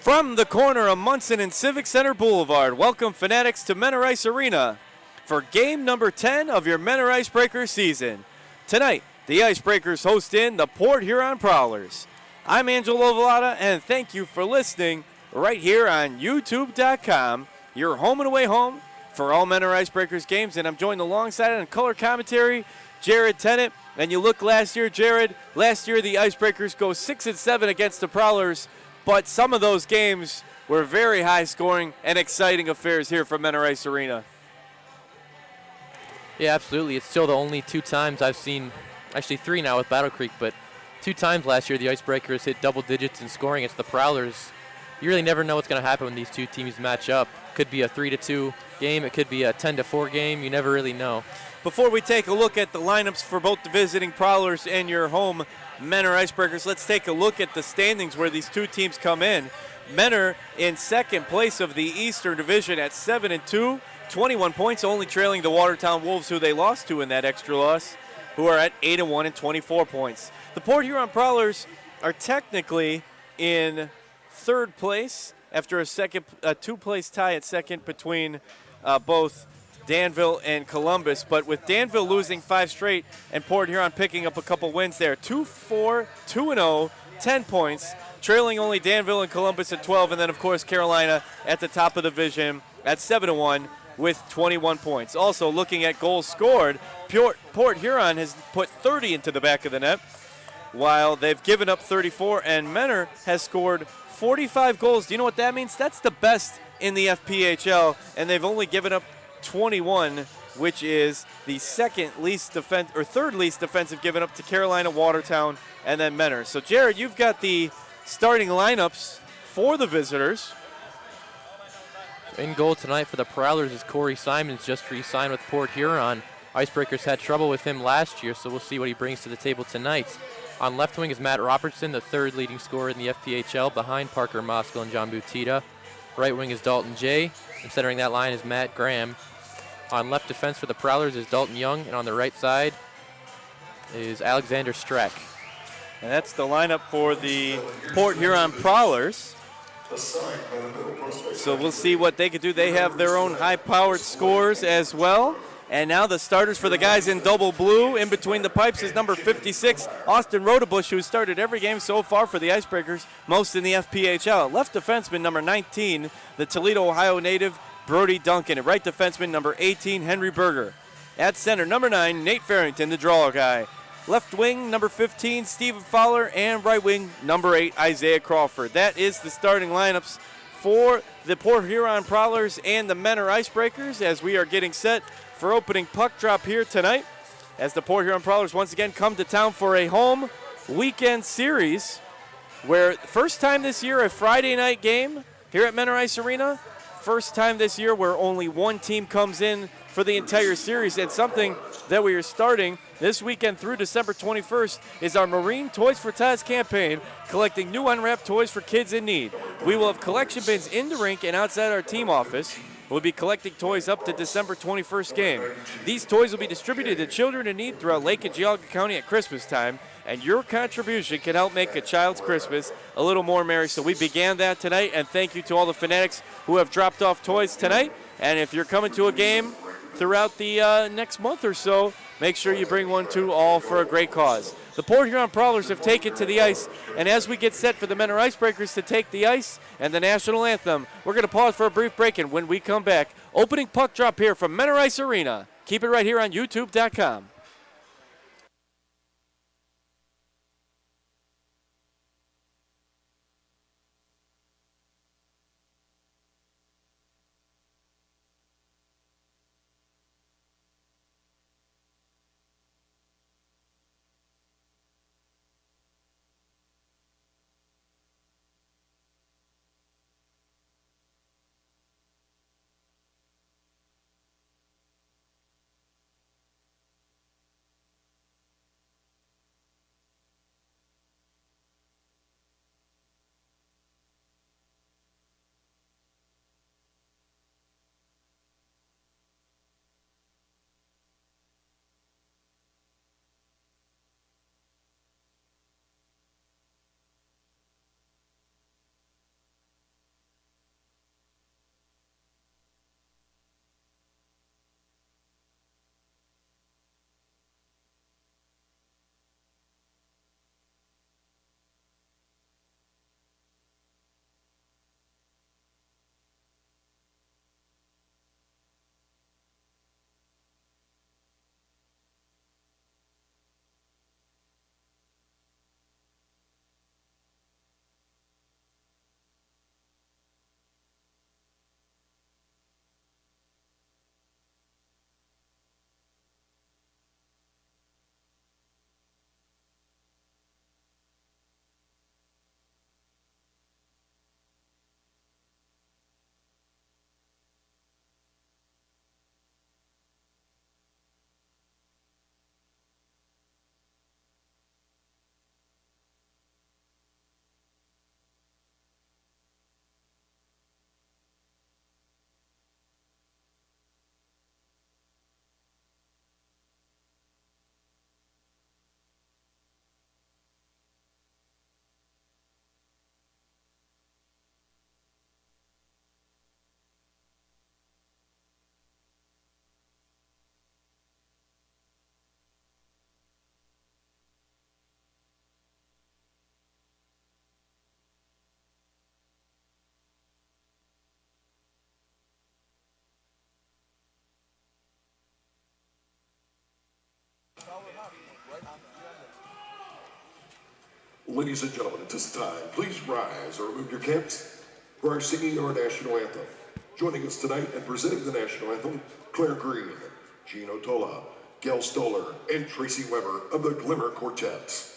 From the corner of Munson and Civic Center Boulevard, welcome Fanatics to Menor Ice Arena for game number 10 of your Menor Icebreakers season. Tonight, the Icebreakers host in the Port Huron Prowlers. I'm Angelo Vallata, and thank you for listening right here on YouTube.com, your home and away home for all Menor Icebreakers games. And I'm joined alongside on color commentary, Jared Tennant. And you look last year, Jared, last year the Icebreakers go 6-7 against the Prowlers, but some of those games were very high scoring and exciting affairs here from Menor Ice Arena. Yeah, absolutely. It's still the only two times I've seen, actually three now with Battle Creek, but two times last year the Icebreakers hit double digits in scoring against the Prowlers. You really never know what's going to happen when these two teams match up. Could be a 3-2 game. It could be a 10-4 game. You never really know. Before we take a look at the lineups for both the visiting Prowlers and your home Menor Icebreakers, let's take a look at the standings where these two teams come in. Menor in second place of the Eastern Division at 7-2, 21 points, only trailing the Watertown Wolves, who they lost to in that extra loss, who are at 8-1 and 24 points. The Port Huron Prowlers are technically in third place after a two-place tie at second between both Danville and Columbus, but with Danville losing 5 straight and Port Huron picking up a couple wins there, 2-4, 2-0, 10 points, trailing only Danville and Columbus at 12, and then of course Carolina at the top of the division at 7-1 with 21 points. Also looking at goals scored, Port Huron has put 30 into the back of the net, while they've given up 34, and Menor has scored 45 goals. Do you know what that means? That's the best in the FPHL, and they've only given up 21, which is the third least defensive given up to Carolina, Watertown, and then Menor. So, Jared, you've got the starting lineups for the visitors. In goal tonight for the Prowlers is Corey Simons, just re-signed with Port Huron. Icebreakers had trouble with him last year, so we'll see what he brings to the table tonight. On left wing is Matt Robertson, the third leading scorer in the FPHL, behind Parker Moskal and John Butita. Right wing is Dalton Jay, and centering that line is Matt Graham. On left defense for the Prowlers is Dalton Young, and on the right side is Alexander Streck. And that's the lineup for the Port Huron Prowlers. So we'll see what they could do. They have their own high-powered scores as well. And now the starters for the guys in double blue. In between the pipes is number 56, Austin Rodebush, who started every game so far for the Icebreakers, most in the FPHL. Left defenseman number 19, the Toledo, Ohio native, Brody Duncan. And right defenseman number 18, Henry Berger. At center, number 9, Nate Farrington, the draw guy. Left wing, number 15, Stephen Fowler. And right wing, number 8, Isaiah Crawford. That is the starting lineups for the Port Huron Prowlers and the Menor Icebreakers as we are getting set for opening puck drop here tonight, as the Port Huron Prowlers once again come to town for a home weekend series, where first time this year a Friday night game here at Menor Ice Arena. First time this year where only one team comes in for the entire series, and something that we are starting this weekend through December 21st is our Marine Toys for Tots campaign, collecting new unwrapped toys for kids in need. We will have collection bins in the rink and outside our team office. We'll be collecting toys up to December 21st game. These toys will be distributed to children in need throughout Lake and Geauga County at Christmas time, and your contribution can help make a child's Christmas a little more merry. So we began that tonight, and thank you to all the Fanatics who have dropped off toys tonight. And if you're coming to a game throughout the next month or so, make sure you bring one too, all for a great cause. The Port Huron Prowlers have taken to the ice, and as we get set for the Menor Icebreakers to take the ice and the national anthem, we're going to pause for a brief break, and when we come back, opening puck drop here from Menor Ice Arena. Keep it right here on YouTube.com. Ladies and gentlemen, at this time, please rise or remove your caps for our singing our national anthem. Joining us tonight and presenting the national anthem, Claire Green, Gino Tola, Gail Stoller, and Tracy Weber of the Glimmer Quartet.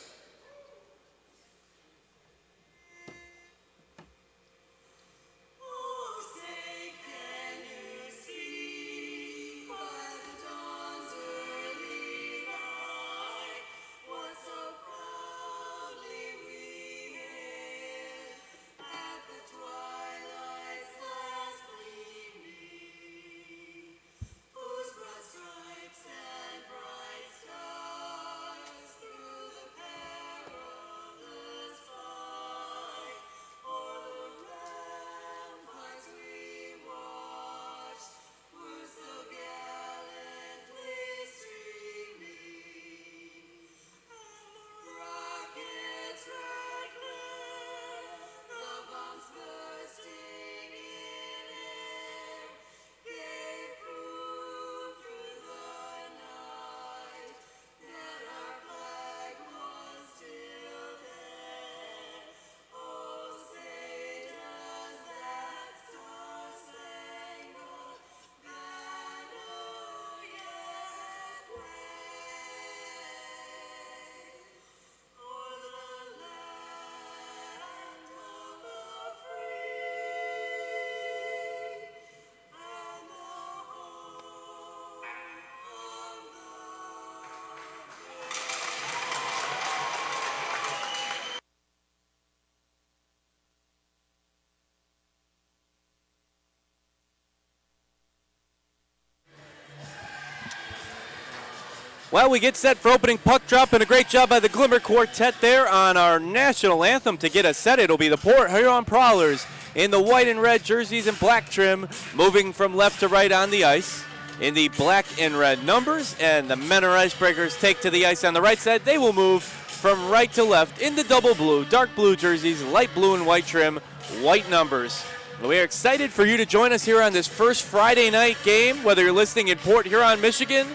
Well, we get set for opening puck drop, and a great job by the Glimmer Quartet there on our national anthem to get us set. It'll be the Port Huron Prowlers in the white and red jerseys and black trim, moving from left to right on the ice in the black and red numbers, and the Menor Icebreakers take to the ice on the right side. They will move from right to left in the double blue, dark blue jerseys, light blue and white trim, white numbers. We are excited for you to join us here on this first Friday night game, whether you're listening in Port Huron, Michigan,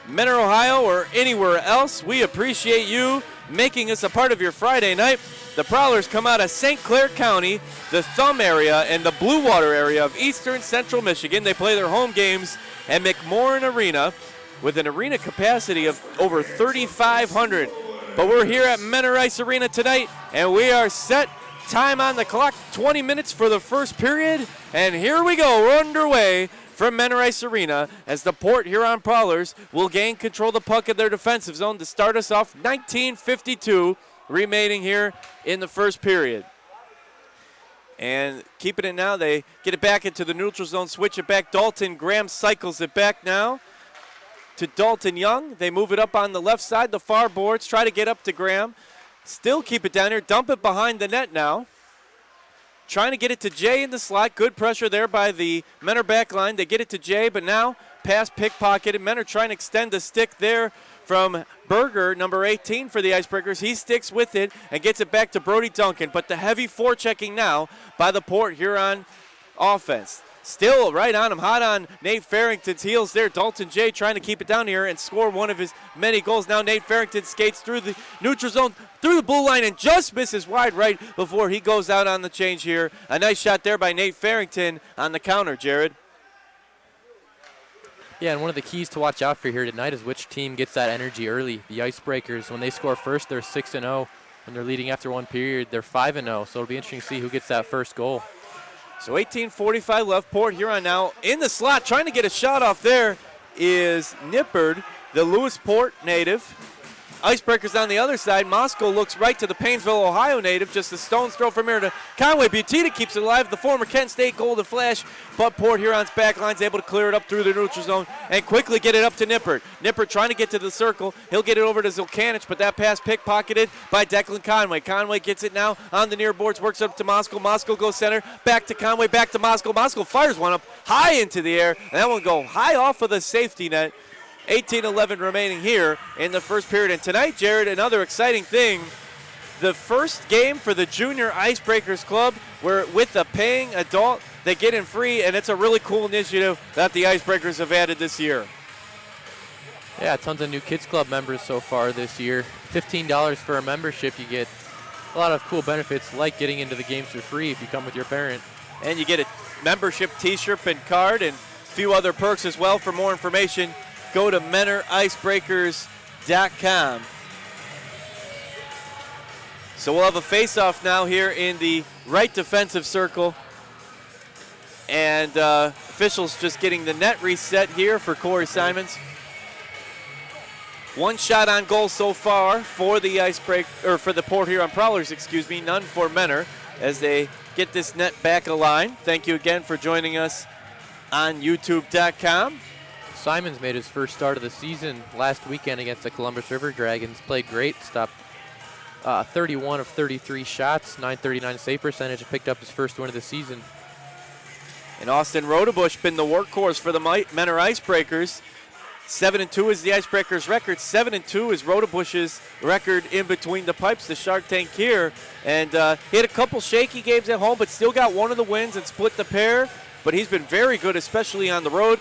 Menor, Ohio, or anywhere else. We appreciate you making us a part of your Friday night. The Prowlers come out of St. Clair County, the Thumb area, and the Blue Water area of eastern central Michigan. They play their home games at McMorran Arena with an arena capacity of over 3,500. But we're here at Menor Ice Arena tonight, and we are set. Time on the clock, 20 minutes for the first period, and here we go. We're underway from Menor Ice Arena as the Port Huron Prowlers will gain control of the puck in their defensive zone to start us off. 19:52 remaining here in the first period. And keeping it now, they get it back into the neutral zone, switch it back. Dalton Graham cycles it back now to Dalton Young. They move it up on the left side, the far boards, try to get up to Graham. Still keep it down here, dump it behind the net now. Trying to get it to Jay in the slot. Good pressure there by the Menor back line. They get it to Jay, but now pass pickpocketed. Menor trying to extend the stick there from Berger, number 18 for the Icebreakers. He sticks with it and gets it back to Brody Duncan, but the heavy forechecking now by the Port Huron offense. Still right on him, hot on Nate Farrington's heels there. Dalton Jay trying to keep it down here and score one of his many goals. Now Nate Farrington skates through the neutral zone, through the blue line, and just misses wide right before he goes out on the change here. A nice shot there by Nate Farrington on the counter, Jared. Yeah, and one of the keys to watch out for here tonight is which team gets that energy early. The Icebreakers, when they score first, they're 6-0. When they're leading after one period, they're 5-0. So it'll be interesting to see who gets that first goal. So 18:45 left. Port Huron now in the slot. Trying to get a shot off there is Nippard, the Lewisport native. Icebreakers on the other side. Moscow looks right to the Painesville, Ohio native. Just a stone's throw from here to Conway. Butita keeps it alive. The former Kent State Golden Flash, but Port Huron's back line's able to clear it up through the neutral zone and quickly get it up to Nippard. Nippard trying to get to the circle. He'll get it over to Zilkanich, but that pass pickpocketed by Declan Conway. Conway gets it now on the near boards, works up to Moscow. Moscow goes center, back to Conway, back to Moscow. Moscow fires one up high into the air, and that one go high off of the safety net. 18:11 remaining here in the first period. And tonight, Jared, another exciting thing. The first game for the Junior Icebreakers Club, where with a paying adult, they get in free, and it's a really cool initiative that the Icebreakers have added this year. Yeah, tons of new Kids Club members so far this year. $15 for a membership. You get a lot of cool benefits like getting into the games for free if you come with your parent. And you get a membership t-shirt and card and a few other perks as well. For more information, go to MentorIcebreakers.com. So we'll have a face-off now here in the right defensive circle. And officials just getting the net reset here for Corey Simons. One shot on goal so far for the for the Port Huron Prowlers, none for Mentor as they get this net back aligned. Thank you again for joining us on YouTube.com. Simons made his first start of the season last weekend against the Columbus River Dragons. Played great, stopped 31 of 33 shots, .939 save percentage, and picked up his first win of the season. And Austin Rodebush been the workhorse for the Mentor Icebreakers. 7-2 is the Icebreakers record. 7-2 is Rodebush's record in between the pipes, the Shark Tank here. And he had a couple shaky games at home, but still got one of the wins and split the pair. But he's been very good, especially on the road.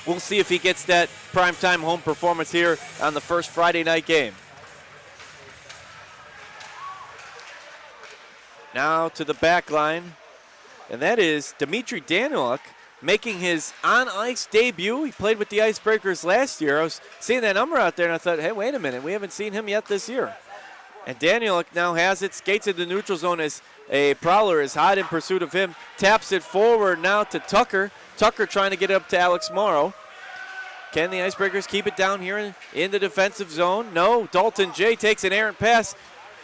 We'll see if he gets that primetime home performance here on the first Friday night game. Now to the back line, and that is Dmitry Danieluk, making his on-ice debut. He played with the Icebreakers last year. I was seeing that number out there, and I thought, hey, wait a minute, we haven't seen him yet this year. And Danieluk now has it, skates into the neutral zone as a Prowler is hot in pursuit of him, taps it forward now to Tucker. Tucker trying to get it up to Alex Morrow. Can the Icebreakers keep it down here in the defensive zone? No, Dalton J takes an errant pass.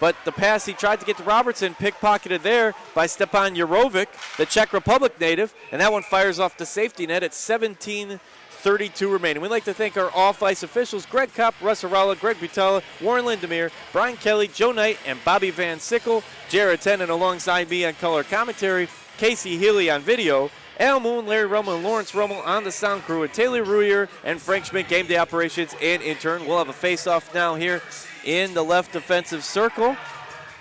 But the pass he tried to get to Robertson, pickpocketed there by Stepan Jurovic, the Czech Republic native, and that one fires off the safety net at 17:32 remaining. We'd like to thank our off-ice officials, Greg Kopp, Russ Arala, Greg Butala, Warren Lindemere, Brian Kelly, Joe Knight, and Bobby Van Sickle, Jared Tennant alongside me on color commentary, Casey Healy on video, Al Moon, Larry Rummel, and Lawrence Rummel on the sound crew, and Taylor Ruyer and Frank Schmidt, game day operations and intern. We'll have a face-off now here in the left defensive circle.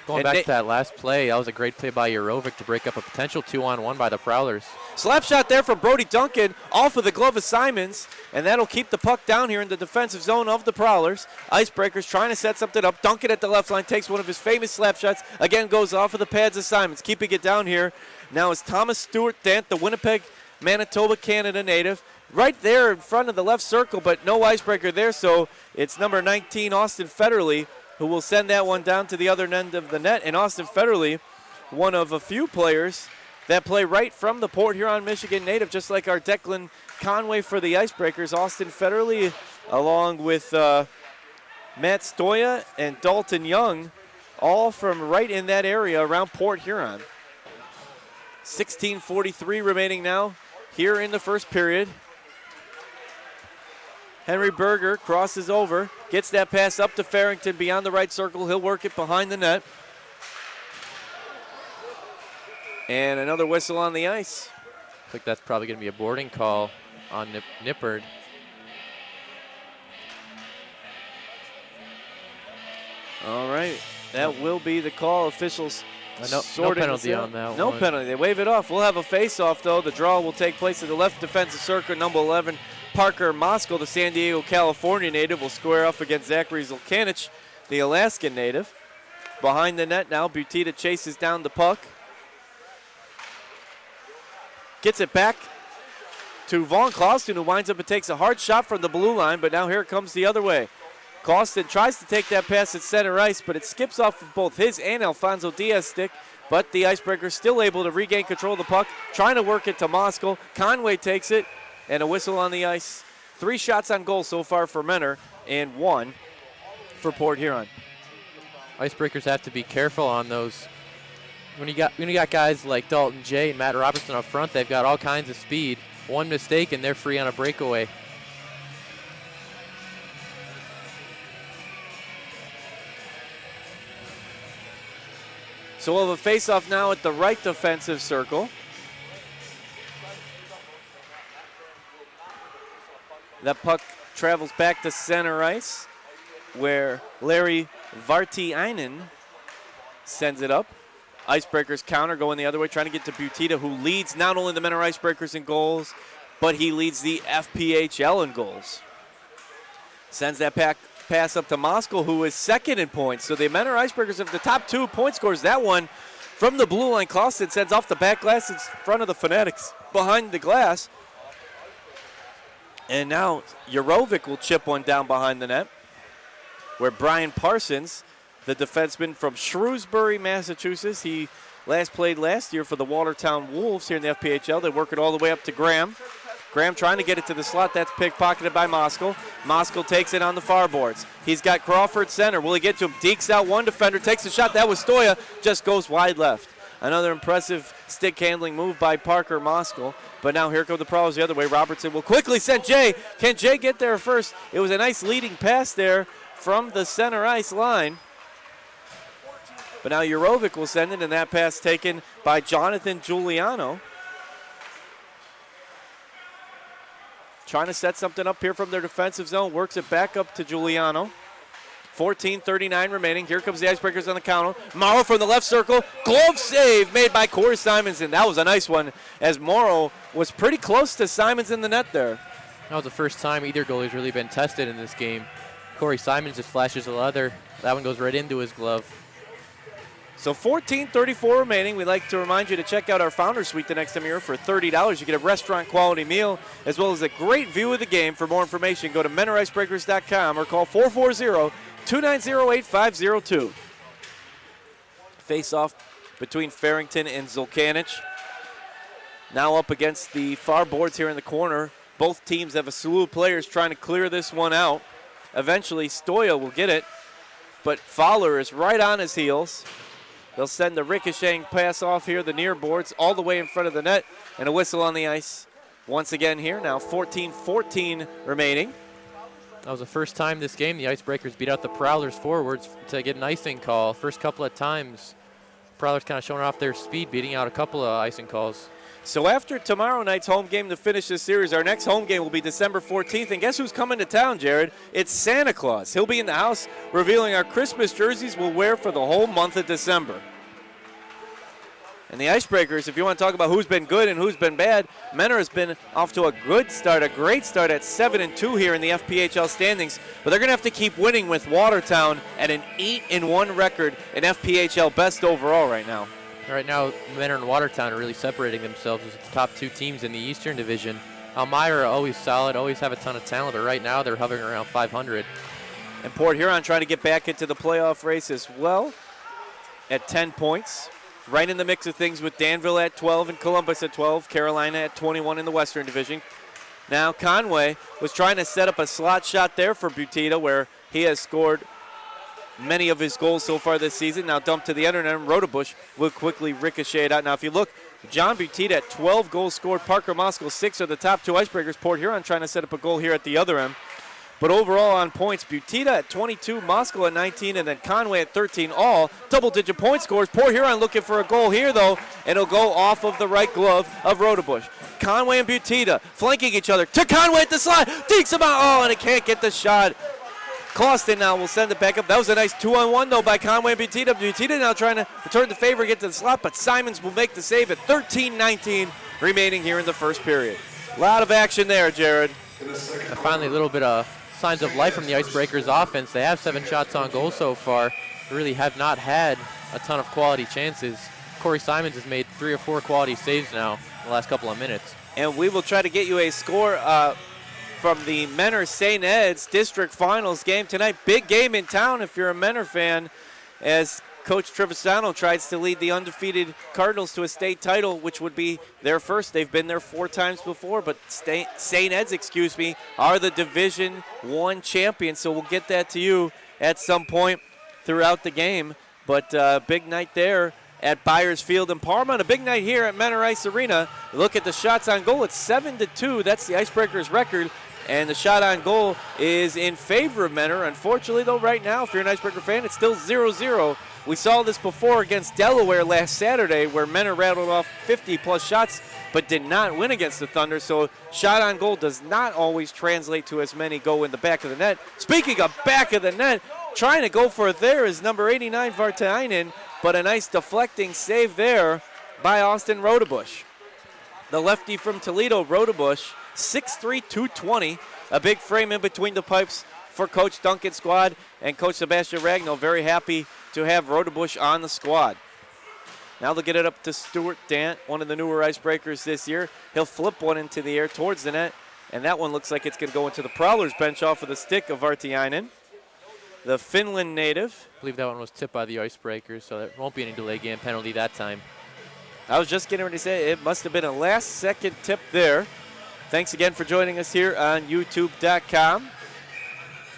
Going back to that last play, that was a great play by Jurovic to break up a potential 2-on-1 by the Prowlers. Slap shot there from Brody Duncan off of the glove of Simons, and that'll keep the puck down here in the defensive zone of the Prowlers. Icebreakers trying to set something up. Duncan at the left line takes one of his famous slap shots. Again, goes off of the pads of Simons, keeping it down here. Now is Thomas Stewart Dant, the Winnipeg, Manitoba, Canada native. Right there in front of the left circle, but no icebreaker there, so it's number 19, Austin Federley, who will send that one down to the other end of the net. And Austin Federley, one of a few players that play right from the Port Huron, Michigan native, just like our Declan Conway for the Icebreakers. Austin Federley, along with Matt Stoya and Dalton Young, all from right in that area around Port Huron. 16:43 remaining now here in the first period. Henry Berger crosses over, gets that pass up to Farrington beyond the right circle. He'll work it behind the net. And another whistle on the ice. I think that's probably going to be a boarding call on Nippard. All right, that will be the call. Officials no penalty on that one. No penalty. They wave it off. We'll have a face-off, though. The draw will take place at the left defensive circle. Number 11, Parker Moskal, the San Diego, California native, will square off against Zachary Zulkanich, the Alaskan native. Behind the net now, Butita chases down the puck. Gets it back to Vaughn Clauston, who winds up and takes a hard shot from the blue line, but now here it comes the other way. Clauston tries to take that pass at center ice, but it skips off of both his and Alfonso Diaz's stick. But the Icebreakers still able to regain control of the puck, trying to work it to Moskal. Conway takes it, and a whistle on the ice. 3 shots on goal so far for Mentor, and 1 for Port Huron. Icebreakers have to be careful on those. When you got guys like Dalton J and Matt Robertson up front, they've got all kinds of speed. One mistake, and they're free on a breakaway. So we'll have a face-off now at the right defensive circle. That puck travels back to center ice, where Larry Vartiainen sends it up. Icebreakers counter going the other way, trying to get to Butita, who leads not only the Mentor Icebreakers in goals, but he leads the FPHL in goals. Sends that pass up to Moskal, who is second in points. So the Menor Icebreakers have the top 2 point scorers. That one from the blue line. Clausen sends off the back glass in front of the Fanatics behind the glass. And now Jurovic will chip one down behind the net, where Brian Parsons, the defenseman from Shrewsbury, Massachusetts, he last played last year for the Watertown Wolves here in the FPHL. They work it all the way up to Graham. Graham trying to get it to the slot. That's pickpocketed by Moskal. Moskal takes it on the far boards. He's got Crawford center. Will he get to him? Dekes out one defender, takes a shot. That was Stoya, just goes wide left. Another impressive stick handling move by Parker Moskal. But now here come the Prowlers the other way. Robertson will quickly send Jay. Can Jay get there first? It was a nice leading pass there from the center ice line. But now Jurovic will send it, and that pass taken by Jonathan Giuliano. Trying to set something up here from their defensive zone. Works it back up to Giuliano. 14:39 remaining. Here comes the Icebreakers on the counter. Morrow from the left circle. Glove save made by Corey Simonson. That was a nice one, as Morrow was pretty close to Simons in the net there. That was the first time either goalie's really been tested in this game. Corey Simons just flashes the leather. That one goes right into his glove. So 14:34 remaining. We'd like to remind you to check out our Founder Suite the next time you're here for $30. You get a restaurant quality meal as well as a great view of the game. For more information, go to MenorIcebreakers.com or call 440-290-8502. Face off between Farrington and Zulkanich. Now up against the far boards here in the corner. Both teams have a slew of players trying to clear this one out. Eventually, Stoya will get it, but Fowler is right on his heels. They'll send the ricocheting pass off here, the near boards, all the way in front of the net, and a whistle on the ice once again here. Now 14:14 remaining. That was the first time this game the Icebreakers beat out the Prowlers forwards to get an icing call. First couple of times, Prowlers kind of showing off their speed, beating out a couple of icing calls. So after tomorrow night's home game to finish this series, our next home game will be December 14th. And guess who's coming to town, Jared? It's Santa Claus. He'll be in the house revealing our Christmas jerseys we'll wear for the whole month of December. And the Icebreakers, if you want to talk about who's been good and who's been bad, Menor has been off to a good start, a great start at 7-2 here in the FPHL standings. But they're going to have to keep winning with Watertown at an 8-1 record in FPHL best overall right now. Right now, Menor and Watertown are really separating themselves as the top 2 teams in the Eastern Division. Elmira always solid, always have a ton of talent, but right now they're hovering around 500. And Port Huron trying to get back into the playoff race as well at 10 points. Right in the mix of things with Danville at 12 and Columbus at 12, Carolina at 21 in the Western Division. Now Conway was trying to set up a slot shot there for Butita, where he has scored many of his goals so far this season. Now dumped to the other end. Rodebush will quickly ricochet it out. Now if you look, John Butita at 12 goals scored. Parker Moskal 6 are the top 2 Icebreakers. Port Huron trying to set up a goal here at the other end. But overall on points, Butita at 22, Moskal at 19, and then Conway at 13, all double-digit point scores. Port Huron looking for a goal here, though, and it'll go off of the right glove of Rodebush. Conway and Butita flanking each other. To Conway at the slide. Dekes him out. Oh, and it can't get the shot. Clauston now will send it back up. That was a nice 2-on-1, though, by Conway and Butita. Butita now trying to return the favor, get to the slot, but Simons will make the save at 13:19 remaining here in the first period. A lot of action there, Jared. Finally, a little bit of signs of life from the Icebreakers offense. They have 7 shots on goal so far. They really have not had a ton of quality chances. Corey Simons has made 3 or 4 quality saves now in the last couple of minutes. And we will try to get you a score from the Menor St. Ed's District Finals game tonight. Big game in town if you're a Menor fan, as Coach Trevisano tries to lead the undefeated Cardinals to a state title, which would be their first. They've been there 4 times before, but St. Ed's, are the Division I champions. So we'll get that to you at some point throughout the game. But big night there at Byers Field in Parma, and a big night here at Menor Ice Arena. Look at the shots on goal. It's 7-2. That's the Icebreakers record. And the shot on goal is in favor of Menor. Unfortunately, though, right now, if you're an Icebreaker fan, it's still 0-0. We saw this before against Delaware last Saturday, where Menor rattled off 50-plus shots but did not win against the Thunder. So shot on goal does not always translate to as many go in the back of the net. Speaking of back of the net, trying to go for it there is number 89, Vartainen, but a nice deflecting save there by Austin Rodebush. The lefty from Toledo, Rodebush, 6'3", 220, a big frame in between the pipes for Coach Duncan's squad and Coach Sebastian Ragno. Very happy to have Rodebush on the squad. Now they'll get it up to Stuart Dant, one of the newer icebreakers this year. He'll flip one into the air towards the net, and that one looks like it's going to go into the Prowlers bench off of the stick of Vartiainen, the Finland native. I believe that one was tipped by the icebreakers, so there won't be any delay game penalty that time. I was just getting ready to say it must have been a last-second tip there. Thanks again for joining us here on YouTube.com.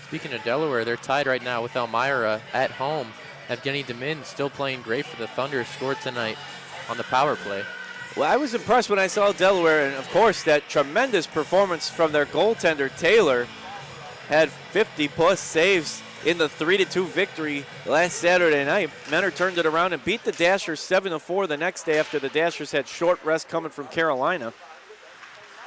Speaking of Delaware, they're tied right now with Elmira at home. Evgeny Demin still playing great for the Thunder, scored tonight on the power play. Well, I was impressed when I saw Delaware, and of course that tremendous performance from their goaltender Taylor. Had 50-plus saves in the 3-2 victory last Saturday night. Menor turned it around and beat the Dashers 7-4 the next day after the Dashers had short rest coming from Carolina.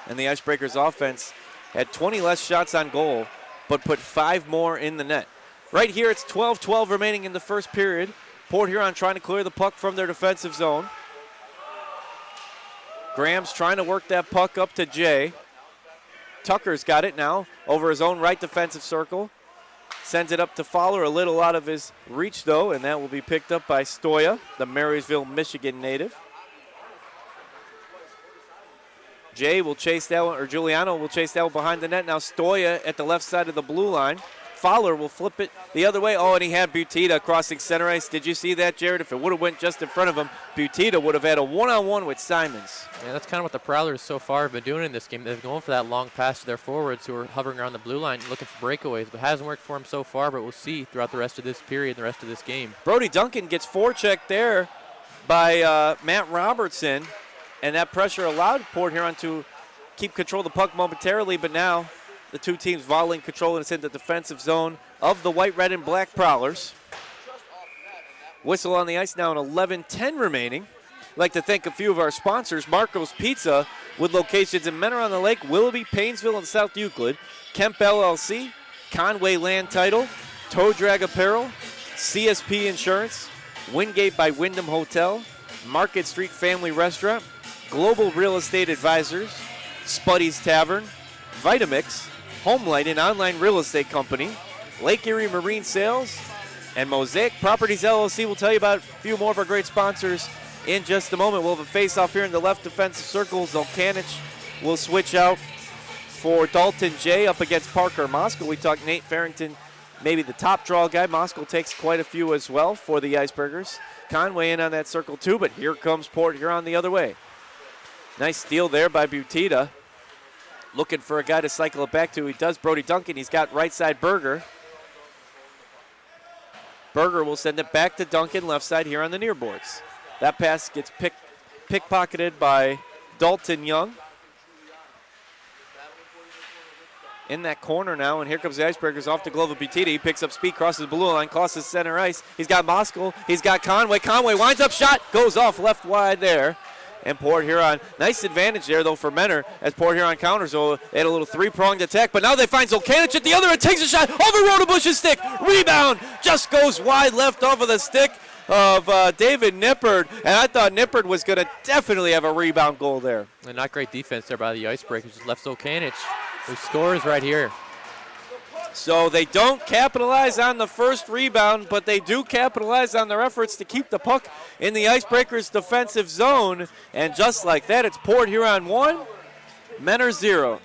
And the Icebreakers offense had 20 less shots on goal, but put 5 more in the net. Right here, it's 12-12 remaining in the first period. Port Huron trying to clear the puck from their defensive zone. Graham's trying to work that puck up to Jay. Tucker's got it now over his own right defensive circle. Sends it up to Fowler, a little out of his reach, though, and that will be picked up by Stoya, the Marysville, Michigan native. Jay will chase that one, or Giuliano will chase that one behind the net. Now Stoya at the left side of the blue line. Fowler will flip it the other way. Oh, and he had Butita crossing center ice. Did you see that, Jared? If it would have went just in front of him, Butita would have had a one-on-one with Simons. Yeah, that's kind of what the Prowlers so far have been doing in this game. They're going for that long pass to their forwards who are hovering around the blue line looking for breakaways. But it hasn't worked for them so far, but we'll see throughout the rest of this period and the rest of this game. Brody Duncan gets forechecked there by Matt Robertson, and that pressure allowed Port Huron to keep control of the puck momentarily, but now the two teams volleying control, and it's in the defensive zone of the white, red, and black Prowlers. Whistle on the ice now, and 11:10 remaining. I'd like to thank a few of our sponsors. Marco's Pizza, with locations in Mentor-on-the-Lake, Willoughby, Painesville, and South Euclid. Kemp LLC, Conway Land Title, Toe Drag Apparel, CSP Insurance, Wingate by Wyndham Hotel, Market Street Family Restaurant, Global Real Estate Advisors, Spuddy's Tavern, Vitamix, Homelight, an online real estate company, Lake Erie Marine Sales, and Mosaic Properties LLC. We'll tell you about a few more of our great sponsors in just a moment. We'll have a face-off here in the left defensive circle. Zolkanich will switch out for Dalton Jay up against Parker Moskal. We talked Nate Farrington, maybe the top draw guy. Moskal takes quite a few as well for the Icebreakers. Conway in on that circle too, but here comes Port Huron the other way. Nice steal there by Butita. Looking for a guy to cycle it back to. He does. Brody Duncan. He's got right side Berger. Berger will send it back to Duncan, left side here on the near boards. That pass gets pickpocketed by Dalton Young. In that corner now, and here comes the Icebreakers off the glove of Butita. He picks up speed, crosses the blue line, crosses center ice. He's got Moskal. He's got Conway. Conway winds up shot, goes off left wide there. And Port Huron, nice advantage there, though, for Menor as Port Huron counters. So they had a little three-pronged attack, but now they find Zolkanich at the other end, takes a shot over Rodebush's stick. Rebound just goes wide left off of the stick of David Nippard. And I thought Nippard was going to definitely have a rebound goal there. And not great defense there by the Icebreakers. Just left Zolkanich, who scores right here. So they don't capitalize on the first rebound, but they do capitalize on their efforts to keep the puck in the Icebreakers' defensive zone. And just like that, it's Port Huron 1, Menor 0.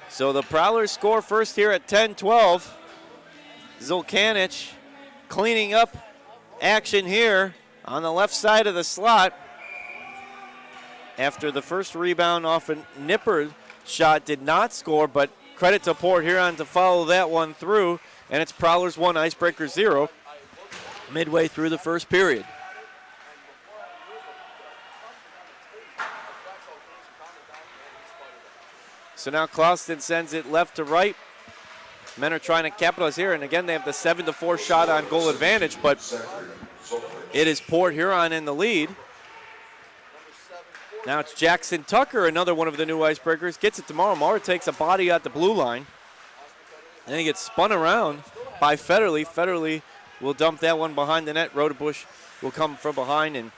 So the Prowlers score first here at 10-12. Zolkanich cleaning up action here on the left side of the slot. After the first rebound off a Nippard shot did not score, but credit to Port Huron to follow that one through, and it's Prowlers 1, Icebreakers 0, midway through the first period. So now Clauston sends it left to right. Men are trying to capitalize here, and again they have the 7-4 shot on goal advantage, but it is Port Huron in the lead. Now it's Jackson Tucker, another one of the new Icebreakers. Gets it to Mara. Takes a body at the blue line. And he gets spun around by Federley. Federley will dump that one behind the net. Rodebush will come from behind and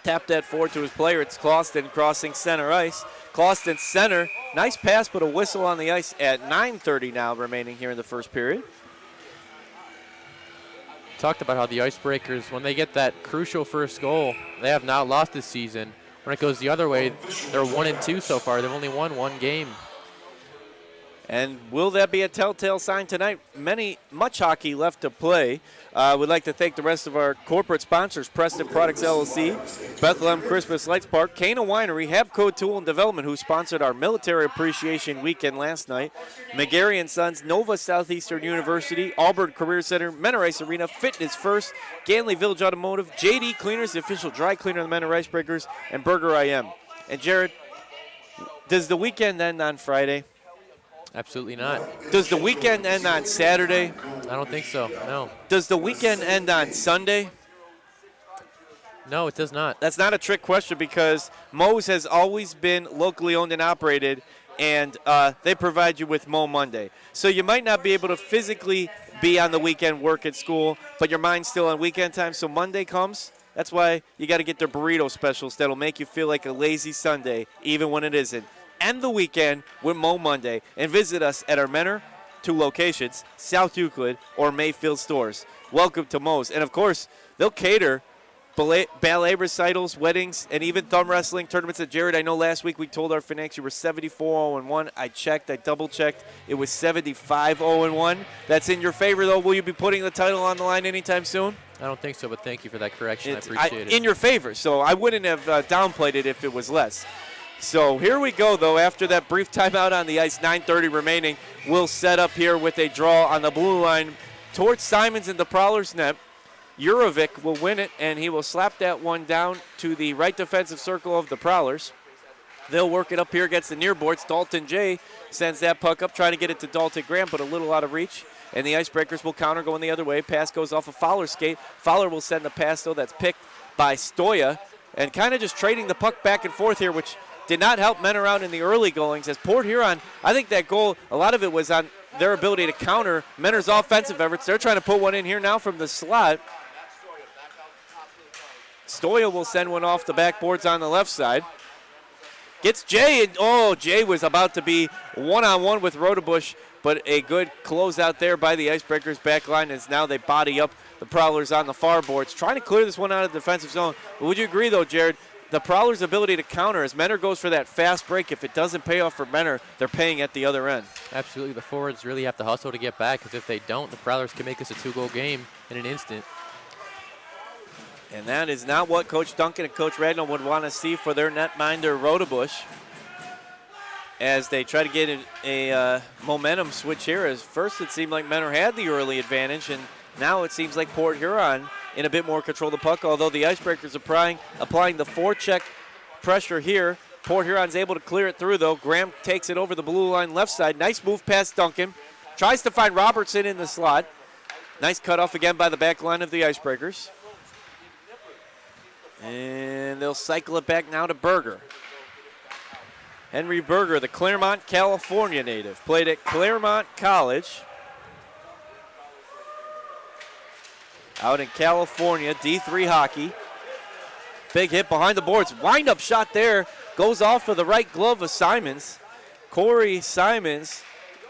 tap that forward to his player. It's Clauston crossing center ice. Clauston center Nice pass, but a whistle on the ice at 9:30 now remaining here in the first period. Talked about how the Icebreakers, when they get that crucial first goal, they have not lost this season. When it goes the other way, they're 1-2 so far. They've only won one game. And will that be a telltale sign tonight? Much hockey left to play. We'd like to thank the rest of our corporate sponsors, Preston Products LLC, Bethlehem Christmas Lights Park, Cana Winery, Habco Tool and Development, who sponsored our Military Appreciation Weekend last night, McGarry & Sons, Nova Southeastern University, Auburn Career Center, Menor Ice Arena, Fitness First, Ganley Village Automotive, JD Cleaners, the official dry cleaner of the Menor Icebreakers, and Burger IM. And Jared, does the weekend end on Friday? Absolutely not. Does the weekend end on Saturday? I don't think so, no. Does the weekend end on Sunday? No, it does not. That's not a trick question because Moe's has always been locally owned and operated, and they provide you with Moe Monday. So you might not be able to physically be on the weekend, work at school, but your mind's still on weekend time. So Monday comes. That's why you got to get their burrito specials that'll make you feel like a lazy Sunday, even when it isn't. End the weekend with Moe Monday and visit us at our Menor 2 locations, South Euclid or Mayfield stores. Welcome to Moe's. And, of course, they'll cater ballet recitals, weddings, and even thumb wrestling tournaments. At Jared, I know last week we told our fanatics you were 74-0-1. I checked. I double-checked. It was 75-0-1. That's in your favor, though. Will you be putting the title on the line anytime soon? I don't think so, but thank you for that correction. I appreciate it. In your favor, so I wouldn't have downplayed it if it was less. So here we go, though. After that brief timeout on the ice, 9:30 remaining, we'll set up here with a draw on the blue line towards Simons in the Prowlers net. Jurovic will win it, and he will slap that one down to the right defensive circle of the Prowlers. They'll work it up here against the near boards. Dalton J sends that puck up, trying to get it to Dalton Graham, but a little out of reach. And the Icebreakers will counter going the other way. Pass goes off of Fowler's skate. Fowler will send the pass, though, that's picked by Stoya. And kind of just trading the puck back and forth here, which did not help Menor out in the early goings. As Port Huron, I think that goal, a lot of it was on their ability to counter Menor's offensive efforts. They're trying to put one in here now from the slot. Stoya will send one off the backboards on the left side. Gets Jay, and Jay was about to be one-on-one with Rodebush, but a good closeout there by the Icebreakers back line as now they body up the Prowlers on the far boards, trying to clear this one out of the defensive zone. But would you agree, though, Jared, the Prowlers' ability to counter as Menor goes for that fast break, if it doesn't pay off for Menor, they're paying at the other end. Absolutely. The forwards really have to hustle to get back, because if they don't, the Prowlers can make this a 2-goal game in an instant. And that is not what Coach Duncan and Coach Radnall would want to see for their netminder, Rodebush, as they try to get a momentum switch here. As first it seemed like Menor had the early advantage, and now it seems like Port Huron in a bit more control of the puck, although the Icebreakers are applying the forecheck pressure here. Port Huron's able to clear it through, though. Graham takes it over the blue line left side. Nice move past Duncan. Tries to find Robertson in the slot. Nice cutoff again by the back line of the Icebreakers. And they'll cycle it back now to Berger. Henry Berger, the Claremont, California native. Played at Claremont College. Out in California, D3 hockey. Big hit behind the boards. Wind-up shot there. Goes off of the right glove of Simons. Corey Simons,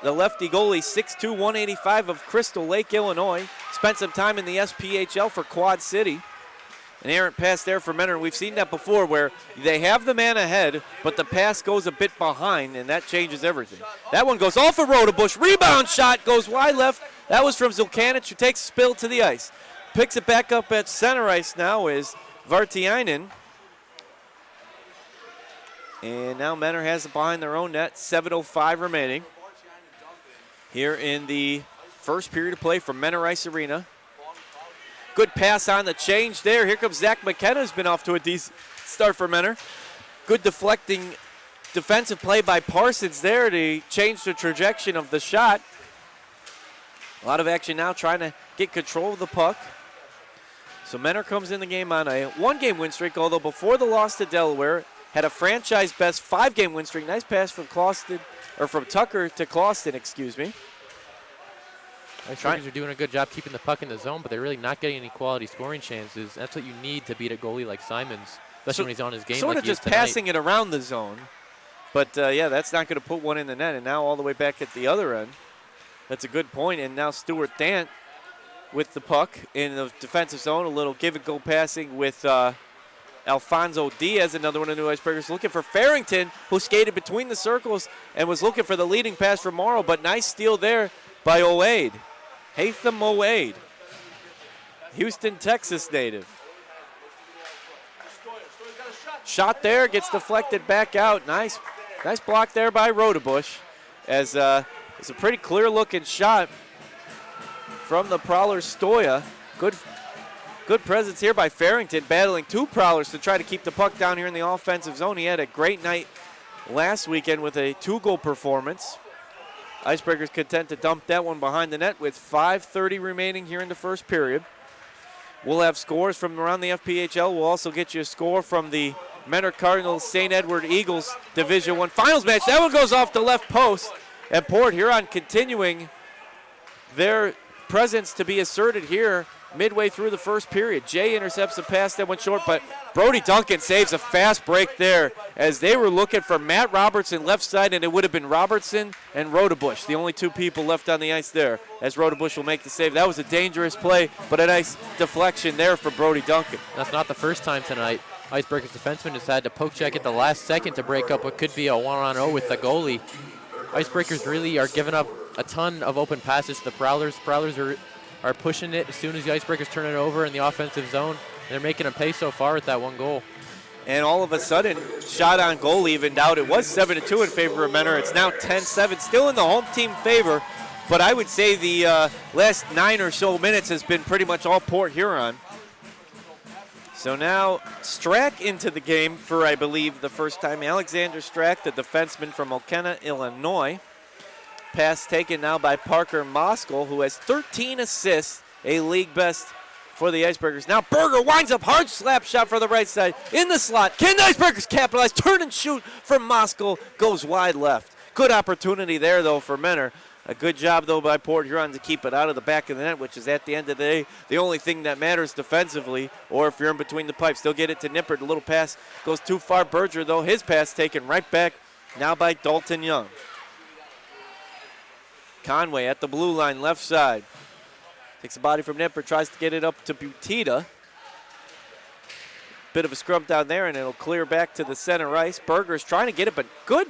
the lefty goalie, 6'2", 185 of Crystal Lake, Illinois. Spent some time in the SPHL for Quad City. An errant pass there for Menor. We've seen that before where they have the man ahead, but the pass goes a bit behind, and that changes everything. That one goes off of Rodebush. Rebound shot goes wide left. That was from Zulkanic, who takes a spill to the ice. Picks it back up at center ice now is Vartiainen. And now Menor has it behind their own net. 7:05 remaining here in the first period of play from Menor Ice Arena. Good pass on the change there. Here comes Zach McKenna, who's been off to a decent start for Menor. Good deflecting defensive play by Parsons there to change the trajectory of the shot. A lot of action now trying to get control of the puck. So Menor comes in the game on a one-game win streak, although before the loss to Delaware, had a franchise-best 5-game win streak. Nice pass from Tucker to Clauston, excuse me. Icebreakers are doing a good job keeping the puck in the zone, but they're really not getting any quality scoring chances. That's what you need to beat a goalie like Simons, especially when he's on his game sort like of he is just tonight. passing it around the zone. But, yeah, that's not going to put one in the net. And now all the way back at the other end. That's a good point. And now Stuart Dant with the puck in the defensive zone. A little give-and-go passing with Alfonso Diaz, another one of the new Icebreakers, looking for Farrington, who skated between the circles and was looking for the leading pass from Morrow. But nice steal there by Oade. Hatham Oade, Houston, Texas native. Shot there, gets deflected back out. Nice block there by Rodebush, as it's a pretty clear-looking shot from the Prowlers. Stoya. Good presence here by Farrington, battling two Prowlers to try to keep the puck down here in the offensive zone. He had a great night last weekend with a 2-goal performance. Icebreakers content to dump that one behind the net with 5:30 remaining here in the first period. We'll have scores from around the FPHL. We'll also get you a score from the Menor Cardinals St. Edward Eagles Division I Finals match. That one goes off the left post, and Port Huron continuing their presence to be asserted here midway through the first period. Jay intercepts the pass that went short, but Brody Duncan saves a fast break there as they were looking for Matt Robertson left side, and it would have been Robertson and Rodebush, the only two people left on the ice there, as Rodebush will make the save. That was a dangerous play, but a nice deflection there for Brody Duncan. That's not the first time tonight. Icebreakers defenseman has had to poke check at the last second to break up what could be a 1-on-0 with the goalie. Icebreakers really are giving up a ton of open passes to the Prowlers. Prowlers are pushing it as soon as the Icebreakers turn it over in the offensive zone. They're making them pay so far with that one goal. And all of a sudden, shot on goal evened out. It was 7-2 in favor of Menor. It's now 10-7, still in the home team favor. But I would say the last 9 or so minutes has been pretty much all Port Huron. So now Strack into the game for, I believe, the first time. Alexander Strack, the defenseman from Okena, Illinois. Pass taken now by Parker Moskal, who has 13 assists, a league best for the Icebreakers. Now Berger winds up, hard slap shot for the right side in the slot. Can the Icebreakers capitalize? Turn and shoot from Moskal, goes wide left. Good opportunity there, though, for Menor. A good job, though, by Port Huron to keep it out of the back of the net, which is, at the end of the day, the only thing that matters defensively, or if you're in between the pipes. They'll get it to Nippert. A little pass goes too far. Berger, though, his pass taken right back now by Dalton Young. Conway at the blue line, left side. Takes the body from Nippert, tries to get it up to Butita. Bit of a scrum down there, and it'll clear back to the center ice. Berger's trying to get it, but good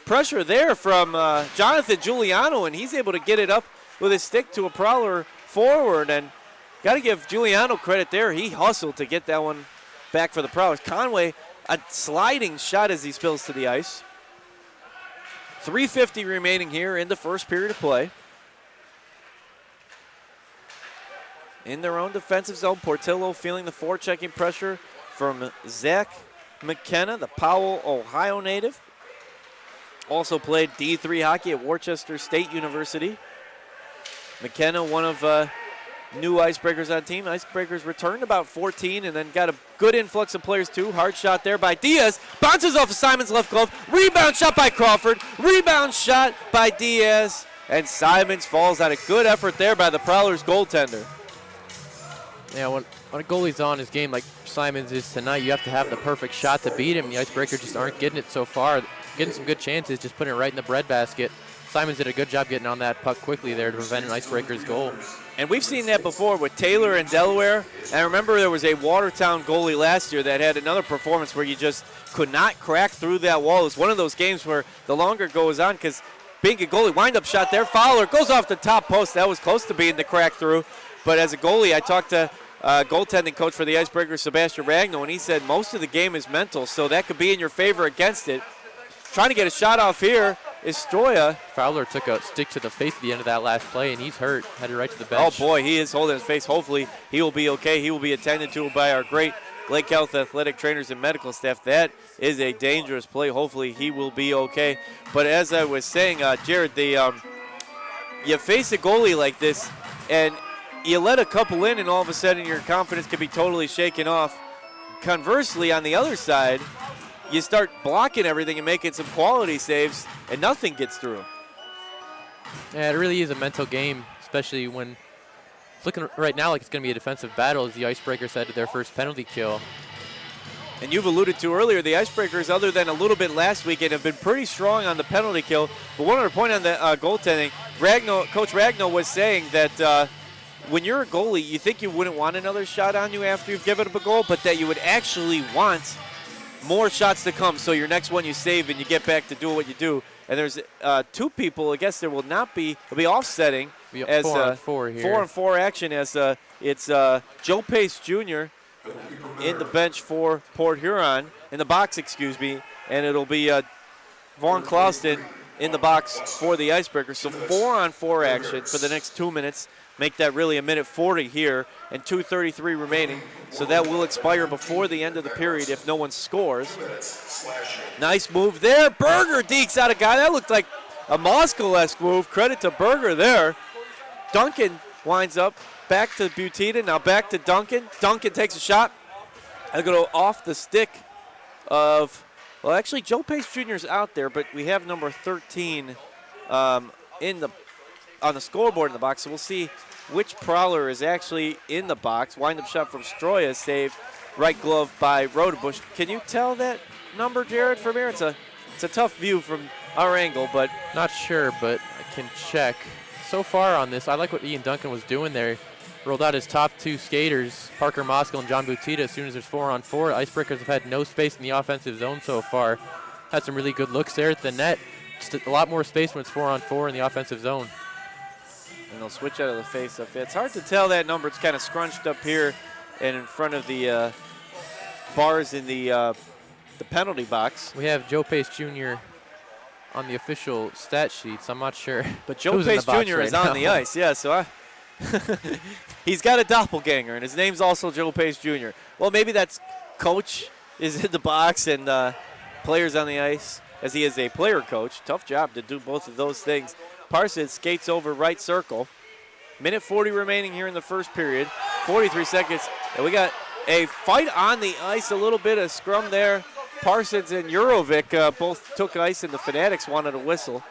pressure there from Jonathan Giuliano, and he's able to get it up with his stick to a Prowler forward. And got to give Giuliano credit there. He hustled to get that one back for the Prowlers. Conway, a sliding shot as he spills to the ice. 3:50 remaining here in the first period of play. In their own defensive zone, Portillo feeling the forechecking pressure from Zach McKenna, the Powell, Ohio native. Also played D3 hockey at Worcester State University. McKenna, one of new Icebreakers on team. Icebreakers returned about 14 and then got a good influx of players too. Hard shot there by Diaz. Bounces off of Simon's left glove. Rebound shot by Crawford. Rebound shot by Diaz. And Simons falls on a good effort there by the Prowlers goaltender. Yeah, when a goalie's on his game like Simons is tonight, you have to have the perfect shot to beat him. The Icebreakers just aren't getting it so far. Getting some good chances, just putting it right in the breadbasket. Simons did a good job getting on that puck quickly there to prevent an Icebreakers goal. And we've seen that before with Taylor and Delaware. And I remember there was a Watertown goalie last year that had another performance where you just could not crack through that wall. It was one of those games where the longer it goes on, because being a goalie, wind-up shot there, Fowler goes off the top post. That was close to being the crack through. But as a goalie, I talked to goaltending coach for the Icebreakers, Sebastian Ragno, and he said most of the game is mental, so that could be in your favor against it. Trying to get a shot off here is Stoya. Fowler took a stick to the face at the end of that last play, and he's hurt. Headed right to the bench. Oh, boy, he is holding his face. Hopefully he will be okay. He will be attended to by our great Lake Health athletic trainers and medical staff. That is a dangerous play. Hopefully he will be okay. But as I was saying, Jared, you face a goalie like this, and you let a couple in, and all of a sudden your confidence can be totally shaken off. Conversely, on the other side, you start blocking everything and making some quality saves, and nothing gets through. Yeah, it really is a mental game, especially when it's looking right now like it's going to be a defensive battle as the Icebreakers head to their first penalty kill. And you've alluded to earlier, the Icebreakers, other than a little bit last weekend, have been pretty strong on the penalty kill. But one other point on the goaltending, Coach Ragnow was saying that when you're a goalie, you think you wouldn't want another shot on you after you've given up a goal, but that you would actually want more shots to come. So your next one you save and you get back to doing what you do. And there's two people, I guess there will not be, it'll be offsetting. As 4-on-4 here. 4-on-4 action as it's Joe Pace Jr. in the bench for Port Huron, in the box, excuse me, and it'll be Vaughn Clauston in the box for the Icebreakers. So 4-on-4 action for the next 2 minutes. Make that really a minute 40 here and 2:33 remaining. So that will expire before the end of the period if no one scores. Nice move there. Berger dekes out a guy. That looked like a Moskal-esque move. Credit to Berger there. Duncan winds up back to Butita. Now back to Duncan. Duncan takes a shot. I'll go off the stick of, well, actually, Joe Pace Jr. is out there, but we have number 13 on the scoreboard in the box. So we'll see which Prowler is actually in the box. Wind-up shot from Stroya, saved right glove by Rodebush. Can you tell that number, Jared, from here? It's a tough view from our angle, but not sure, but I can check. So far on this, I like what Ian Duncan was doing there. Rolled out his top two skaters, Parker Moskal and John Butita, as soon as there's 4-on-4. Icebreakers have had no space in the offensive zone so far. Had some really good looks there at the net. Just a lot more space when it's 4-on-4 in the offensive zone. And they'll switch out of the face-up. It's hard to tell that number. It's kind of scrunched up here and in front of the bars in the penalty box. We have Joe Pace Jr. on the official stat sheets. I'm not sure. But Joe Pace Jr. is on the ice, yeah, so he's got a doppelganger, and his name's also Joe Pace Jr. Well, maybe that's coach is in the box and players on the ice, as he is a player coach. Tough job to do both of those things. Parsons skates over right circle. Minute 40 remaining here in the first period. 43 seconds. And we got a fight on the ice, a little bit of scrum there. Parsons and Jurovic both took ice, and the Fanatics wanted a whistle.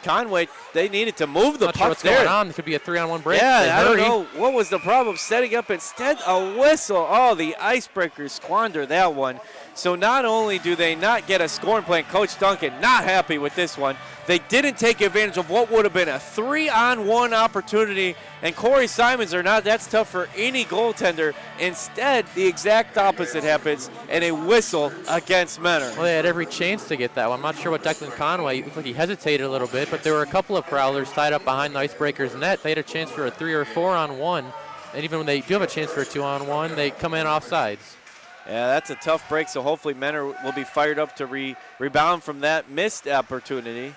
Conway, they needed to move the puck there. What's going on? It could be a 3-on-1 break. Yeah, I don't know what was the problem. Setting up instead a whistle. Oh, the Icebreakers squander that one. So not only do they not get a scoring play, and Coach Duncan not happy with this one, they didn't take advantage of what would have been a 3-on-1 opportunity. And Corey Simons are not. That's tough for any goaltender. Instead, the exact opposite happens, and a whistle against Menor. Well, they had every chance to get that one. I'm not sure what Declan Conway, it looked like he hesitated a little bit, but there were a couple of Prowlers tied up behind the Icebreakers net. They had a chance for a 3 or 4-on-1. And even when they do have a chance for a 2-on-1, they come in offsides. Yeah, that's a tough break, so hopefully Menor will be fired up to rebound from that missed opportunity.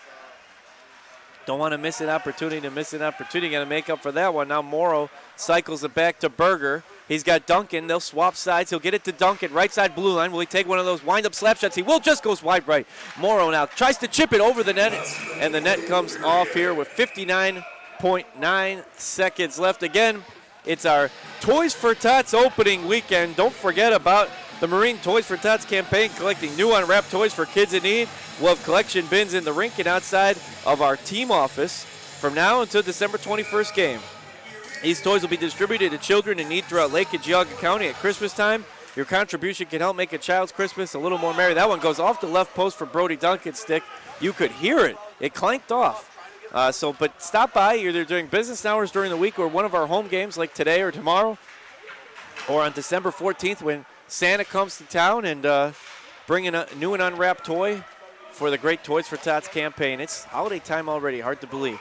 Don't want to miss an opportunity to miss an opportunity. Got to make up for that one. Now Morrow cycles it back to Berger. He's got Duncan. They'll swap sides. He'll get it to Duncan. Right side blue line. Will he take one of those wind-up slap shots? He will. Just goes wide right. Morrow now tries to chip it over the net, and the net comes off here with 59.9 seconds left. Again, it's our Toys for Tots opening weekend. Don't forget about the Marine Toys for Tots campaign, collecting new unwrapped toys for kids in need. We'll have collection bins in the rink and outside of our team office from now until December 21st game. These toys will be distributed to children in need throughout Lake and Geauga County at Christmas time. Your contribution can help make a child's Christmas a little more merry. That one goes off the left post for Brody Duncan's stick. You could hear it. It clanked off. But stop by either during business hours during the week or one of our home games like today or tomorrow, or on December 14th when Santa comes to town and bring in a new and unwrapped toy for the Great Toys for Tots campaign. It's holiday time already, hard to believe.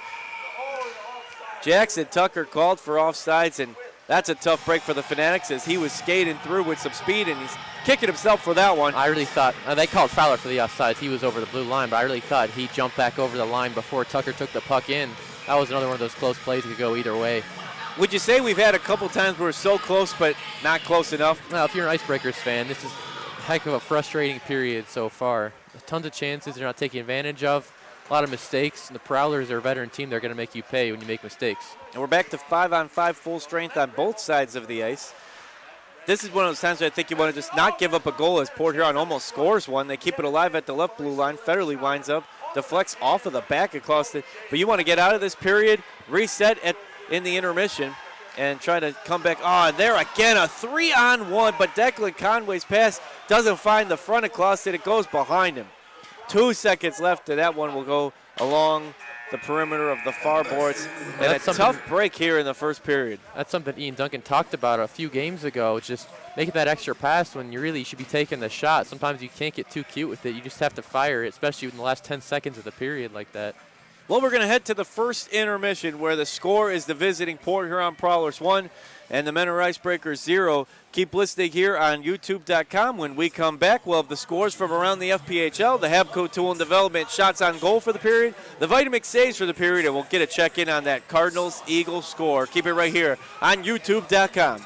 Jackson Tucker called for offsides, and that's a tough break for the Fanatics as he was skating through with some speed, and he's kicking himself for that one. I really thought, they called Fowler for the offsides. He was over the blue line, but I really thought he jumped back over the line before Tucker took the puck in. That was another one of those close plays that could go either way. Would you say we've had a couple times where we're so close but not close enough? Well, if you're an Icebreakers fan, this is a heck of a frustrating period so far. Tons of chances they're not taking advantage of. A lot of mistakes. And the Prowlers are a veteran team. They're going to make you pay when you make mistakes. And we're back to 5-on-5 full strength on both sides of the ice. This is one of those times where I think you want to just not give up a goal as Port Huron almost scores one. They keep it alive at the left blue line. Federley winds up, deflects off of the back across the. But you want to get out of this period, reset in the intermission. and try to come back. Oh, and there again, a 3-on-1, but Declan Conway's pass doesn't find the front of Clawson. It goes behind him. 2 seconds left, and that one will go along the perimeter of the far boards. And a tough break here in the first period. That's something Ian Duncan talked about a few games ago, just making that extra pass when you really should be taking the shot. Sometimes you can't get too cute with it. You just have to fire it, especially in the last 10 seconds of the period like that. Well, we're going to head to the first intermission where the score is the visiting Port Huron Prowlers 1 and the Mentor Icebreakers 0. Keep listening here on YouTube.com. When we come back, we'll have the scores from around the FPHL, the Habco Tool and Development shots on goal for the period, the Vitamix saves for the period, and we'll get a check-in on that Cardinals-Eagles score. Keep it right here on YouTube.com.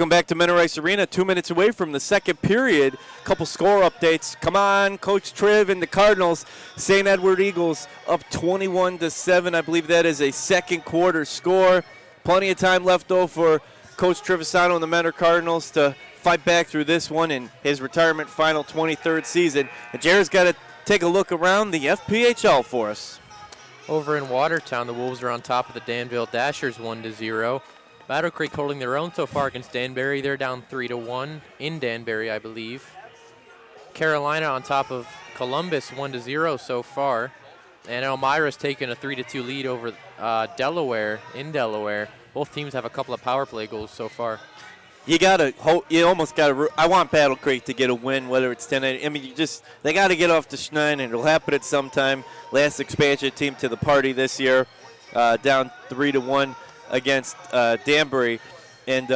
Welcome back to Menor Ice Arena. 2 minutes away from the second period. Couple score updates. Come on, Coach Triv and the Cardinals. St. Edward Eagles up 21-7. I believe that is a second quarter score. Plenty of time left, though, for Coach Trevisano and the Menor Cardinals to fight back through this one in his retirement final 23rd season. And Jared's got to take a look around the FPHL for us. Over in Watertown, the Wolves are on top of the Danville Dashers 1-0. Battle Creek holding their own so far against Danbury. They're down 3-1 in Danbury, I believe. Carolina on top of Columbus 1-0 so far. And Elmira's taken a 3-2 lead over Delaware in Delaware. Both teams have a couple of power play goals so far. You almost gotta. I want Battle Creek to get a win, whether it's 10. I mean, they got to get off the schneid, and it'll happen at some time. Last expansion team to the party this year, down 3-1 against Danbury, and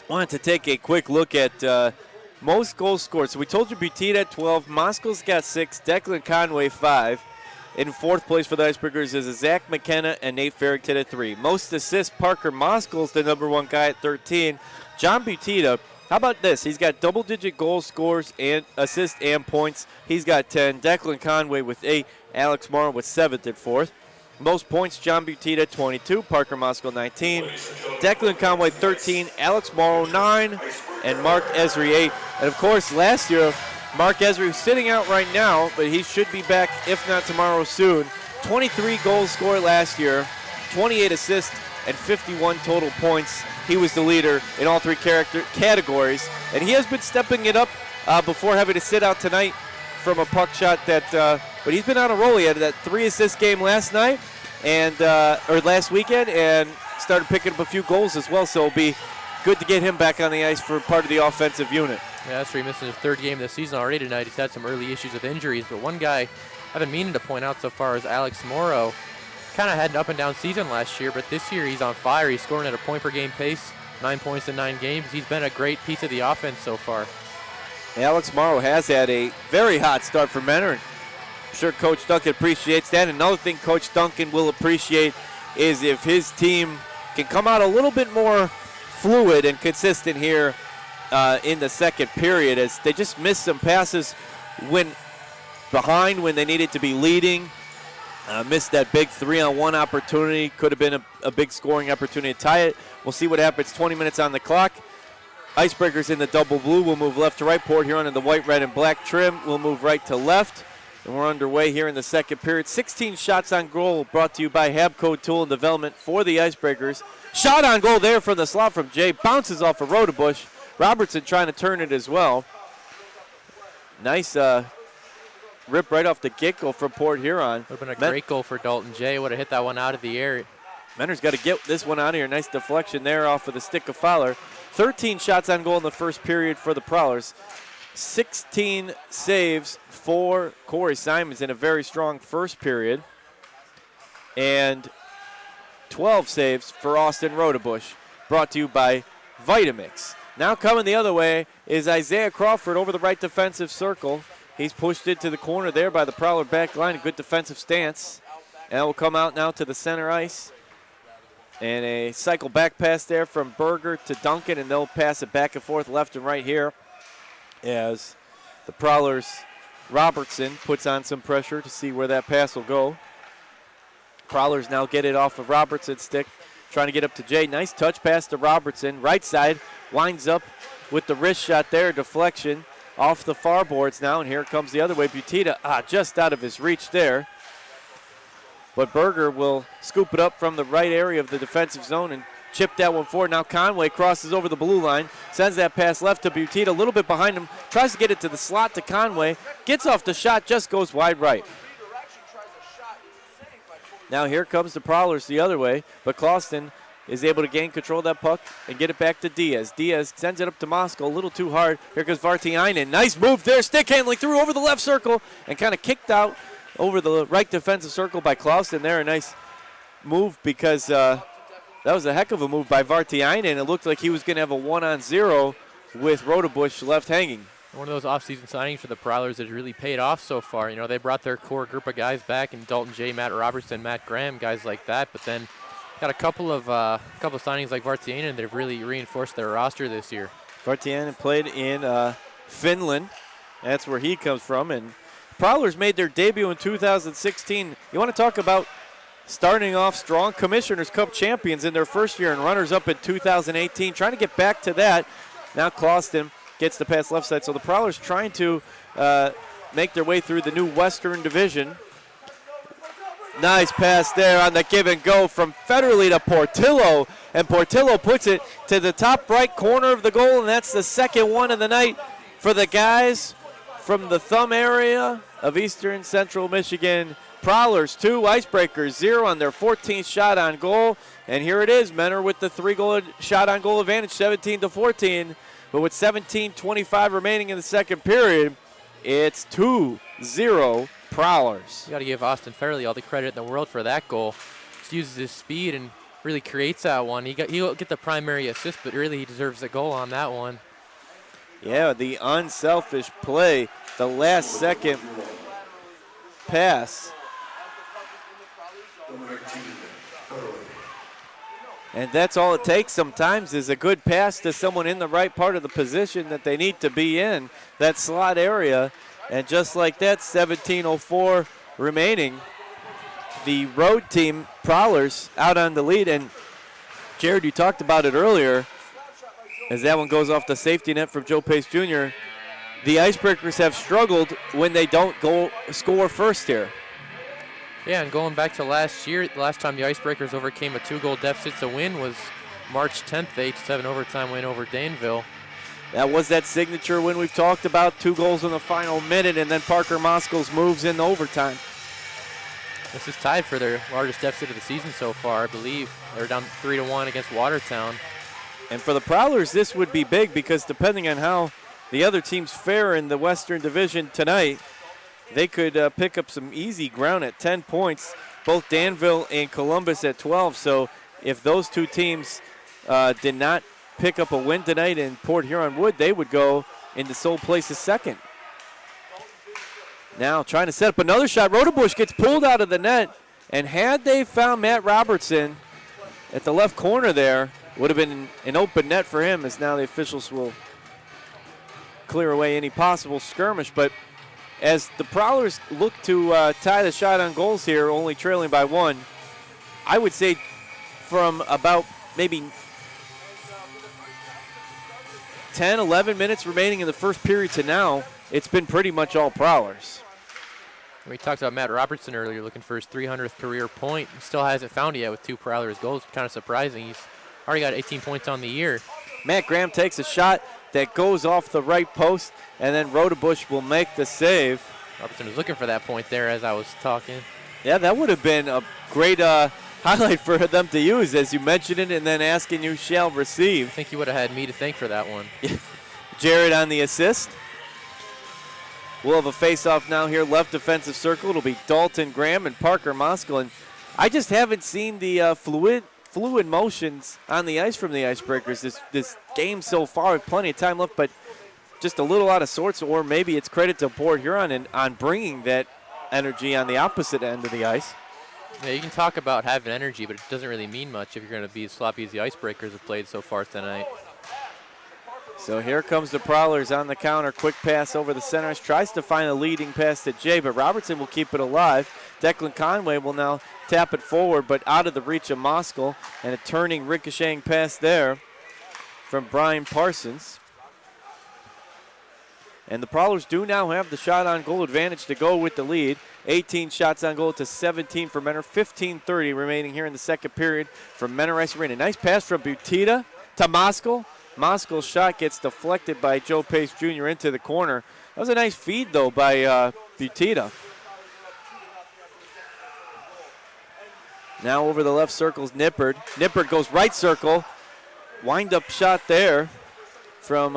wanted to take a quick look at most goals scored. So we told you Butte at 12, Moscow's got 6, Declan Conway 5. In fourth place for the Icebreakers is Zach McKenna and Nate Farrington at 3. Most assists, Parker Moscow's the number 1 guy at 13. John Butte, how about this? He's got double-digit goal scores and assists and points. He's got 10. Declan Conway with 8. Alex Morrow with 7th and 4th. Most points, John Butte at 22, Parker Moscow 19, Declan Conway 13, Alex Morrow 9, and Mark Esri 8. And of course, last year, Mark Esri was sitting out right now, but he should be back, if not tomorrow, soon. 23 goals scored last year, 28 assists, and 51 total points. He was the leader in all 3 categories, and he has been stepping it up before having to sit out tonight from a puck shot but he's been on a roll. He had that 3-assist game last night or last weekend, and started picking up a few goals as well. So it'll be good to get him back on the ice for part of the offensive unit. Yeah, that's where he missed his 3rd game of the season already tonight. He's had some early issues with injuries, but one guy I've been meaning to point out so far is Alex Morrow. Kind of had an up-and-down season last year, but this year he's on fire. He's scoring at a point-per-game pace, 9 points in 9 games. He's been a great piece of the offense so far. Alex Morrow has had a very hot start for Menor. I'm sure Coach Duncan appreciates that. Another thing Coach Duncan will appreciate is if his team can come out a little bit more fluid and consistent here in the second period, as they just missed some passes when behind when they needed to be leading. Missed that big 3-on-1 opportunity. Could have been a big scoring opportunity to tie it. We'll see what happens. 20 minutes on the clock. Icebreakers in the double blue will move left to right. Port Huron in the white, red, and black trim will move right to left. And we're underway here in the second period. 16 shots on goal brought to you by Habco Tool and Development for the Icebreakers. Shot on goal there from the slot from Jay. Bounces off of Rodebush. Robertson trying to turn it as well. Nice rip right off the get-go from Port Huron. Would have been a great goal for Dalton Jay. Would have hit that one out of the air. Menor's got to get this one out of here. Nice deflection there off of the stick of Fowler. 13 shots on goal in the first period for the Prowlers. 16 saves for Corey Simons in a very strong first period. And 12 saves for Austin Rodebush, brought to you by Vitamix. Now coming the other way is Isaiah Crawford over the right defensive circle. He's pushed it to the corner there by the Prowler back line. A good defensive stance. And will come out now to the center ice. And a cycle back pass there from Berger to Duncan, and they'll pass it back and forth left and right here as the Prowlers' Robertson puts on some pressure to see where that pass will go. Prowlers now get it off of Robertson's stick, trying to get up to Jay. Nice touch pass to Robertson. Right side, winds up with the wrist shot there, deflection off the far boards now, and here comes the other way. Butte, just out of his reach there. But Berger will scoop it up from the right area of the defensive zone and chip that one forward. Now Conway crosses over the blue line, sends that pass left to Butte, a little bit behind him, tries to get it to the slot to Conway, gets off the shot, just goes wide right. Now here comes the Prowlers the other way, but Clauston is able to gain control of that puck and get it back to Diaz. Diaz sends it up to Moscow, a little too hard. Here comes Vartiainen. Nice move there, stick handling through over the left circle and kind of kicked out over the right defensive circle by Clauston there. A nice move because that was a heck of a move by Vartiainen. It looked like he was going to have a 1-on-0 with Rodebush left hanging. One of those offseason signings for the Prowlers that really paid off so far. They brought their core group of guys back in Dalton Jay, Matt Robertson, Matt Graham, guys like that, but then Got a couple of signings like Vartiainen that have really reinforced their roster this year. Vartiainen played in Finland. That's where he comes from. And Prowlers made their debut in 2016. You want to talk about starting off strong? Commissioners Cup champions in their first year and runners-up in 2018. Trying to get back to that. Now Clauston gets the pass left side. So the Prowlers trying to make their way through the new Western Division. Nice pass there on the give and go from Federley to Portillo. And Portillo puts it to the top right corner of the goal, and that's the second one of the night for the guys from the Thumb area of Eastern Central Michigan. Prowlers 2, Icebreakers 0 on their 14th shot on goal. And here it is, Menor with the 3-goal shot on goal advantage, 17-14. But with 17:25 remaining in the second period, it's 2-0 Prowlers. You got to give Austin Fairley all the credit in the world for that goal. Just uses his speed and really creates that one. He'll get the primary assist, but really he deserves the goal on that one. Yeah, the unselfish play, the last second pass. And that's all it takes sometimes is a good pass to someone in the right part of the position that they need to be in, that slot area. And just like that, 17:04 remaining. The road team, Prowlers, out on the lead. And Jared, you talked about it earlier. As that one goes off the safety net from Joe Pace Jr., the Icebreakers have struggled when they don't go score first here. Yeah, and going back to last year, the last time the Icebreakers overcame a 2-goal deficit to win was March 10th, 8-7 overtime win over Danville. That was that signature win we've talked about, 2 goals in the final minute, and then Parker Moskos moves in overtime. This is tied for their largest deficit of the season so far, I believe. They're down 3-1 against Watertown. And for the Prowlers, this would be big because depending on how the other teams fare in the Western Division tonight, they could pick up some easy ground at 10 points, both Danville and Columbus at 12. So if those two teams did not pick up a win tonight and Port Huron would, they would go into sole place as second. Now trying to set up another shot. Rodebush gets pulled out of the net, and had they found Matt Robertson at the left corner there, would have been an open net for him, as now the officials will clear away any possible skirmish. But as the Prowlers look to tie the shot on goals here, only trailing by 1, I would say from about maybe 10, 11 minutes remaining in the first period to now, it's been pretty much all Prowlers. We talked about Matt Robertson earlier, looking for his 300th career point. He still hasn't found it yet with 2 Prowlers goals. Kind of surprising. He's already got 18 points on the year. Matt Graham takes a shot that goes off the right post, and then Rodebush will make the save. Robertson was looking for that point there as I was talking. Yeah, that would have been a great highlight for them to use, as you mentioned it, and then asking you shall receive. I think he would have had me to thank for that one. Jared on the assist. We'll have a face-off now here, left defensive circle. It'll be Dalton Graham and Parker Moskal. And I just haven't seen the fluid motions on the ice from the Icebreakers this game so far. With plenty of time left, but just a little out of sorts, or maybe it's credit to Port Huron on bringing that energy on the opposite end of the ice. Yeah, you can talk about having energy, but it doesn't really mean much if you're going to be as sloppy as the Icebreakers have played so far tonight. So here comes the Prowlers on the counter. Quick pass over the center ice. Tries to find a leading pass to Jay, but Robertson will keep it alive. Declan Conway will now tap it forward, but out of the reach of Moskal. And a turning, ricocheting pass there from Brian Parsons. And the Prowlers do now have the shot on goal advantage to go with the lead. 18 shots on goal to 17 for Menor. 15:30 remaining here in the second period from Menor Ice Arena. Nice pass from Butita to Moskal. Moskal's shot gets deflected by Joe Pace Jr. into the corner. That was a nice feed, though, by Butita. Now over the left circle's Nippert. Nippert goes right circle. Wind-up shot there from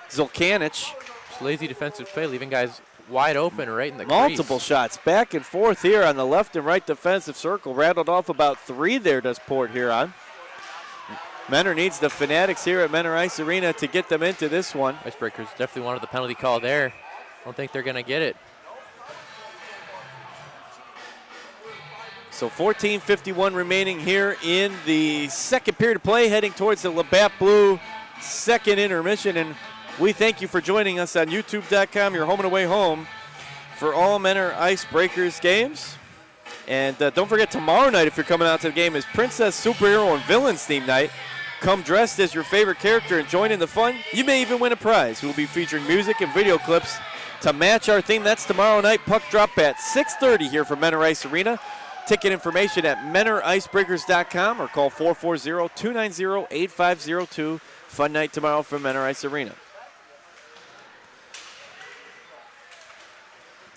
Zulkanich. Just lazy defensive play, leaving guys wide open right in the Multiple crease. shots back and forth here on the left and right defensive circle. Rattled off about 3 there, does Port Huron. Menor needs the Fanatics here at Menor Ice Arena to get them into this one. Icebreakers definitely wanted the penalty call there. I don't think they're going to get it. So 14:51 remaining here in the second period of play, heading towards the Labatt Blue second intermission. And we thank you for joining us on YouTube.com, your home and away home, for all Menor Icebreakers games. And don't forget, tomorrow night, if you're coming out to the game, is Princess, Superhero, and Villains theme night. Come dressed as your favorite character and join in the fun. You may even win a prize. We'll be featuring music and video clips to match our theme. That's tomorrow night. Puck drop at 6:30 here from Menor Ice Arena. Ticket information at MenorIcebreakers.com or call 440-290-8502. Fun night tomorrow from Menor Ice Arena.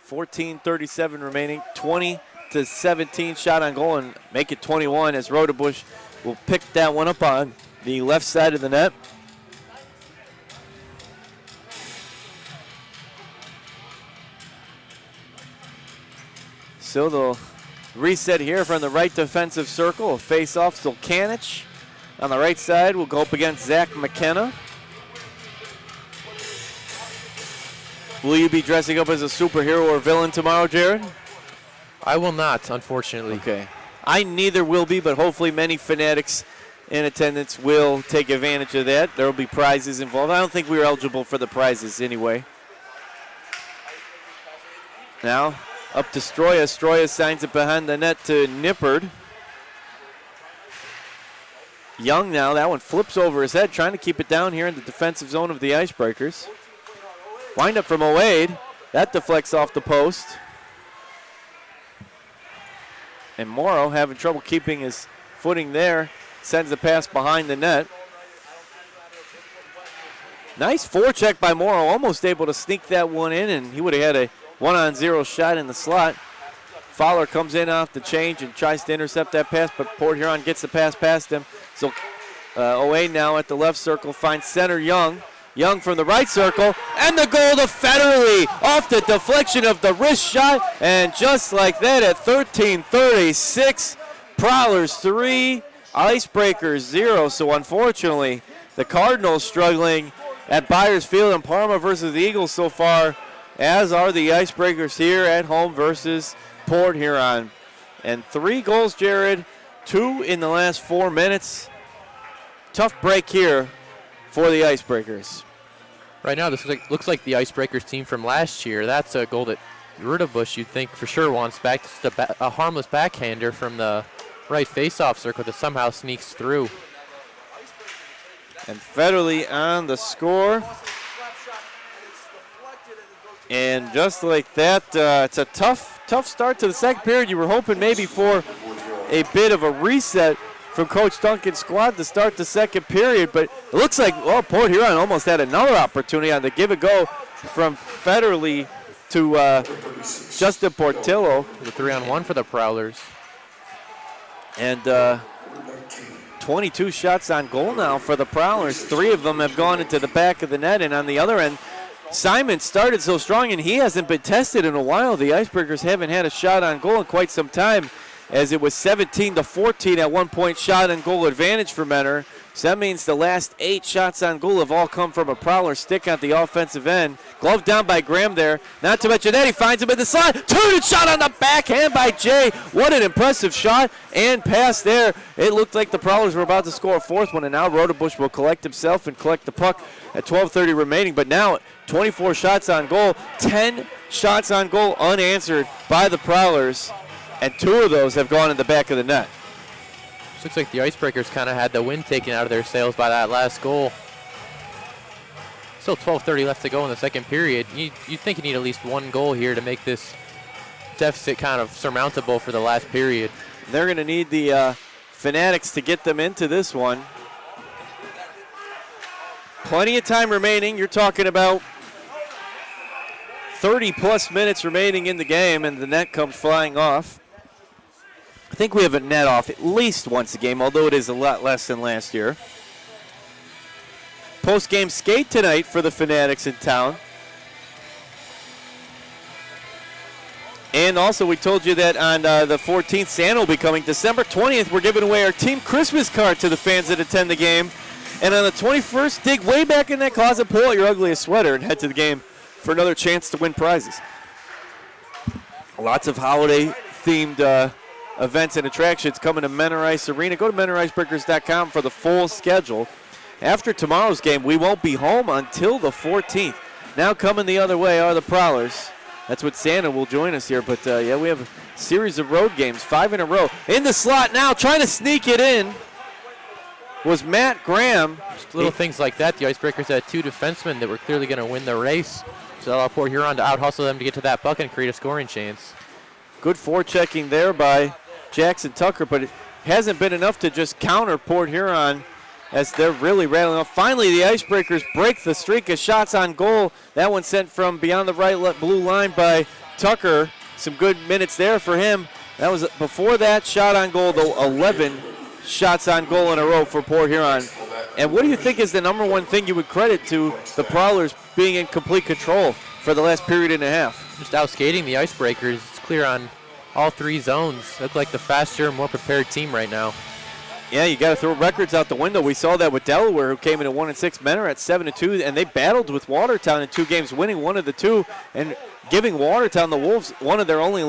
14:37 remaining, 20-17 shot on goal, and make it 21 as Rodebush will pick that one up on the left side of the net. So they'll reset here from the right defensive circle. A face-off, Stolkanich on the right side will go up against Zach McKenna. Will you be dressing up as a superhero or villain tomorrow, Jared? I will not, unfortunately. Okay. I neither will be, but hopefully many fanatics in attendance will take advantage of that. There will be prizes involved. I don't think we were eligible for the prizes anyway. Now, up to Stroya. Stroya signs it behind the net to Nippard. Young now, that one flips over his head, trying to keep it down here in the defensive zone of the Icebreakers. Wind up from Oade. That deflects off the post. And Morrow having trouble keeping his footing there. Sends the pass behind the net. Nice forecheck by Morrow. Almost able to sneak that one in, and he would have had a 1-on-0 shot in the slot. Fowler comes in off the change and tries to intercept that pass, but Port Huron gets the pass past him. So Oade now at the left circle finds center Young. Young from the right circle, and the goal to Federley off the deflection of the wrist shot, and just like that at 13:36, Prowlers 3, Icebreakers 0. So unfortunately, the Cardinals struggling at Byers Field in Parma versus the Eagles so far, as are the Icebreakers here at home versus Port Huron. And 3 goals, Jared, 2 in the last 4 minutes. Tough break here for the Icebreakers. Right now, this looks like the Icebreakers team from last year. That's a goal that Rudabush, you'd think for sure, wants back. Just a harmless backhander from the right face-off circle that somehow sneaks through. And Federley on the score. And just like that, it's a tough start to the second period. You were hoping maybe for a bit of a reset from Coach Duncan's squad to start the second period, but it looks like, well, Port Huron almost had another opportunity on the give and go from Federley to Justin Portillo. The 3-on-1 for the Prowlers. And 22 shots on goal now for the Prowlers. 3 of them have gone into the back of the net, and on the other end, Simon started so strong, and he hasn't been tested in a while. The Icebreakers haven't had a shot on goal in quite some time, as it was 17-14 at one point shot and goal advantage for Menor. So that means the last 8 shots on goal have all come from a Prowler stick at the offensive end. Glove down by Graham there. Not to mention that he finds him in the slot. Turning shot on the backhand by Jay. What an impressive shot and pass there. It looked like the Prowlers were about to score a 4th one, and now Rodebush will collect himself and collect the puck at 12:30 remaining. But now 24 shots on goal, 10 shots on goal unanswered by the Prowlers, and 2 of those have gone in the back of the net. Looks like the Icebreakers kind of had the wind taken out of their sails by that last goal. Still 12:30 left to go in the second period. You'd think you need at least 1 goal here to make this deficit kind of surmountable for the last period. They're going to need the Fanatics to get them into this one. Plenty of time remaining. You're talking about 30-plus minutes remaining in the game, and the net comes flying off. I think we have a net off at least once a game, although it is a lot less than last year. Post-game skate tonight for the Fanatics in town. And also, we told you that on the 14th, Santa will be coming. December 20th, we're giving away our team Christmas card to the fans that attend the game. And on the 21st, dig way back in that closet, pull out your ugliest sweater, and head to the game for another chance to win prizes. Lots of holiday-themed events and attractions coming to Menor Ice Arena. Go to MenorIcebreakers.com for the full schedule. After tomorrow's game, we won't be home until the 14th. Now coming the other way are the Prowlers. That's what Santa will join us here. But, yeah, we have a series of road games, 5 in a row. In the slot now, trying to sneak it in was Matt Graham. Just little things like that. The Icebreakers had 2 defensemen that were clearly going to win the race. So that'll allow Port Huron to out-hustle them to get to that puck and create a scoring chance. Good forechecking there by Jackson Tucker, but it hasn't been enough to just counter Port Huron as they're really rattling off. Finally, the Icebreakers break the streak of shots on goal. That one sent from beyond the right blue line by Tucker. Some good minutes there for him. That was before that shot on goal, though, 11 shots on goal in a row for Port Huron. And what do you think is the number one thing you would credit to the Prowlers being in complete control for the last period and a half? Just outskating the Icebreakers. It's clear on all 3 zones. Look like the faster, more prepared team right now. Yeah, you got to throw records out the window. We saw that with Delaware, who came in at 1-6. Menor at 7-2, and they battled with Watertown in 2 games, winning one of the 2 and giving Watertown, the Wolves, one of their only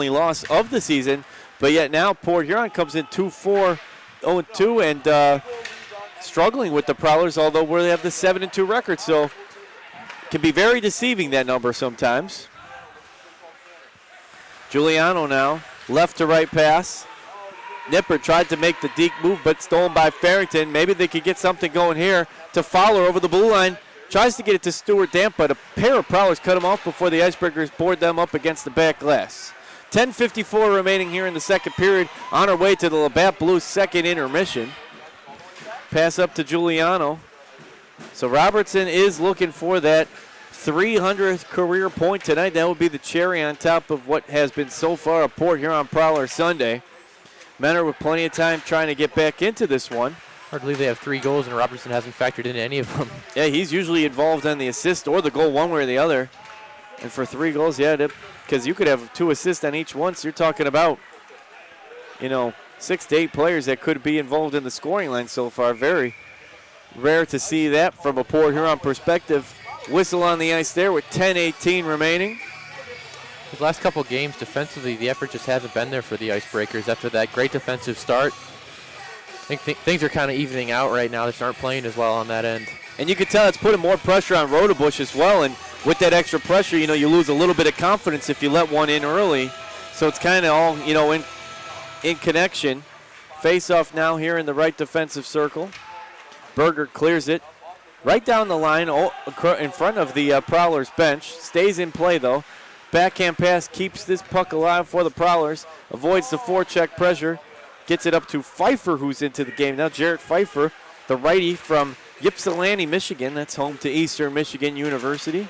loss of the season. But yet now Port Huron comes in 2-4, 0-2, and struggling with the Prowlers, although they have the 7-2 record. So can be very deceiving, that number sometimes. Giuliano now, left to right pass. Nipper tried to make the deep move, but stolen by Farrington. Maybe they could get something going here to Fowler over the blue line. Tries to get it to Stuart Damp, but a pair of Prowlers cut him off before the Icebreakers board them up against the back glass. 10:54 remaining here in the second period. On our way to the Labatt Blues' second intermission. Pass up to Giuliano. So Robertson is looking for that 300th career point tonight. That would be the cherry on top of what has been so far a Port Huron Prowler Sunday. Menor with plenty of time trying to get back into this one. Hard to believe they have 3 goals and Robertson hasn't factored into any of them. Yeah, he's usually involved on the assist or the goal one way or the other. And for 3 goals, yeah, because you could have 2 assists on each one, so you're talking about, 6 to 8 players that could be involved in the scoring line so far. Very rare to see that from a Port Huron perspective. Whistle on the ice there with 10:18 remaining. The last couple games defensively, the effort just hasn't been there for the Icebreakers after that great defensive start. I think things are kind of evening out right now. They aren't playing as well on that end. And you can tell it's putting more pressure on Rodebush as well. And with that extra pressure, you lose a little bit of confidence if you let one in early. So it's kind of all, in connection. Face off now here in the right defensive circle. Berger clears it right down the line in front of the Prowlers bench. Stays in play, though. Backhand pass keeps this puck alive for the Prowlers. Avoids the forecheck pressure. Gets it up to Pfeiffer, who's into the game now. Jarrett Pfeiffer, the righty from Ypsilanti, Michigan. That's home to Eastern Michigan University.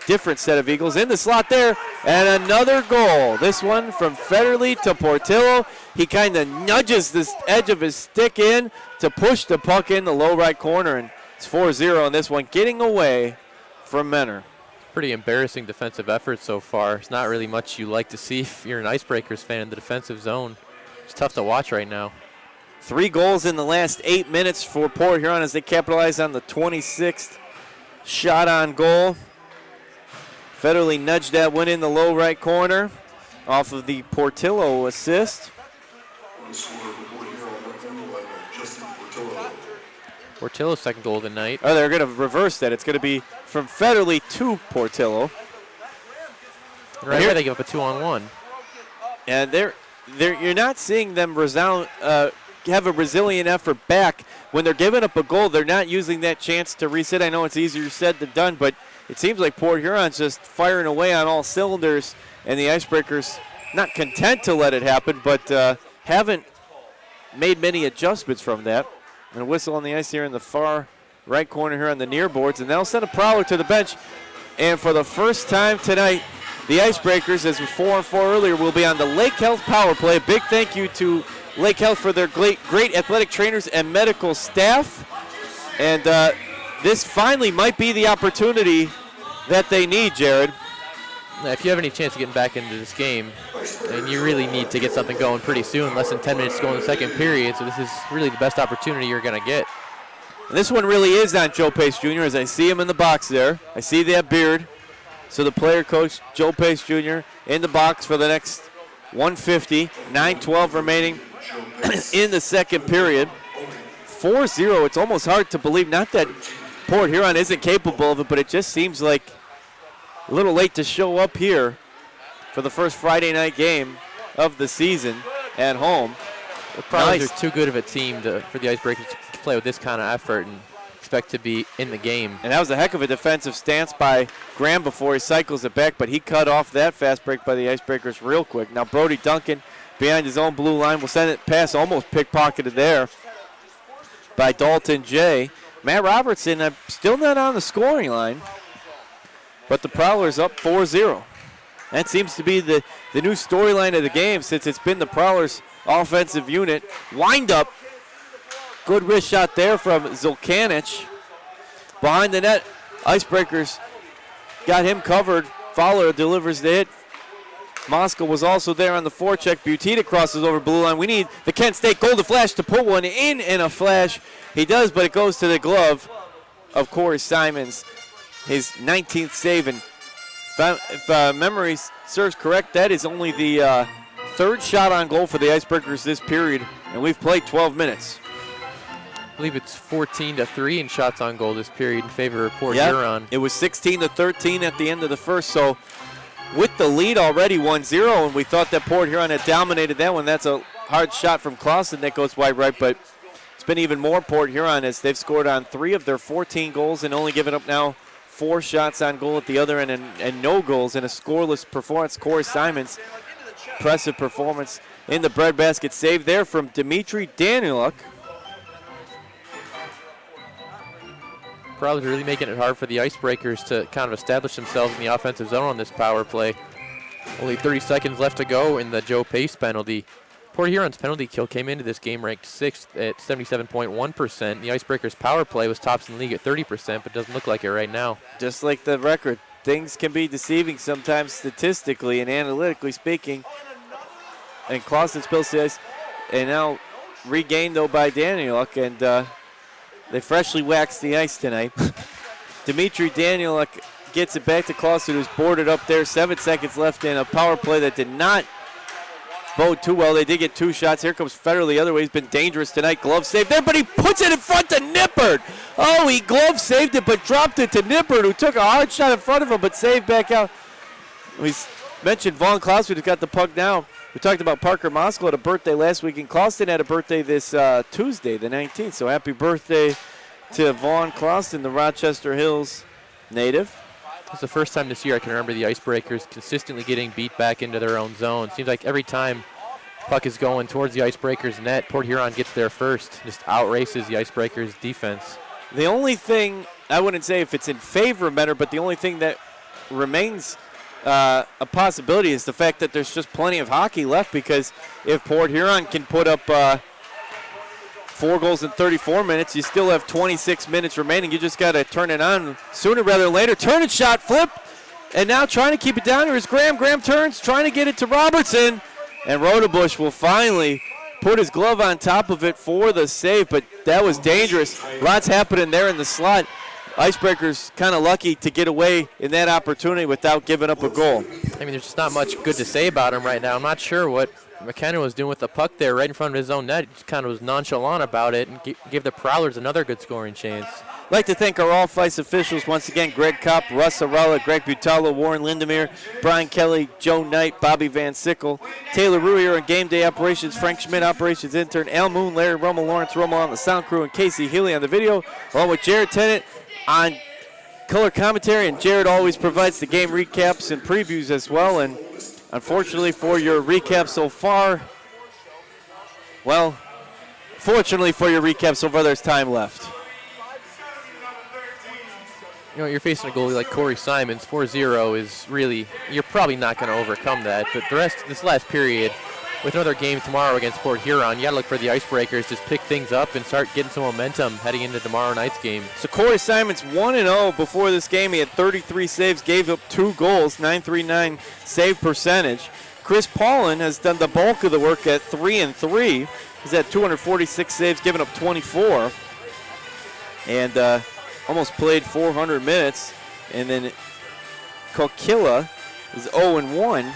Different set of Eagles in the slot there. And another goal. This one from Federle to Portillo. He kind of nudges the edge of his stick in to push the puck in the low right corner. And it's 4-0 on this one, getting away from Menor. Pretty embarrassing defensive effort so far. It's not really much you like to see if you're an Icebreakers fan in the defensive zone. It's tough to watch right now. 3 goals in the last 8 minutes for Port Huron as they capitalize on the 26th shot on goal. Federle nudged that one in the low right corner off of the Portillo assist. Portillo's second goal of the night. Oh, they're going to reverse that. It's going to be from Federle to Portillo. Right here they give up a 2-on-1. And you're not seeing them have a resilient effort back. When they're giving up a goal, they're not using that chance to reset. I know it's easier said than done, but it seems like Port Huron's just firing away on all cylinders, and the Icebreakers not content to let it happen, but haven't made many adjustments from that. And a whistle on the ice here in the far right corner here on the near boards, and they'll send a Prowler to the bench. And for the first time tonight, the Icebreakers, as was 4-4 earlier, will be on the Lake Health power play. A big thank you to Lake Health for their great athletic trainers and medical staff. And this finally might be the opportunity that they need, Jared. If you have any chance of getting back into this game, and you really need to get something going pretty soon, less than 10 minutes to go in the second period, so this is really the best opportunity you're going to get. And this one really is on Joe Pace Jr. as I see him in the box there. I see that beard. So the player coach, Joe Pace Jr., in the box for the next 150, 9:12 remaining in the second period. 4-0, it's almost hard to believe. Not that Port Huron isn't capable of it, but it just seems like a little late to show up here for the first Friday night game of the season at home. The Prowlers are too good of a team for the Icebreakers to play with this kind of effort and expect to be in the game. And that was a heck of a defensive stance by Graham before he cycles it back, but he cut off that fast break by the Icebreakers real quick. Now Brody Duncan behind his own blue line will send it past, almost pickpocketed there by Dalton Jay. Matt Robertson still not on the scoring line, but the Prowlers up 4-0. That seems to be the new storyline of the game since it's been the Prowlers' offensive unit. Wind up. Good wrist shot there from Zulkanic. Behind the net, Icebreakers got him covered. Fowler delivers the hit. Moscow was also there on the forecheck. Butita crosses over blue line. We need the Kent State goal to flash to put one in a flash. He does, but it goes to the glove of Corey Simons. His 19th save, and if memory serves correct, that is only the third shot on goal for the Icebreakers this period, and we've played 12 minutes. I believe it's 14-3 in shots on goal this period in favor of Port Huron. It was 16-13 at the end of the first, so with the lead already 1-0, and we thought that Port Huron had dominated that one. That's a hard shot from Clausen that goes wide right, but it's been even more Port Huron as they've scored on 3 of their 14 goals and only given up now 4 shots on goal at the other end and no goals in a scoreless performance. Corey Simons, impressive performance in the breadbasket save there from Dimitri Danieluk. Prowlers really making it hard for the Icebreakers to kind of establish themselves in the offensive zone on this power play. Only 30 seconds left to go in the Joe Pace penalty. Port Huron's penalty kill came into this game ranked 6th at 77.1%. The Icebreakers' power play was tops in the league at 30%, but doesn't look like it right now. Just like the record, things can be deceiving sometimes statistically and analytically speaking. And Clausen spills the ice, and now regained though by Danieluk, and they freshly waxed the ice tonight. Dimitri Danieluk gets it back to Clausen, who's boarded up there. 7 seconds left in a power play that did not bode too well. They did get 2 shots. Here comes Federer the other way. He's been dangerous tonight. Glove save there, but he puts it in front to Nippert. Oh, he glove saved it, but dropped it to Nippert, who took a hard shot in front of him, but saved back out. We mentioned Vaughn Clausen, who's got the puck now. We talked about Parker Moskal had a birthday last week, and Clausen had a birthday this Tuesday, the 19th. So happy birthday to Vaughn Clausen, the Rochester Hills native. It's the first time this year I can remember the Icebreakers consistently getting beat back into their own zone. Seems like every time puck is going towards the Icebreakers net, Port Huron gets there first, just outraces the Icebreakers defense. The only thing, I wouldn't say if it's in favor of Mentor, but the only thing that remains a possibility is the fact that there's just plenty of hockey left, because if Port Huron can put up 4 goals in 34 minutes, you still have 26 minutes remaining. You just got to turn it on sooner rather than later. Turn it, shot, flip, and now trying to keep it down here is Graham. Graham turns, trying to get it to Robertson, and Rodebush will finally put his glove on top of it for the save, but that was dangerous. Lots happening there in the slot. Icebreakers kind of lucky to get away in that opportunity without giving up a goal. I mean, there's just not much good to say about him right now. I'm not sure what McKenna was doing with the puck there right in front of his own net. He just kind of was nonchalant about it and give the Prowlers another good scoring chance. I'd like to thank our all-Fice officials once again: Greg Kopp, Russ Arella, Greg Butala, Warren Lindemeyer, Brian Kelly, Joe Knight, Bobby Van Sickle, Taylor Ruier on game day operations, Frank Schmidt operations intern, Al Moon, Larry Rummel, Lawrence Rummel on the sound crew, and Casey Healy on the video, along with Jared Tennant on color commentary. And Jared always provides the game recaps and previews as well. And unfortunately for your recap so far, well, fortunately for your recap so far, there's time left. You know, you're facing a goalie like Corey Simons. 4-0 is really, you're probably not going to overcome that. But the rest, this last period, with another game tomorrow against Port Huron, you got to look for the Icebreakers to pick things up and start getting some momentum heading into tomorrow night's game. So Corey Simons 1-0 before this game. He had 33 saves, gave up 2 goals, .939 save percentage. Chris Paulin has done the bulk of the work at 3-3. He's had 246 saves, given up 24. And almost played 400 minutes. And then Kokila is 0-1.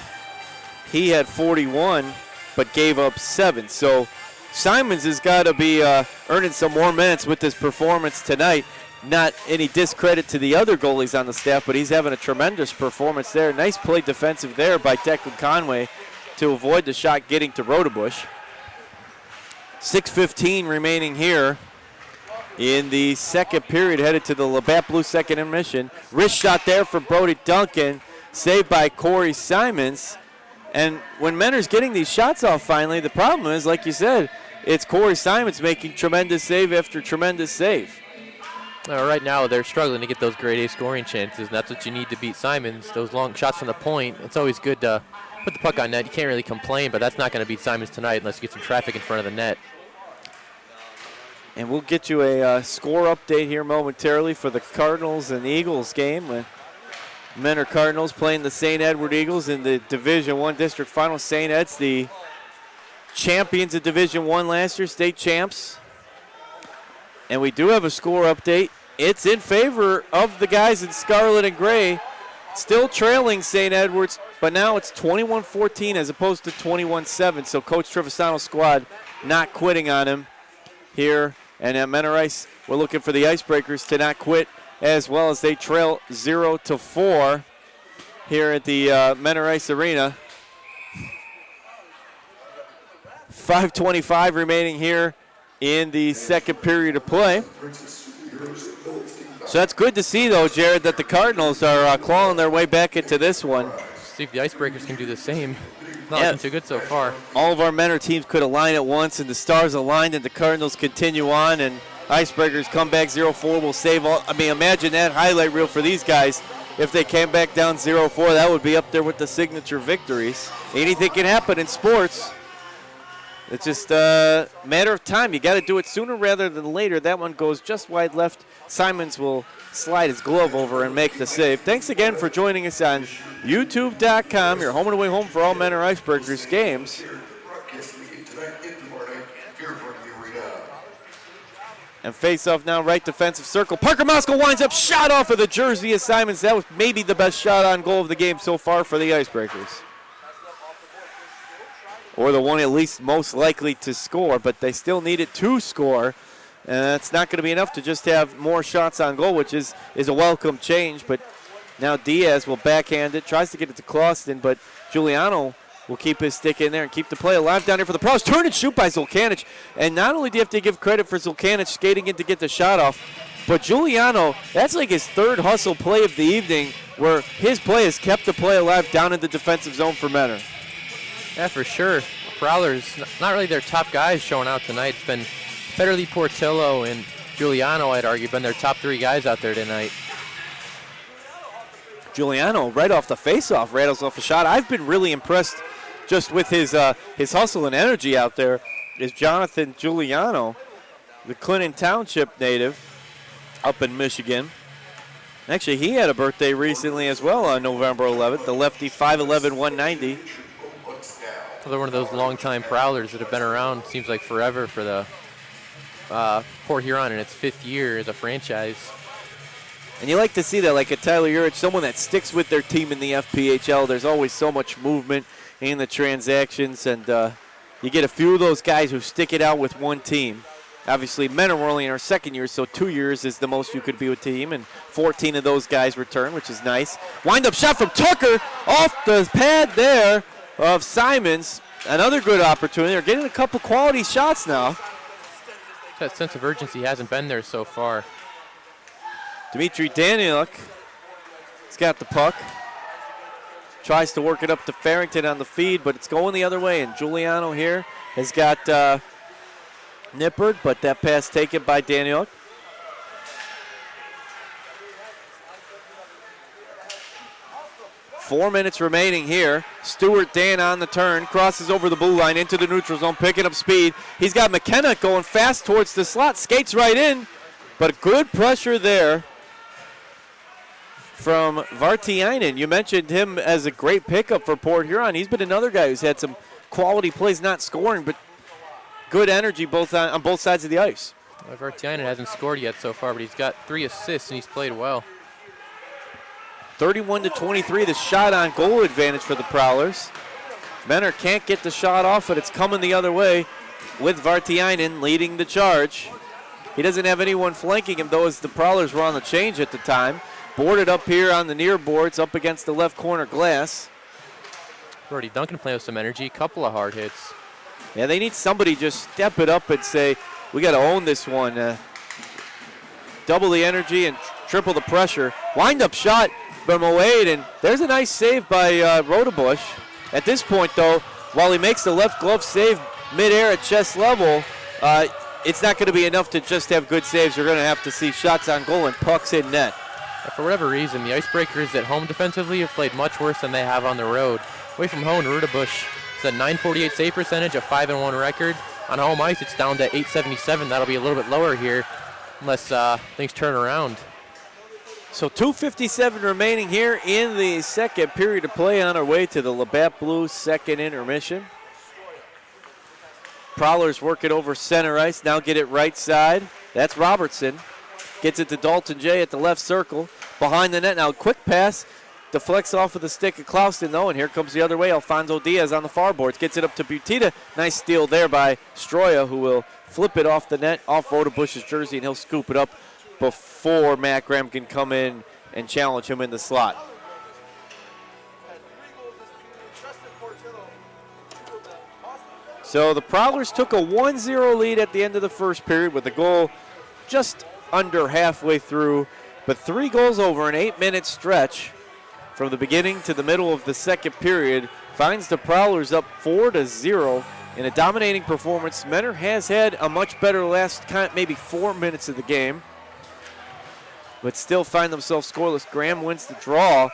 He had 41, but gave up 7. So Simons has got to be earning some more minutes with this performance tonight. Not any discredit to the other goalies on the staff, but he's having a tremendous performance there. Nice play defensive there by Declan Conway to avoid the shot getting to Rodebush. 6:15 remaining here in the second period, headed to the Labatt Blue second intermission. Wrist shot there for Brody Duncan, saved by Corey Simons. And when Mentor's getting these shots off finally, the problem is, like you said, it's Corey Simons making tremendous save after tremendous save. Right now, they're struggling to get those grade A scoring chances, and that's what you need to beat Simons. Those long shots from the point, it's always good to put the puck on net. You can't really complain, but that's not going to beat Simons tonight unless you get some traffic in front of the net. And we'll get you a score update here momentarily for the Cardinals and Eagles game. Mentor Cardinals playing the St. Edward Eagles in the Division I District Final. St. Ed's the champions of Division I last year, state champs. And we do have a score update. It's in favor of the guys in scarlet and gray. Still trailing St. Edwards, but now it's 21-14 as opposed to 21-7. So Coach Trevisano's squad not quitting on him here. And at Mentor Ice, we're looking for the Icebreakers to not quit as well, as they trail 0-4 here at the Mentor Ice Arena. 5:25 remaining here in the second period of play. So that's good to see, though, Jared, that the Cardinals are clawing their way back into this one. See if the Icebreakers can do the same. Not looking too good so far. All of our Mentor teams could align at once, and the Stars aligned, and the Cardinals continue on, and Icebreakers come back 0-4. Will save all. I mean, imagine that highlight reel for these guys. If they came back down 0-4, that would be up there with the signature victories. Anything can happen in sports. It's just a matter of time. You got to do it sooner rather than later. That one goes just wide left. Simons will slide his glove over and make the save. Thanks again for joining us on YouTube.com, your home and away home for all Mentor Icebreakers games. And face off now, right defensive circle. Parker Moskal winds up, shot off of the jersey of Simons. That was maybe the best shot on goal of the game so far for the Icebreakers. Or the one at least most likely to score, but they still needed to score. And that's not going to be enough to just have more shots on goal, which is a welcome change. But now Diaz will backhand it, tries to get it to Clauston, but Giuliano will keep his stick in there and keep the play alive down here for the Prowlers. Turn and shoot by Zulkanic. And not only do you have to give credit for Zulkanic skating in to get the shot off, but Giuliano, that's like his third hustle play of the evening, where his play has kept the play alive down in the defensive zone for Mentor. Yeah, for sure. Prowlers, not really their top guys showing out tonight. It's been Federle, Portillo, and Giuliano, I'd argue, been their top three guys out there tonight. Giuliano, right off the faceoff, rattles off a shot. I've been really impressed just with his hustle and energy out there. Is Jonathan Giuliano, the Clinton Township native up in Michigan. Actually, he had a birthday recently as well on November 11th, the lefty, 5'11", 190. They're one of those longtime Prowlers that have been around, seems like forever, for the Port Huron in its 5th year as a franchise. And you like to see that, like a Tyler Urich, someone that sticks with their team in the FPHL. There's always so much movement in the transactions, and you get a few of those guys who stick it out with one team. Obviously, Mentor were only in our 2nd year, so 2 years is the most you could be with a team, and 14 of those guys return, which is nice. Wind-up shot from Tucker off the pad there of Simons. Another good opportunity. They're getting a couple quality shots now. That sense of urgency hasn't been there so far. Dmitry Danieluk has got the puck. Tries to work it up to Farrington on the feed, but it's going the other way. And Giuliano here has got Nippard, but that pass taken by Danieluk. Four minutes remaining here. Stuart Dan on the turn, crosses over the blue line into the neutral zone, picking up speed. He's got McKenna going fast towards the slot, skates right in, but good pressure there from Vartiainen. You mentioned him as a great pickup for Port Huron. He's been another guy who's had some quality plays, not scoring, but good energy both on both sides of the ice. Vartiainen hasn't scored yet so far, but he's got 3 assists and he's played well. 31-23, the shot on goal advantage for the Prowlers. Menor can't get the shot off, but it's coming the other way with Vartiainen leading the charge. He doesn't have anyone flanking him, though, as the Prowlers were on the change at the time. Boarded up here on the near boards, up against the left corner glass. Brody Duncan playing with some energy, couple of hard hits. Yeah, they need somebody just step it up and say, we got to own this one. Double the energy and triple the pressure. Wind-up shot from Wade, and there's a nice save by Rodebush. At this point, though, while he makes the left glove save midair at chest level, it's not going to be enough to just have good saves. You're going to have to see shots on goal and pucks in net. For whatever reason, the Icebreakers at home defensively have played much worse than they have on the road. Away from home, Rodebush is a .948 save percentage, a 5-1 record. On home ice, it's down to .877. That'll be a little bit lower here unless things turn around. So 2:57 remaining here in the second period of play, on our way to the Labatt Blues second intermission. Prowlers work it over center ice, now get it right side. That's Robertson. Gets it to Dalton J at the left circle. Behind the net now, quick pass. Deflects off of the stick of Clauston, though, and here comes the other way. Alfonso Diaz on the far boards. Gets it up to Butita. Nice steal there by Stroya, who will flip it off the net, off Rodebush's jersey, and he'll scoop it up before Matt Graham can come in and challenge him in the slot. So the Prowlers took a 1-0 lead at the end of the first period with a goal just under halfway through, but 3 goals over an 8-minute stretch from the beginning to the middle of the second period finds the Prowlers up 4-0 in a dominating performance. Menor has had a much better last maybe 4 minutes of the game, but still find themselves scoreless. Graham wins the draw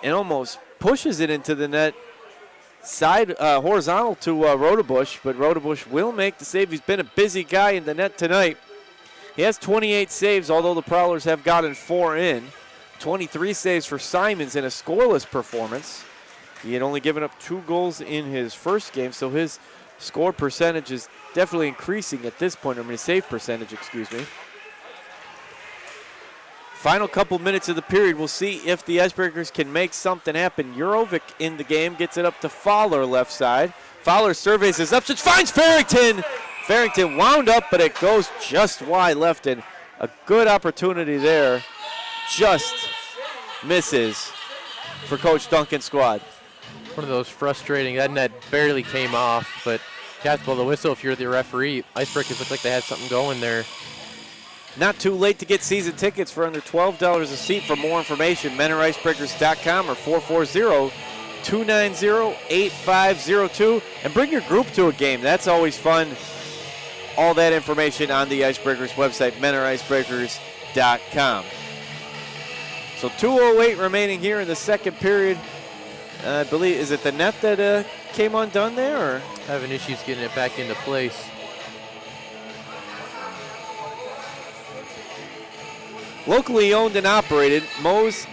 and almost pushes it into the net. Side horizontal to Rodebush, but Rodebush will make the save. He's been a busy guy in the net tonight. He has 28 saves, although the Prowlers have gotten 4 in. 23 saves for Simons in a scoreless performance. He had only given up 2 goals in his first game, so his score percentage is definitely increasing at this point. Save percentage, excuse me. Final couple minutes of the period, we'll see if the Icebreakers can make something happen. Jurovic in the game, gets it up to Fowler left side. Fowler surveys his options, finds Farrington. Farrington wound up, but it goes just wide left, and a good opportunity there just misses for Coach Duncan's squad. One of those frustrating, that net barely came off, but you have to blow the whistle if you're the referee. Icebreakers look like they had something going there. Not too late to get season tickets for under $12 a seat. For more information, MenorIcebreakers.com or 440-290-8502. And bring your group to a game. That's always fun. All that information on the Icebreakers website, MenorIcebreakers.com. So 2:08 remaining here in the second period. I believe, is it the net that came undone there? Or? Having issues getting it back into place. Locally owned and operated, Moe's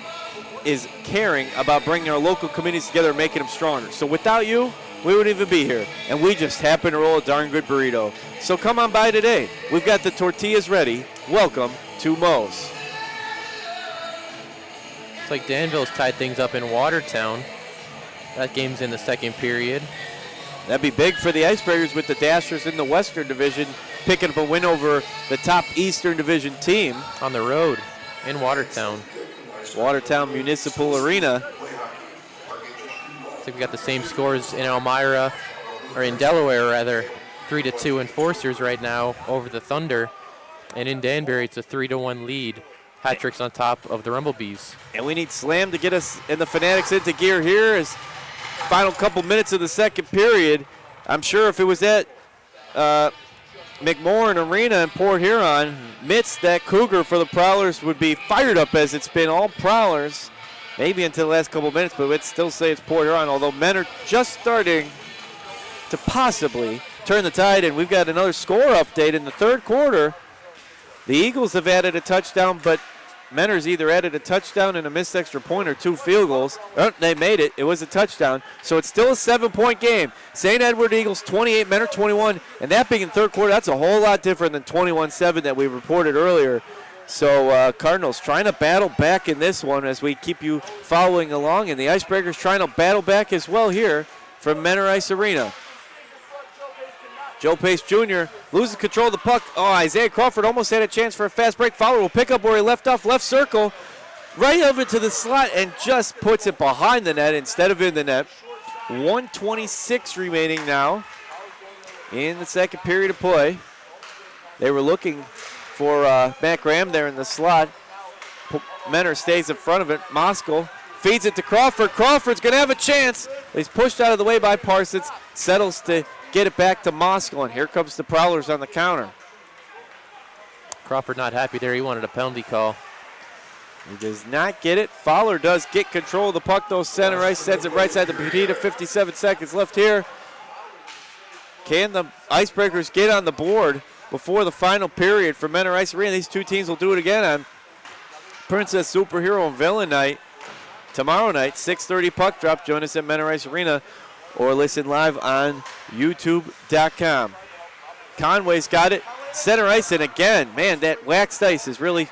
is caring about bringing our local communities together and making them stronger. So without you, we wouldn't even be here. And we just happen to roll a darn good burrito. So come on by today. We've got the tortillas ready. Welcome to Moe's. It's like Danville's tied things up in Watertown. That game's in the second period. That'd be big for the Icebreakers with the Dashers in the Western Division picking up a win over the top Eastern Division team. On the road in Watertown. Watertown Municipal Arena. Looks like we got the same scores in Elmira, or in Delaware rather. 3-2 enforcers right now over the Thunder. And in Danbury, it's a 3-1 lead. Hat tricks on top of the Rumblebees. And we need Slam to get us and the Fanatics into gear here as final couple minutes of the second period. I'm sure if it was at McMorran Arena in Port Huron, Mitz, that Cougar for the Prowlers, would be fired up as it's been all Prowlers, maybe until the last couple minutes, but we'd still say it's Port Huron, although men are just starting to possibly turn the tide, and we've got another score update in the third quarter. The Eagles have added a touchdown, but Menor's either added a touchdown and a missed extra point or 2 field goals. They made it. It was a touchdown. So it's still a 7-point game. St. Edward Eagles 28, Menor 21. And that being in third quarter, that's a whole lot different than 21-7 that we reported earlier. So Cardinals trying to battle back in this one as we keep you following along. And the Icebreakers trying to battle back as well here from Menor Ice Arena. Joe Pace Jr. loses control of the puck. Oh, Isaiah Crawford almost had a chance for a fast break. Fowler will pick up where he left off, left circle, right over to the slot, and just puts it behind the net instead of in the net. 1:26 remaining now in the second period of play. They were looking for Matt Graham there in the slot. Menor stays in front of it. Moskal feeds it to Crawford. Crawford's going to have a chance. He's pushed out of the way by Parsons. Settles to get it back to Moskal, and here comes the Prowlers on the counter. Crawford not happy there. He wanted a penalty call. He does not get it. Fowler does get control of the puck, though. Center ice sends it right side to Petita. 57 seconds left here. Can the Icebreakers get on the board before the final period for Menor Ice Arena? These two teams will do it again on Princess Superhero and Villain Night. Tomorrow night, 6:30 puck drop. Join us at Menor Ice Arena or listen live on YouTube.com. Conway's got it. Center ice, and again, man, that waxed ice is really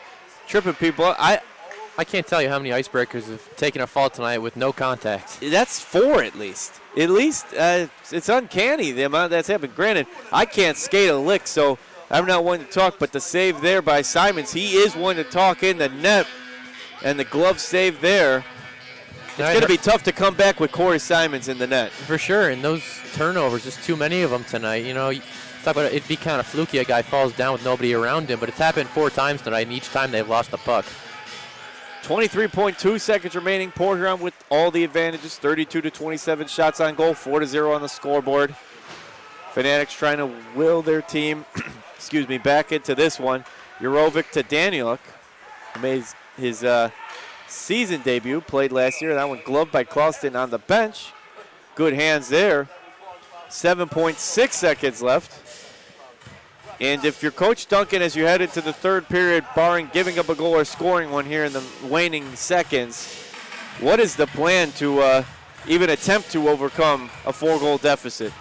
tripping people. I can't tell you how many Icebreakers have taken a fall tonight with no contact. That's 4 at least. It's uncanny the amount that's happened. Granted, I can't skate a lick, so I'm not one to talk, but the save there by Simons, he is one to talk in the net, and the glove save there. It's going to be tough to come back with Corey Simons in the net. For sure, and those turnovers, just too many of them tonight. You know, you talk about it'd be kind of fluky, a guy falls down with nobody around him, but it's happened 4 times tonight, and each time they've lost the puck. 23.2 seconds remaining. Port Huron with all the advantages. 32-27 shots on goal, 4-0 on the scoreboard. Fanatics trying to will their team back into this one. Jurovic to Danieluk, who made his season debut, played last year. That one gloved by Clauston on the bench. Good hands there. 7.6 seconds left. And if you're Coach Duncan as you head into the third period, barring giving up a goal or scoring one here in the waning seconds, what is the plan to even attempt to overcome a 4-goal deficit?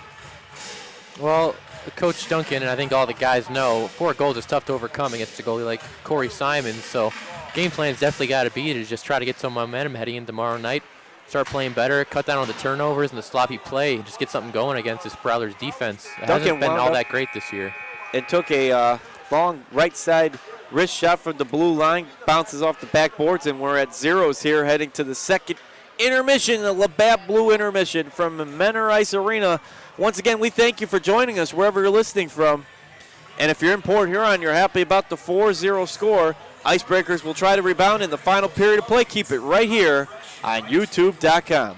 Well, Coach Duncan, and I think all the guys know, 4 goals is tough to overcome against a goalie like Corey Simons. So game plan's definitely got to be to just try to get some momentum heading in tomorrow night. Start playing better, cut down on the turnovers and the sloppy play, just get something going against this Prowlers defense. It hasn't been all that great this year. It took a long right side wrist shot from the blue line, bounces off the backboards, and we're at zeros here heading to the second intermission, the Labatt Blue intermission from Menor Ice Arena. Once again, we thank you for joining us wherever you're listening from. And if you're in Port Huron, you're happy about the 4-0 score. Icebreakers will try to rebound in the final period of play. Keep it right here on YouTube.com.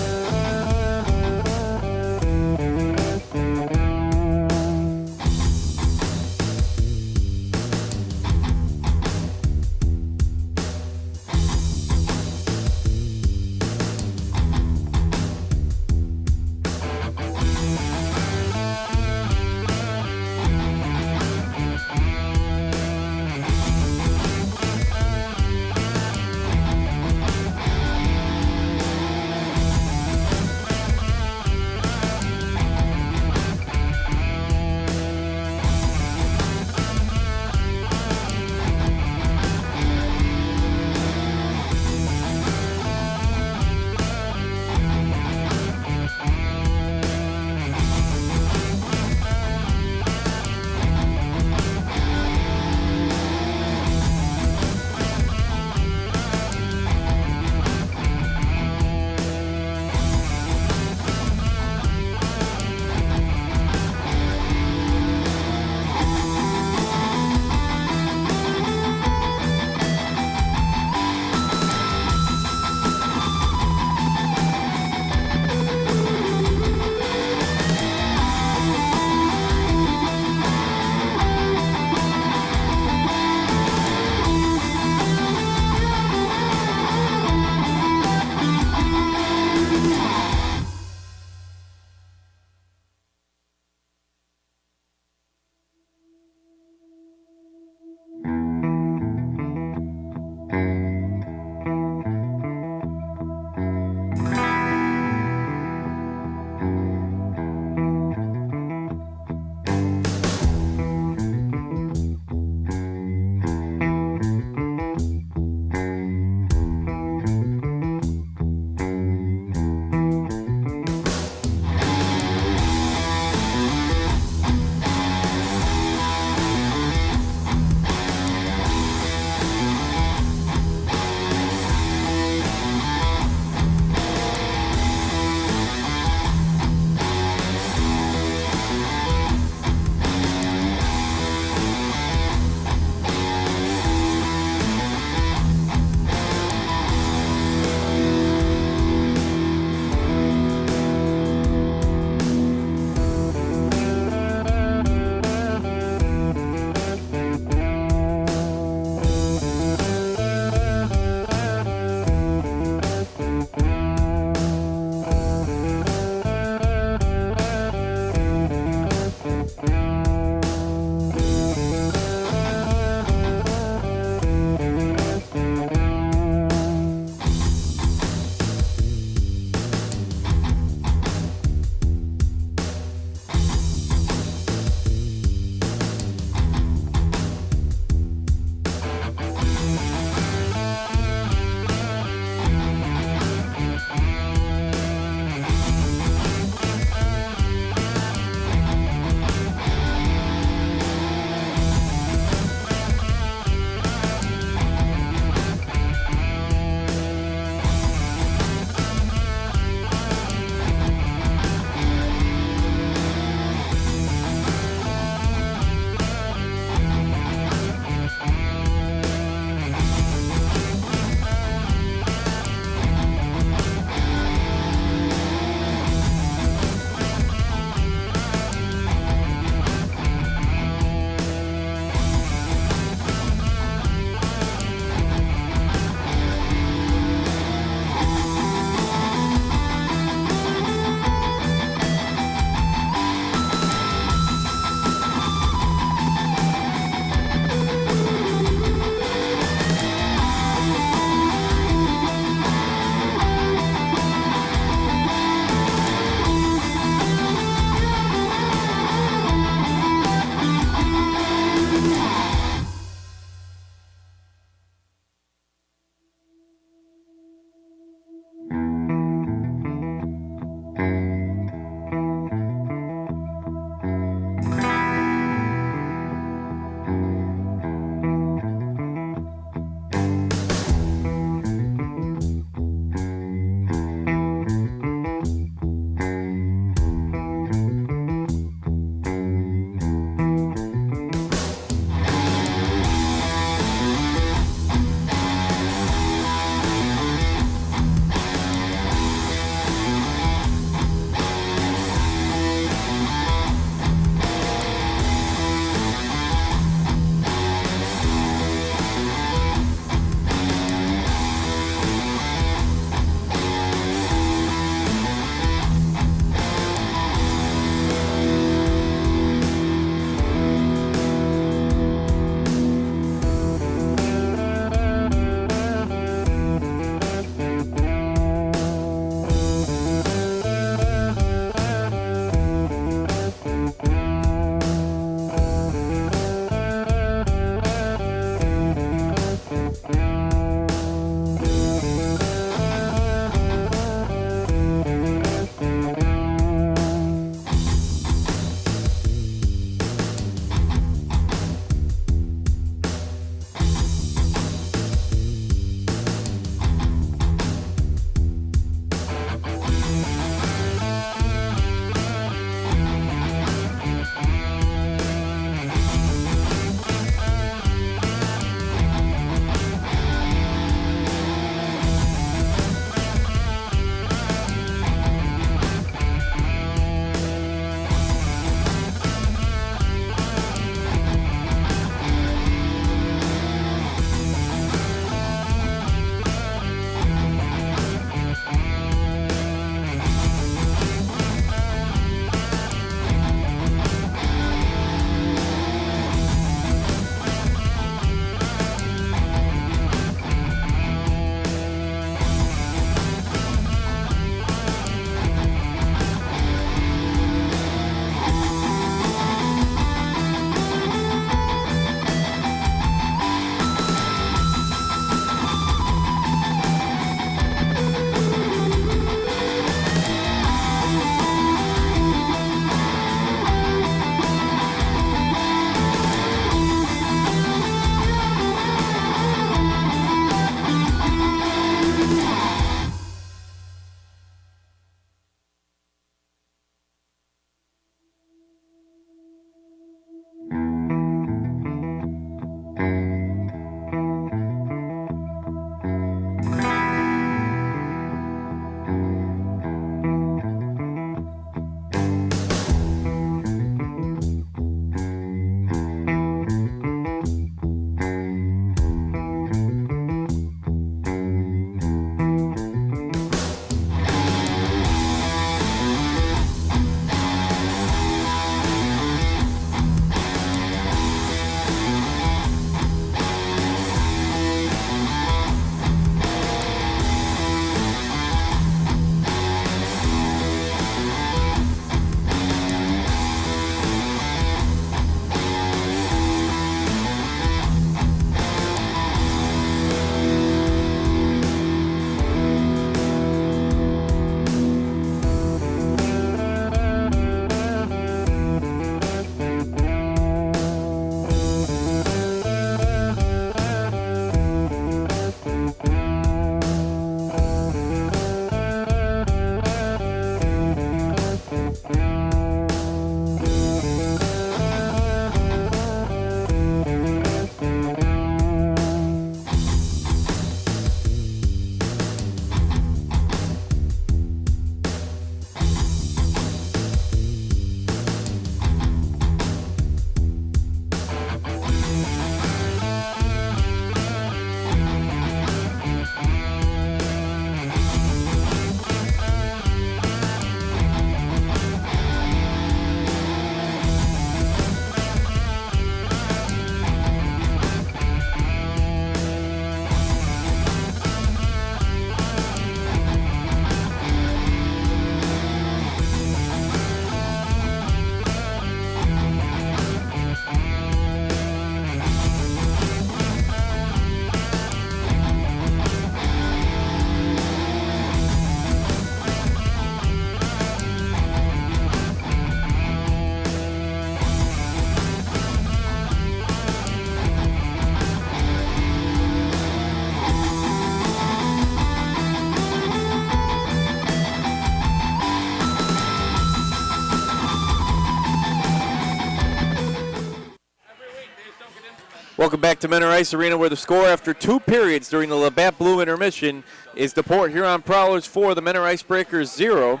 Welcome back to Menor Ice Arena, where the score after 2 periods during the Labatt Blue intermission is the Port Huron Prowlers 4, the Menor Icebreakers 0.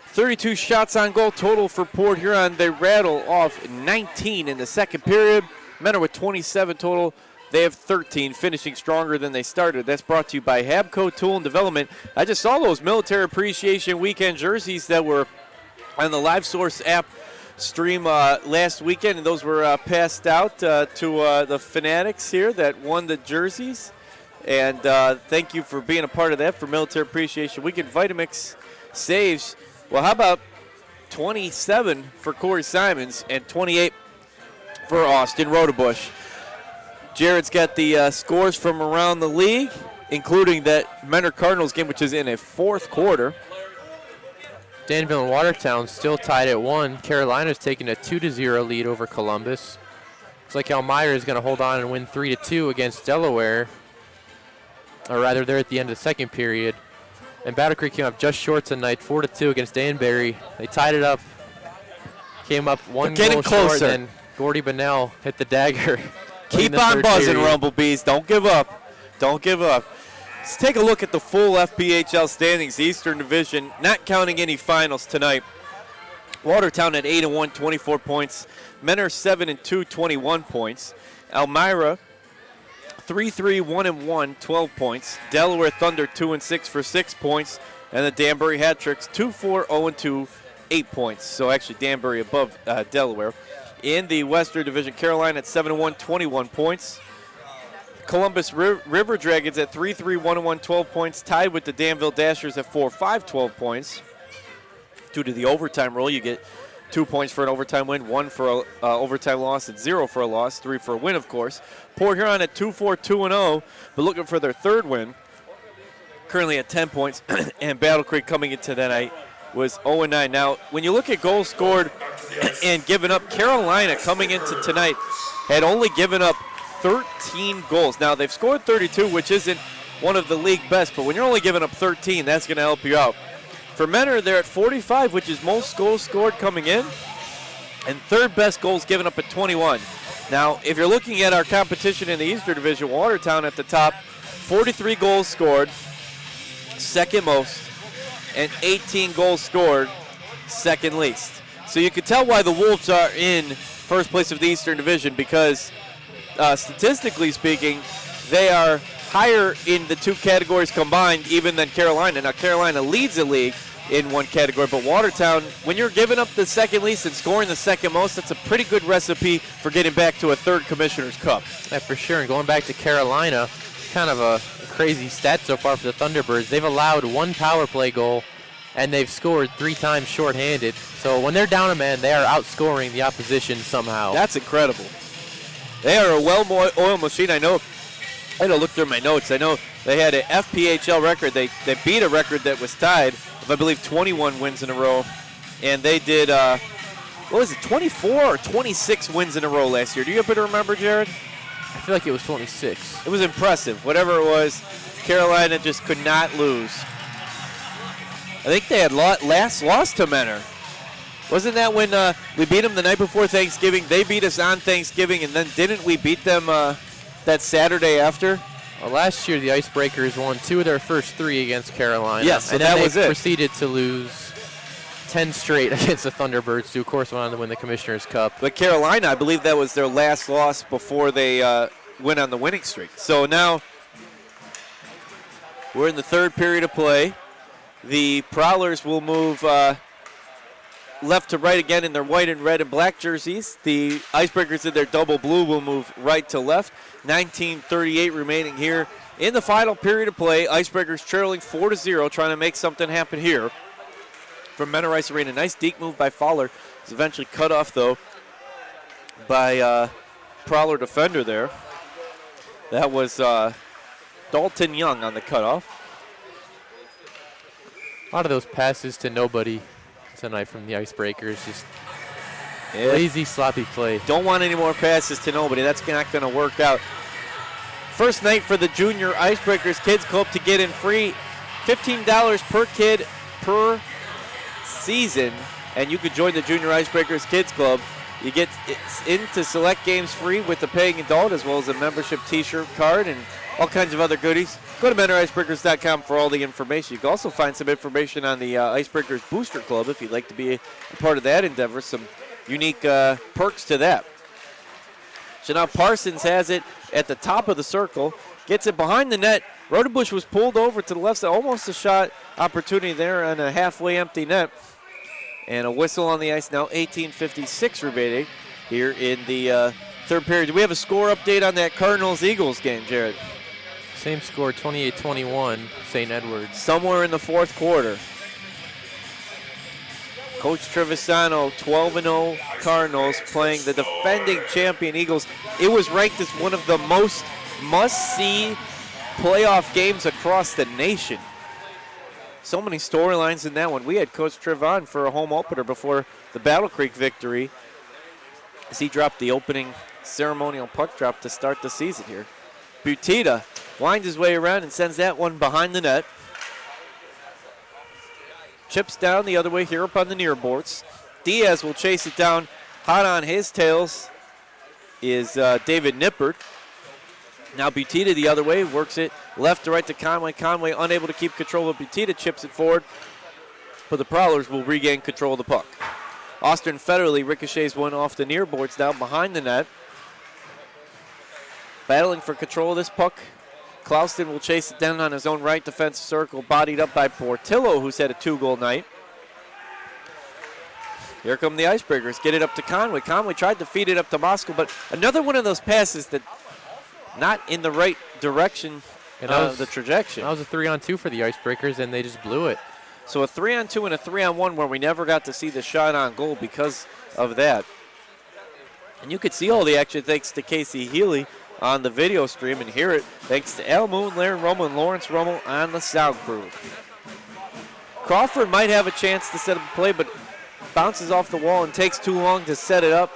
32 shots on goal total for Port Huron. They rattle off 19 in the second period. Menor with 27 total. They have 13, finishing stronger than they started. That's brought to you by Habco Tool and Development. I just saw those Military Appreciation Weekend jerseys that were on the Live Source app stream last weekend, and those were passed out to the fanatics here that won the jerseys. And thank you for being a part of that for Military Appreciation Weekend. Vitamix saves, well, how about 27 for Corey Simons and 28 for Austin Rodebush. Jared's got the scores from around the league, including that Menor Cardinals game, which is in a fourth quarter. Danville and Watertown still tied at 1. Carolina's taking a 2-0 lead over Columbus. Looks like Elmira is going to hold on and win 3-2 against Delaware. Or rather, they're at the end of the second period. And Battle Creek came up just short tonight, 4-2 against Danbury. They tied it up, came up one goal short, and Gordy Bunnell hit the dagger. Keep on buzzing, Rumblebees. Don't give up. Don't give up. Let's take a look at the full FPHL standings, Eastern Division, not counting any finals tonight. Watertown at 8-1, 24 points. Menor 7-2, 21 points. Elmira 3-3, 1-1, 12 points. Delaware Thunder 2-6 for 6 points. And the Danbury Hat-Tricks 2-4, 0-2, 8 points. So actually Danbury above Delaware. In the Western Division, Carolina at 7-1, 21 points. Columbus River Dragons at 3-3, 1-1, 12 points. Tied with the Danville Dashers at 4-5, 12 points. Due to the overtime rule, you get 2 points for an overtime win, 1 for an overtime loss, and 0 for a loss, 3 for a win, of course. Port Huron at 2-4, 2-0, but looking for their third win. Currently at 10 points, and Battle Creek coming into that night was 0-9. Now, when you look at goals scored and given up, Carolina coming into tonight had only given up 13 goals. Now, they've scored 32, which isn't one of the league best, but when you're only giving up 13, that's going to help you out. For Menor, they're at 45, which is most goals scored coming in, and third best goals given up at 21. Now, if you're looking at our competition in the Eastern Division, Watertown at the top, 43 goals scored, second most, and 18 goals scored, second least. So you can tell why the Wolves are in first place of the Eastern Division, because statistically speaking, they are higher in the two categories combined even than Carolina. Now, Carolina leads the league in one category, but Watertown, when you're giving up the second least and scoring the second most, that's a pretty good recipe for getting back to a third Commissioner's Cup. Yeah, for sure. And going back to Carolina, kind of a crazy stat so far for the Thunderbirds. They've allowed 1 power play goal, and they've scored 3 times shorthanded. So when they're down a man, they are outscoring the opposition somehow. That's incredible. They are a well-oiled machine. I know, I had to look through my notes. I know they had an FPHL record. They beat a record that was tied of, I believe, 21 wins in a row. And they did, 24 or 26 wins in a row last year. Do you happen to remember, Jared? I feel like it was 26. It was impressive. Whatever it was, Carolina just could not lose. I think they had last lost to Menor. Wasn't that when we beat them the night before Thanksgiving? They beat us on Thanksgiving, and then didn't we beat them that Saturday after? Well, last year the Icebreakers won 2 of their first 3 against Carolina. Yes, so and that then was they it. Proceeded to lose 10 straight against the Thunderbirds, who of course went on to win the Commissioner's Cup. But Carolina, I believe that was their last loss before they went on the winning streak. So now we're in the third period of play. The Prowlers will move left to right again in their white and red and black jerseys. The Icebreakers in their double blue will move right to left. 19:38 remaining here in the final period of play. Icebreakers trailing 4-0, trying to make something happen here from Menor Ice Arena. Nice deke move by Fowler. It's eventually cut off, though, by Prowler defender there. That was Dalton Young on the cutoff. A lot of those passes to nobody tonight from the Icebreakers. Just lazy, sloppy play. Don't want any more passes to nobody. That's not going to work out. First night for the Junior Icebreakers Kids Club to get in free. $15 per kid per season. And you could join the Junior Icebreakers Kids Club You get into select games free with the paying adult, as well as a membership t-shirt card and all kinds of other goodies. Go to MentorIcebreakers.com for all the information. You can also find some information on the Icebreakers Booster Club if you'd like to be a part of that endeavor. Some unique perks to that. So now Parsons has it at the top of the circle, gets it behind the net. Rodebush was pulled over to the left side, almost a shot opportunity there on a halfway empty net. And a whistle on the ice now, 18:56 remaining here in the third period. Do we have a score update on that Cardinals-Eagles game, Jared? Same score, 28-21, St. Edwards. Somewhere in the fourth quarter. Coach Trevisano, 12-0 Cardinals, playing the defending champion Eagles. It was ranked as one of the most must-see playoff games across the nation. So many storylines in that one. We had Coach Trevon for a home opener before the Battle Creek victory as he dropped the opening ceremonial puck drop to start the season here. Butita winds his way around and sends that one behind the net. Chips down the other way here up on the near boards. Diaz will chase it down. Hot on his tails is David Nippert. Now Butita the other way, works it left to right to Conway. Conway unable to keep control of Butita, chips it forward, but the Prowlers will regain control of the puck. Austin Federley ricochets one off the near boards down behind the net. Battling for control of this puck. Clouston will chase it down on his own right defensive circle, bodied up by Portillo, who's had a 2-goal night. Here come the Icebreakers, get it up to Conway. Conway tried to feed it up to Moscow, but another one of those passes that not in the right direction of the trajectory. That was a 3-on-2 for the Icebreakers, and they just blew it. So a 3-on-2 and a 3-on-1 where we never got to see the shot on goal because of that. And you could see all the action thanks to Casey Healy on the video stream and hear it thanks to Al Moon, Larry Romo, and Lawrence Romo on the sound crew. Crawford might have a chance to set up a play, but bounces off the wall and takes too long to set it up.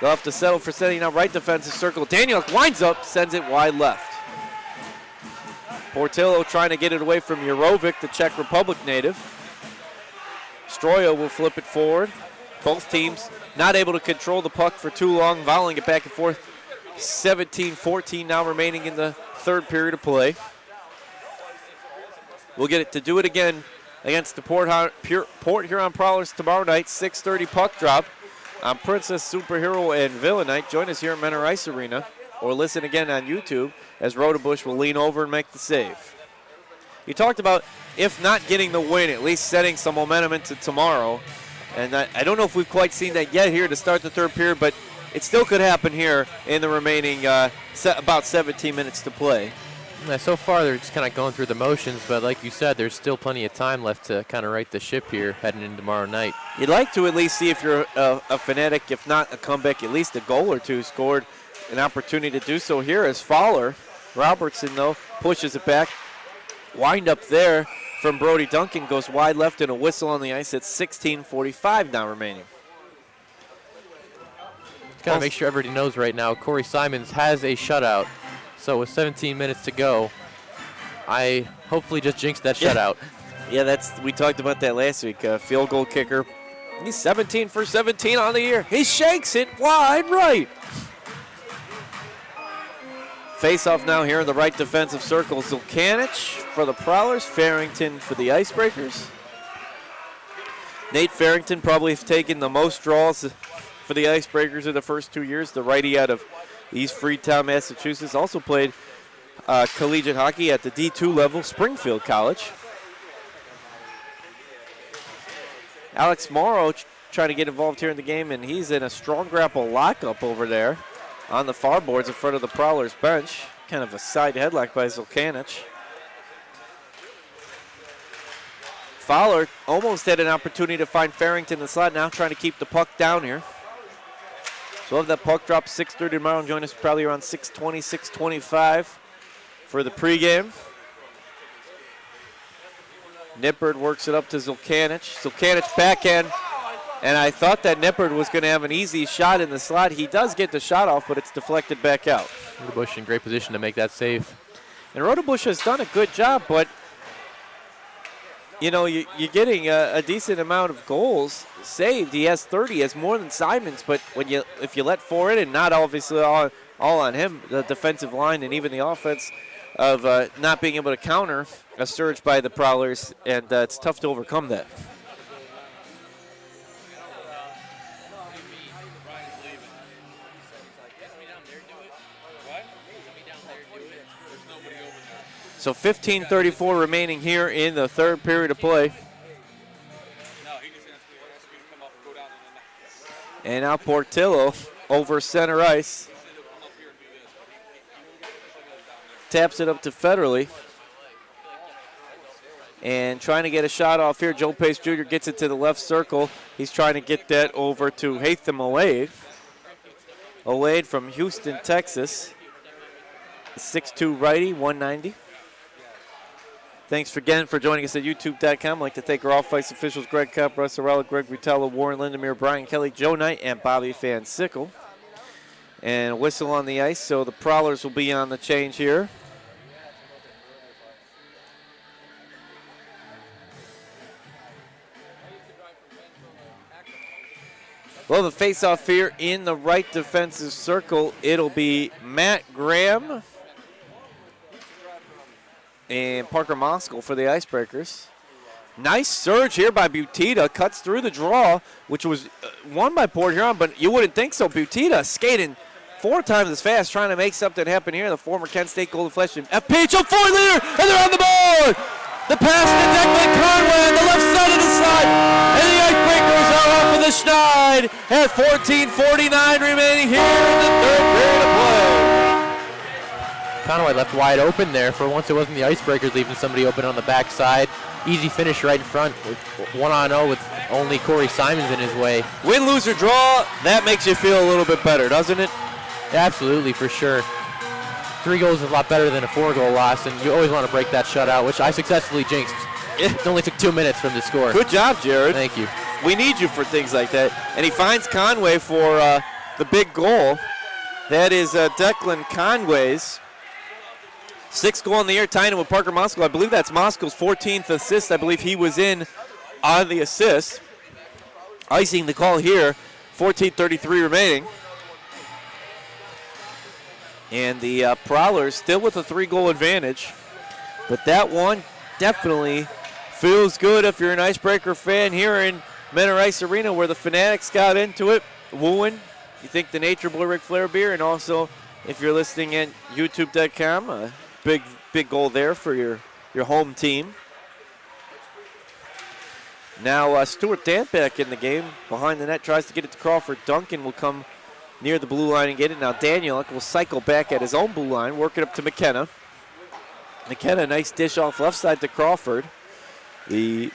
They'll have to settle for setting out right defensive circle. Daniel winds up, sends it wide left. Portillo trying to get it away from Jurovic, the Czech Republic native. Stroyo will flip it forward. Both teams not able to control the puck for too long, volleying it back and forth. 17-14 now remaining in the third period of play. We'll get it to do it again against the Port Huron Prowlers tomorrow night, 6:30 puck drop on Princess, Superhero, and Villain Night. Join us here at Mentor Ice Arena or listen again on YouTube as Rodebush will lean over and make the save. You talked about, if not getting the win, at least setting some momentum into tomorrow. And I don't know if we've quite seen that yet here to start the third period, but it still could happen here in the remaining about 17 minutes to play. Yeah, so far they're just kind of going through the motions, but like you said, there's still plenty of time left to kind of right the ship here heading into tomorrow night. You'd like to at least see, if you're a fanatic, if not a comeback, at least a goal or two scored. An opportunity to do so here as Fowler. Robertson, though, pushes it back. Wind up there from Brody Duncan, goes wide left and a whistle on the ice. It's 16:45 now remaining. Got to make sure everybody knows right now, Corey Simons has a shutout. So with 17 minutes to go, I hopefully just jinxed that shutout. Yeah, we talked about that last week. Field goal kicker. He's 17 for 17 on the year. He shakes it wide right. Face-off now here in the right defensive circle. Zulkanich for the Prowlers, Farrington for the Icebreakers. Nate Farrington probably has taken the most draws for the Icebreakers in the first 2 years. The righty out of East Freetown, Massachusetts. Also played collegiate hockey at the D2 level, Springfield College. Alex Morrow trying to get involved here in the game, and he's in a strong grapple lockup over there on the far boards in front of the Prowlers bench. Kind of a side headlock by Zulkanich. Fowler almost had an opportunity to find Farrington in the slot, now trying to keep the puck down here. So we'll have that puck drop 6:30 tomorrow, and join us probably around 6:20, 6:25 for the pregame. Nippert works it up to Zulkanich. Zulkanich backhand, and I thought that Nippert was going to have an easy shot in the slot. He does get the shot off, but it's deflected back out. Rodebush in great position to make that save. And Rodebush has done a good job, but you know, you're getting a decent amount of goals saved. He has 30, he has more than Simons, but if you let 4 in, and not obviously all on him, the defensive line and even the offense of not being able to counter a surge by the Prowlers, and it's tough to overcome that. So 15:34 remaining here in the third period of play. And now Portillo over center ice. Taps it up to Federley. And trying to get a shot off here. Joe Pace Jr. gets it to the left circle. He's trying to get that over to Hatham Oade. Oade from Houston, Texas. 6'2 righty, 190. Thanks again for joining us at YouTube.com. I'd like to thank our Off Ice officials, Greg Kopp, Russ Arella, Greg Rutella, Warren Lindemere, Brian Kelly, Joe Knight, and Bobby Van Sickle. And a whistle on the ice, so the Prowlers will be on the change here. Well, the face-off here in the right defensive circle, it'll be Matt Graham and Parker Moskal for the Icebreakers. Nice surge here by Butita. Cuts through the draw, which was won by Port Huron, but you wouldn't think so. Butita skating 4 times as fast, trying to make something happen here. The former Kent State Golden Flash team. FPH up 4 leader, and they're on the board! The pass to Declan Conway on the left side of the slide. And the Icebreakers are off of the schneid at 14:49 remaining here in the third period of play. Conway left wide open there. For once, it wasn't the Icebreakers leaving somebody open on the backside. Easy finish right in front with 1-on-0 with only Corey Simons in his way. Win, lose, or draw, that makes you feel a little bit better, doesn't it? Absolutely, for sure. 3 goals is a lot better than a 4-goal loss, and you always want to break that shutout, which I successfully jinxed. It only took 2 minutes from the score. Good job, Jared. Thank you. We need you for things like that. And he finds Conway for the big goal. That is Declan Conway's 6th goal in the year, tying him with Parker Moskal. I believe that's Moskal's 14th assist. I believe he was in on the assist. Icing the call here, 14:33 remaining. And the Prowlers still with a 3-goal advantage. But that one definitely feels good if you're an Icebreaker fan here in Menor Ice Arena, where the Fanatics got into it, wooing. You think the Nature Boy Ric Flair beer, and also if you're listening at YouTube.com, a big goal there for your home team. Now Stuart Dant back in the game, behind the net, tries to get it to Crawford. Duncan will come near the blue line and get it. Now Daniel will cycle back at his own blue line, work it up to McKenna. McKenna, nice dish off left side to Crawford. The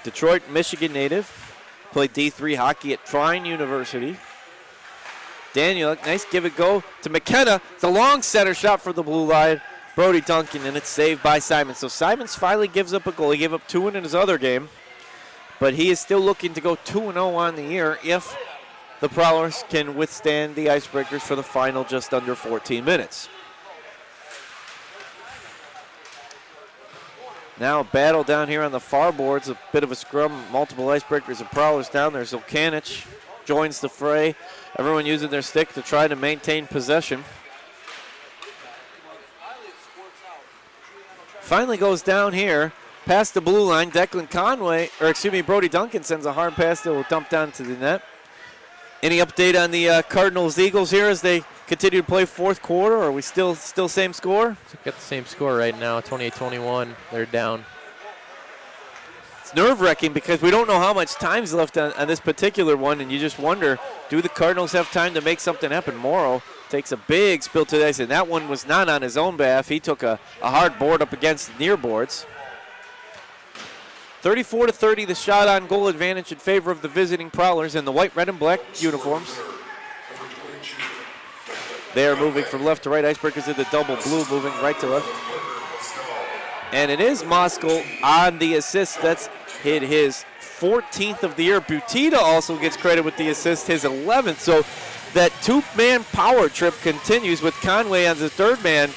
Detroit, Michigan native, played D3 hockey at Trine University. Daniel, nice give it go to McKenna. The long center shot for the blue line. Brody Duncan, and it's saved by Simons. So Simons finally gives up a goal. He gave up 2 in his other game, but he is still looking to go 2-0 on the year if the Prowlers can withstand the Icebreakers for the final just under 14 minutes. Now a battle down here on the far boards, a bit of a scrum, multiple Icebreakers and Prowlers down there. Zolkanich joins the fray. Everyone using their stick to try to maintain possession. Finally goes down here, past the blue line. Brody Duncan sends a hard pass that will dump down to the net. Any update on the Cardinals-Eagles here as they continue to play fourth quarter, or are we still same score? Got the same score right now, 28-21. They're down. It's nerve-wracking because we don't know how much time's left on this particular one, and you just wonder, do the Cardinals have time to make something happen? Morrow takes a big spill to the ice, and that one was not on his own behalf. He took a hard board up against the near boards. 34-30, the shot on goal advantage in favor of the visiting Prowlers in the white, red, and black uniforms. They are moving from left to right. Icebreakers in the double blue, moving right to left. And it is Moskal on the assist. That's hit his 14th of the year. Butita also gets credit with the assist, his 11th. So that 2-man power trip continues with Conway on the 3rd man.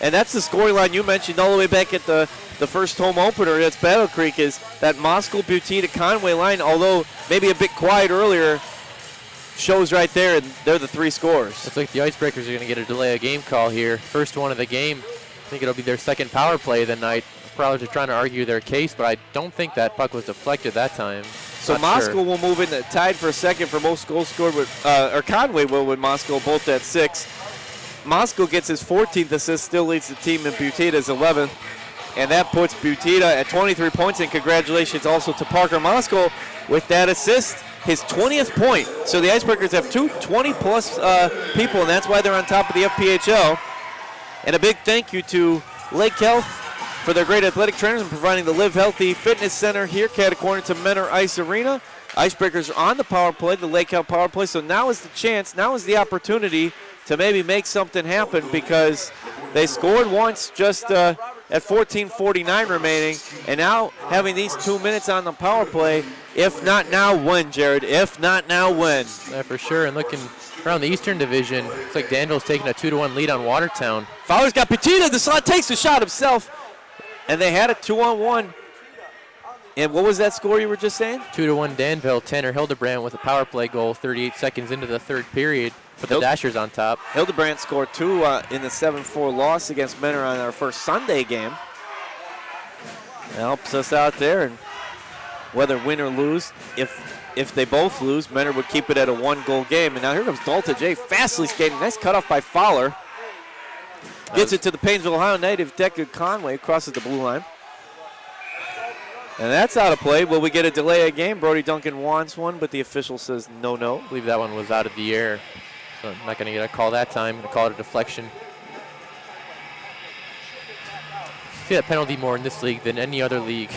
And that's the scoring line you mentioned all the way back at the the first home opener against Battle Creek is that Moscow-Butina-Conway line, although maybe a bit quiet earlier, shows right there, and they're the 3 scorers. Looks like the Icebreakers are going to get a delay of game call here. First one of the game. I think it'll be their second power play of the night. The Prowlers are trying to argue their case, but I don't think that puck was deflected that time. So Moscow will move in tied for second for most goals scored with, or Conway will with Moscow both at 6. Moscow gets his 14th assist, still leads the team, and Butita's 11th. And that puts Butita at 23 points, and congratulations also to Parker Moscow with that assist, his 20th point. So the Icebreakers have 2 20-plus people, and that's why they're on top of the FPHL. And a big thank you to Lake Health for their great athletic trainers and providing the Live Healthy Fitness Center here, catty-corner to Menor Ice Arena. Icebreakers are on the power play, the Lake Health power play, so now is the chance, now is the opportunity to maybe make something happen, because they scored once just at 14:49 remaining, and now having these 2 minutes on the power play, if not now, when, Jared? If not now, when? Yeah, for sure, and looking around the Eastern Division, looks like Danville's taking a 2-1 lead on Watertown. Fowler's got Petita, the slot takes the shot himself, and they had a 2-on-1. And what was that score you were just saying? 2-1 Danville. Tanner Hildebrand with a power play goal 38 seconds into the third period. Put the Dashers on top. Hildebrand scored 2 in the 7-4 loss against Menor on our first Sunday game. That helps us out there, and whether win or lose, if they both lose, Menor would keep it at a 1-goal game. And now here comes Dalton J. Fastly skating. Nice cutoff by Fowler. Gets it to the Painesville, Ohio native Deckard Conway, crosses the blue line. And that's out of play. Will we get a delay of game? Brody Duncan wants one, but the official says no. I believe that one was out of the air. So I'm not going to get a call that time. I'm going to call it a deflection. I see that penalty more in this league than any other league.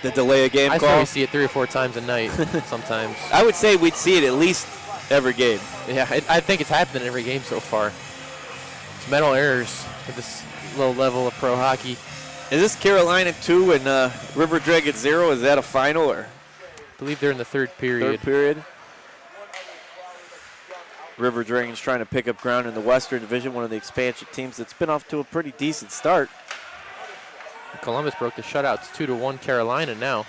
The delay of game I call? probably see it 3 or 4 times a night sometimes. I would say we'd see it at least every game. Yeah, I think it's happened in every game so far. It's mental errors at this low level of pro hockey. Is this Carolina 2 and River Dragons 0? Is that a final? Or? I believe they're in the third period. River Dragons trying to pick up ground in the Western Division, one of the expansion teams that's been off to a pretty decent start. Columbus broke the shutout. It's 2-1 Carolina now.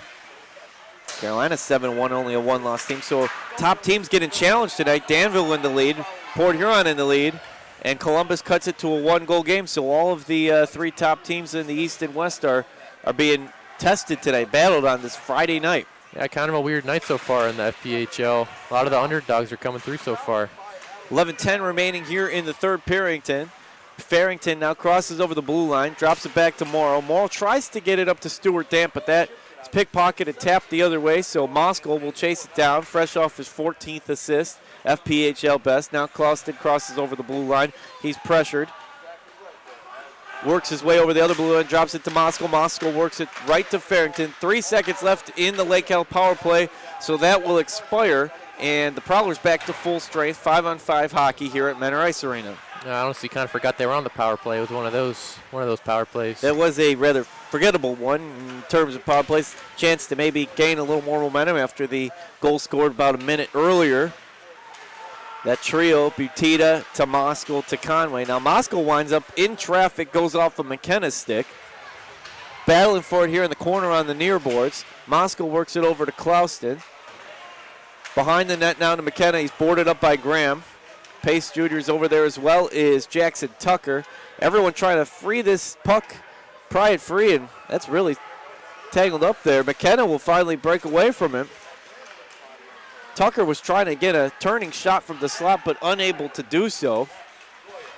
Carolina 7-1, only a 1-loss team. So top teams getting challenged tonight. Danville in the lead, Port Huron in the lead, and Columbus cuts it to a 1-goal game. So all of the 3 top teams in the East and West are being tested tonight, battled on this Friday night. Yeah, kind of a weird night so far in the FPHL. A lot of the underdogs are coming through so far. 11:10 remaining here in the third period. Farrington now crosses over the blue line, drops it back to Morrow. Morrow tries to get it up to Stuart Damp, but that is pickpocketed, tapped the other way, so Moskal will chase it down, fresh off his 14th assist, FPHL best. Now Clauston crosses over the blue line. He's pressured. Works his way over the other blue line, drops it to Moskal. Moskal works it right to Farrington. 3 seconds left in the Lake Health power play, so that will expire. And the Prowlers back to full strength, 5-on-5 hockey here at Menor Ice Arena. I honestly kind of forgot they were on the power play. It was one of those power plays. That was a rather forgettable one in terms of power plays. Chance to maybe gain a little more momentum after the goal scored about a minute earlier. That trio, Butita to Moskal to Conway. Now Moskal winds up in traffic, goes off of McKenna's stick. Battling for it here in the corner on the near boards. Moskal works it over to Clauston. Behind the net now to McKenna. He's boarded up by Graham. Pace Jr.'s over there as well is Jackson Tucker. Everyone trying to free this puck, pry it free, and that's really tangled up there. McKenna will finally break away from him. Tucker was trying to get a turning shot from the slot, but unable to do so.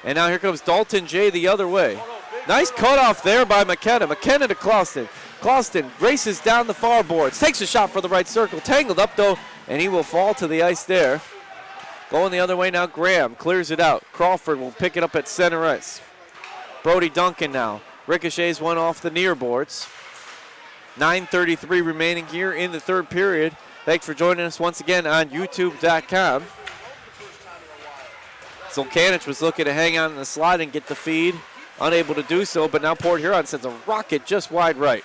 And now here comes Dalton J. the other way. Nice cutoff there by McKenna. McKenna to Clauston. Clauston races down the far boards, takes a shot for the right circle. Tangled up, though, and he will fall to the ice there. Going the other way now, Graham clears it out. Crawford will pick it up at center ice. Brody Duncan now. Ricochets one off the near boards. 9:33 remaining here in the third period. Thanks for joining us once again on YouTube.com. Zulkanich was looking to hang on in the slot and get the feed. Unable to do so, but now Port Huron sends a rocket just wide right.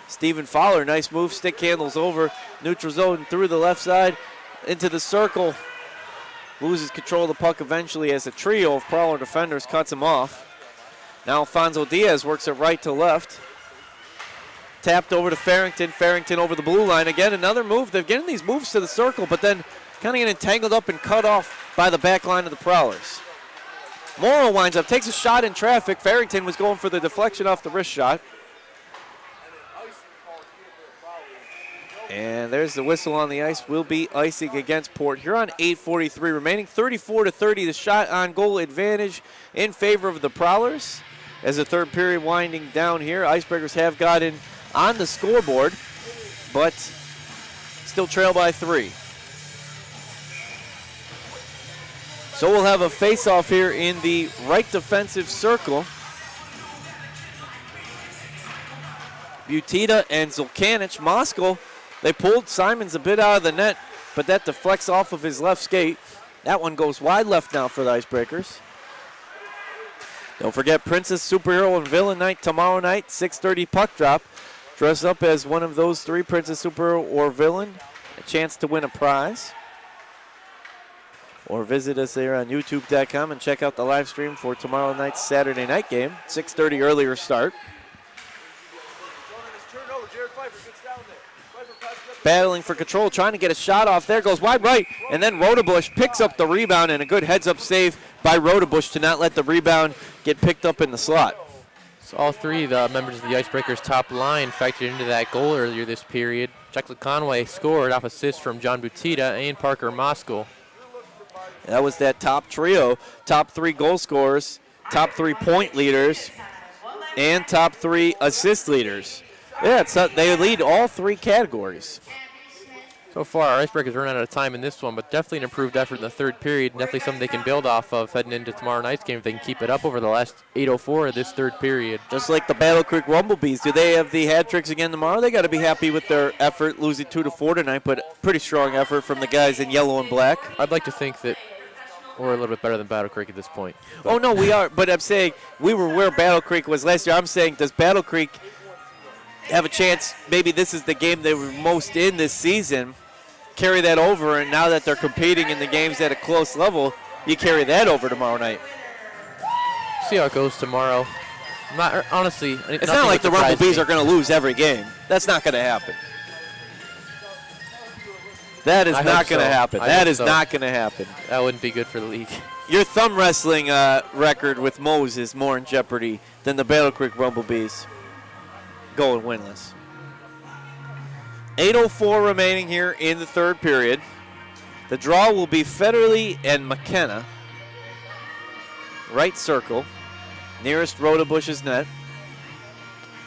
Stephen Fowler, nice move, stick handles over neutral zone through the left side into the circle. Loses control of the puck eventually as a trio of Prowler defenders cuts him off. Now Alfonso Diaz works it right to left. Tapped over to Farrington. Farrington over the blue line. Again, another move. They're getting these moves to the circle, but then kind of getting tangled up and cut off by the back line of the Prowlers. Morrow winds up, takes a shot in traffic. Farrington was going for the deflection off the wrist shot. And there's the whistle on the ice. Will be icing against Port Huron. 8:43 remaining. 34-30, the shot on goal advantage in favor of the Prowlers. As the third period winding down here, Icebreakers have gotten on the scoreboard, but still trail by 3. So we'll have a face-off here in the right defensive circle. Butita and Zulkanic. Moskal, they pulled Simons a bit out of the net, but that deflects off of his left skate. That one goes wide left now for the Icebreakers. Don't forget Princess, Superhero, and Villain Night tomorrow night, 6:30 puck drop. Dress up as one of those 3, Princess, Superhero, or Villain. A chance to win a prize. Or visit us there on YouTube.com and check out the live stream for tomorrow night's Saturday night game. 6:30 earlier start. Battling for control, trying to get a shot off. There goes wide right, and then Rodebush picks up the rebound, and a good heads-up save by Rodebush to not let the rebound get picked up in the slot. So all 3 of the members of the Icebreakers' top line factored into that goal earlier this period. Jacqueline Conway scored off assist from John Butita and Parker Moskal. That was that top trio, top 3 goal scorers, top 3 point leaders, and top 3 assist leaders. Yeah, they lead all 3 categories. So far, our Icebreakers run out of time in this one, but definitely an improved effort in the third period. Definitely something they can build off of heading into tomorrow night's game if they can keep it up over the last 8:04 of this third period. Just like the Battle Creek Rumblebees, do they have the hat tricks again tomorrow? They got to be happy with their effort, losing 2-4 tonight, but pretty strong effort from the guys in yellow and black. I'd like to think that we're a little bit better than Battle Creek at this point. Oh, no, we are, but I'm saying we were where Battle Creek was last year. I'm saying, does Battle Creek have a chance, maybe this is the game they were most in this season, carry that over, and now that they're competing in the games at a close level, you carry that over tomorrow night. See how it goes tomorrow. Honestly, it's not like the Rumblebees are going to lose every game. That's not going to happen. That is not going to happen. That is not going to happen. That wouldn't be good for the league. Your thumb wrestling record with Mose is more in jeopardy than the Battle Creek Rumblebees going winless. 8:04 remaining here in the third period. The draw will be Federley and McKenna. Right circle, nearest Rodebush's net.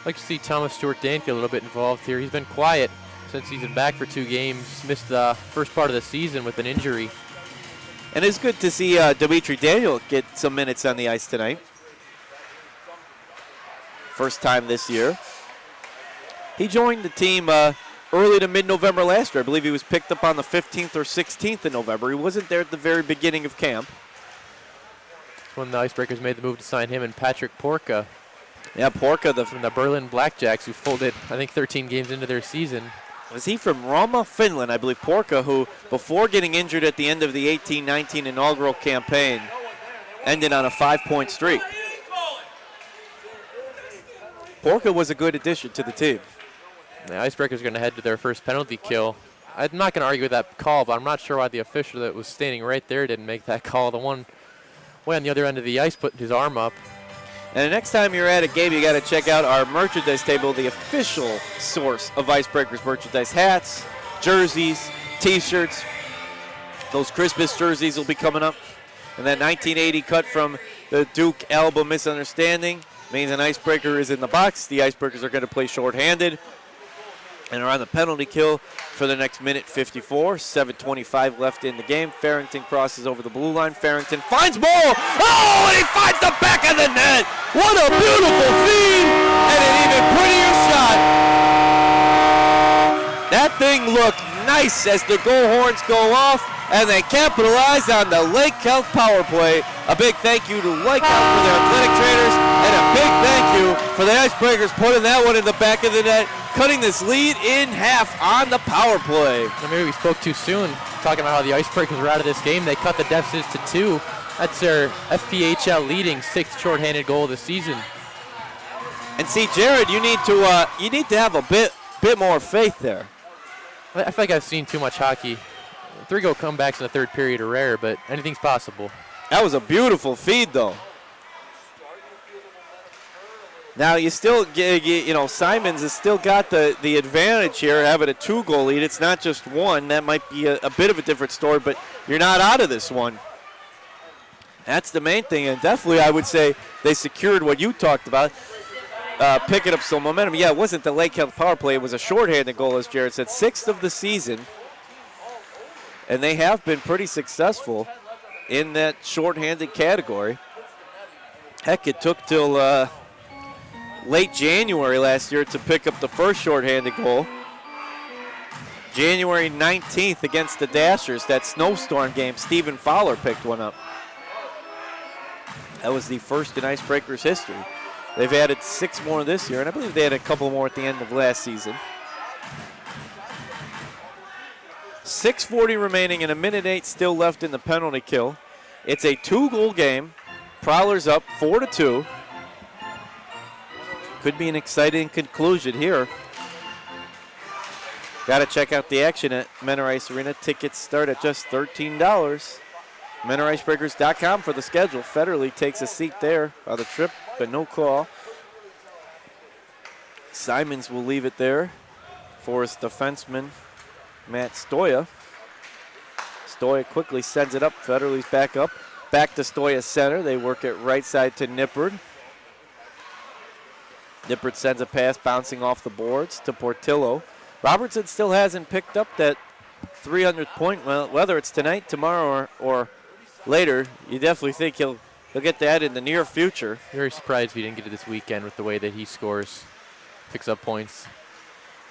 I'd like to see Thomas Stewart Danke a little bit involved here. He's been quiet since he's been back for 2 games. Missed the first part of the season with an injury. And it's good to see Dimitri Daniel get some minutes on the ice tonight. First time this year. He joined the team early to mid-November last year. I believe he was picked up on the 15th or 16th of November. He wasn't there at the very beginning of camp. That's when the Icebreakers made the move to sign him and Patrick Porka. Yeah, Porka from the Berlin Blackjacks, who folded, I think, 13 games into their season. Was he from Roma, Finland? I believe Porka, who before getting injured at the end of the 18-19 inaugural campaign, ended on a 5-point streak. Porka was a good addition to the team. The Icebreakers are going to head to their first penalty kill. I'm not going to argue with that call, but I'm not sure why the official that was standing right there didn't make that call. The one way on the other end of the ice put his arm up. And the next time you're at a game, you got to check out our merchandise table, the official source of Icebreakers merchandise. Hats, jerseys, T-shirts. Those Christmas jerseys will be coming up. And that 1980 cut from the Duke album Misunderstanding means an Icebreaker is in the box. The Icebreakers are going to play shorthanded and are on the penalty kill for the next minute 54. 7:25 left in the game. Farrington crosses over the blue line. Farrington finds Moore. Oh, and he finds the back of the net. What a beautiful feed and an even prettier shot. That thing looked nice as the goal horns go off, and they capitalize on the Lake Health power play. A big thank you to Lake Health for their athletic trainers, and a big thank you for the Icebreakers putting that one in the back of the net, cutting this lead in half on the power play. Maybe we spoke too soon, talking about how the Icebreakers were out of this game. They cut the deficit to 2 That's their FPHL leading 6th shorthanded goal of the season. And see, Jared, you need to have a bit more faith there. I feel like I've seen too much hockey. 3-goal comebacks in the third period are rare, but anything's possible. That was a beautiful feed, though. Now you still get, Simons has still got the advantage here, having a 2-goal lead. It's not just one. That might be a bit of a different story, but you're not out of this one. That's the main thing, and definitely I would say they secured what you talked about, picking up some momentum. Yeah, it wasn't the Lake Health power play. It was a shorthanded goal, as Jared said, 6th of the season, and they have been pretty successful in that shorthanded category. Heck, it took till late January last year to pick up the first shorthanded goal. January 19th against the Dashers, that snowstorm game, Stephen Fowler picked one up. That was the first in Icebreakers history. They've added 6 more this year, and I believe they had a couple more at the end of last season. 6:40 remaining and 1:08 still left in the penalty kill. It's a 2-goal game. Prowlers up 4-2. Could be an exciting conclusion here. Got to check out the action at Menor Ice Arena. Tickets start at just $13. MenorIcebreakers.com for the schedule. Federally takes a seat there on the trip, but no call. Simons will leave it there for his defenseman, Matt Stoya. Stoya quickly sends it up. Federly's back up. Back to Stoya center. They work it right side to Nippard. Nippard sends a pass bouncing off the boards to Portillo. Robertson still hasn't picked up that 300th point. Well, whether it's tonight, tomorrow, or later, you definitely think he'll get that in the near future. Very surprised if he didn't get it this weekend with the way that he scores, picks up points.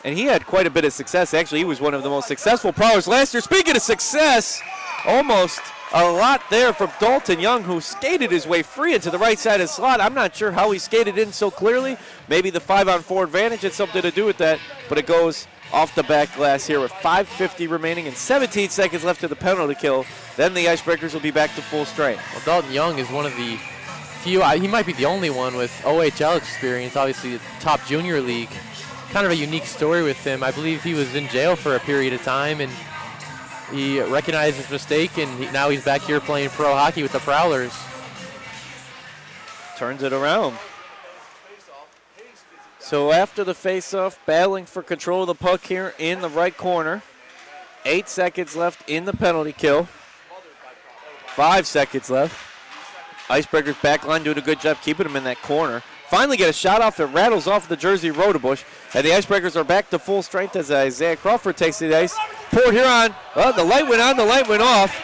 And he had quite a bit of success. Actually, he was one of the most successful Prowlers last year. Speaking of success, almost a lot there from Dalton Young, who skated his way free into the right side of the slot. I'm not sure how he skated in so clearly. Maybe the 5-on-4 advantage had something to do with that, but it goes off the back glass here with 5:50 remaining and 17 seconds left of the penalty kill. Then the Icebreakers will be back to full strength. Well, Dalton Young is one of the few, he might be the only one with OHL experience, obviously the top junior league. Kind of a unique story with him. I believe he was in jail for a period of time, and he recognized his mistake, and now he's back here playing pro hockey with the Prowlers. Turns it around. So after the faceoff, battling for control of the puck here in the right corner. 8 seconds left in the penalty kill. 5 seconds left. Icebreakers back line doing a good job keeping him in that corner. Finally get a shot off that rattles off the jersey Rodebush. And the Icebreakers are back to full strength as Isaiah Crawford takes the ice. Port Huron, well, the light went on, the light went off.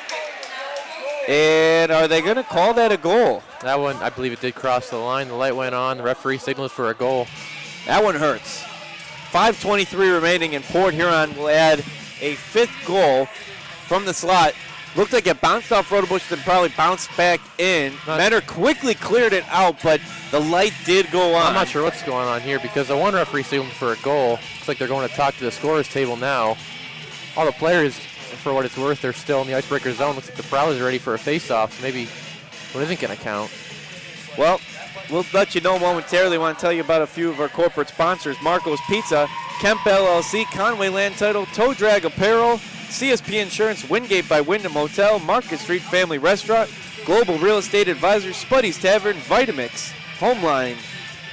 And are they going to call that a goal? That one, I believe it did cross the line. The light went on. The referee signals for a goal. That one hurts. 5:23 remaining, and Port Huron will add a 5th goal from the slot. Looked like it bounced off Rodebush, then probably bounced back in. Menor quickly cleared it out, but the light did go on. I'm not sure what's going on here because the one referee signaled for a goal. Looks like they're going to talk to the scorer's table now. All the players, for what it's worth, they're still in the Icebreaker zone. Looks like the Prowlers are ready for a face-off, so maybe what isn't going to count. Well, we'll let you know momentarily. I want to tell you about a few of our corporate sponsors. Marco's Pizza, Kemp LLC, Conway Land Title, Toe Drag Apparel, CSP Insurance, Wingate by Wyndham Hotel, Market Street Family Restaurant, Global Real Estate Advisors, Spuddy's Tavern, Vitamix, Homeline,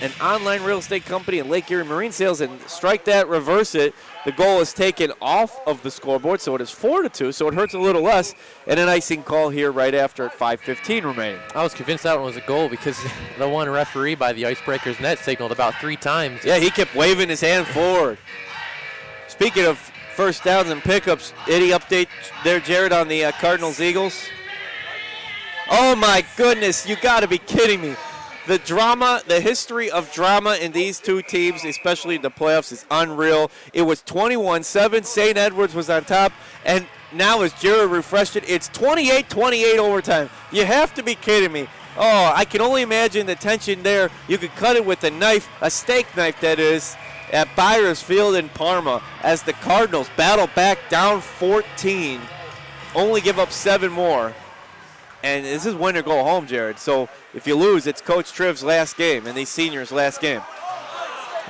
an online real estate company, and Lake Erie Marine Sales. And strike that, reverse it. The goal is taken off of the scoreboard, so it is 4-2, so it hurts a little less. And an icing call here right after at 5:15 remaining. I was convinced that one was a goal because the one referee by the Icebreakers net signaled about 3 times. Yeah, he kept waving his hand forward. Speaking of first downs and pickups, any update there, Jared, on the Cardinals-Eagles? Oh, my goodness, you got to be kidding me. The drama, the history of drama in these two teams, especially in the playoffs, is unreal. It was 21-7. St. Edwards was on top, and now as Jared refreshed it, it's 28-28 overtime. You have to be kidding me. Oh, I can only imagine the tension there. You could cut it with a knife, a steak knife that is, at Byers Field in Parma as the Cardinals battle back down 14, only give up 7 more. And this is win or go home, Jared. So if you lose, it's Coach Triv's last game and these seniors' last game.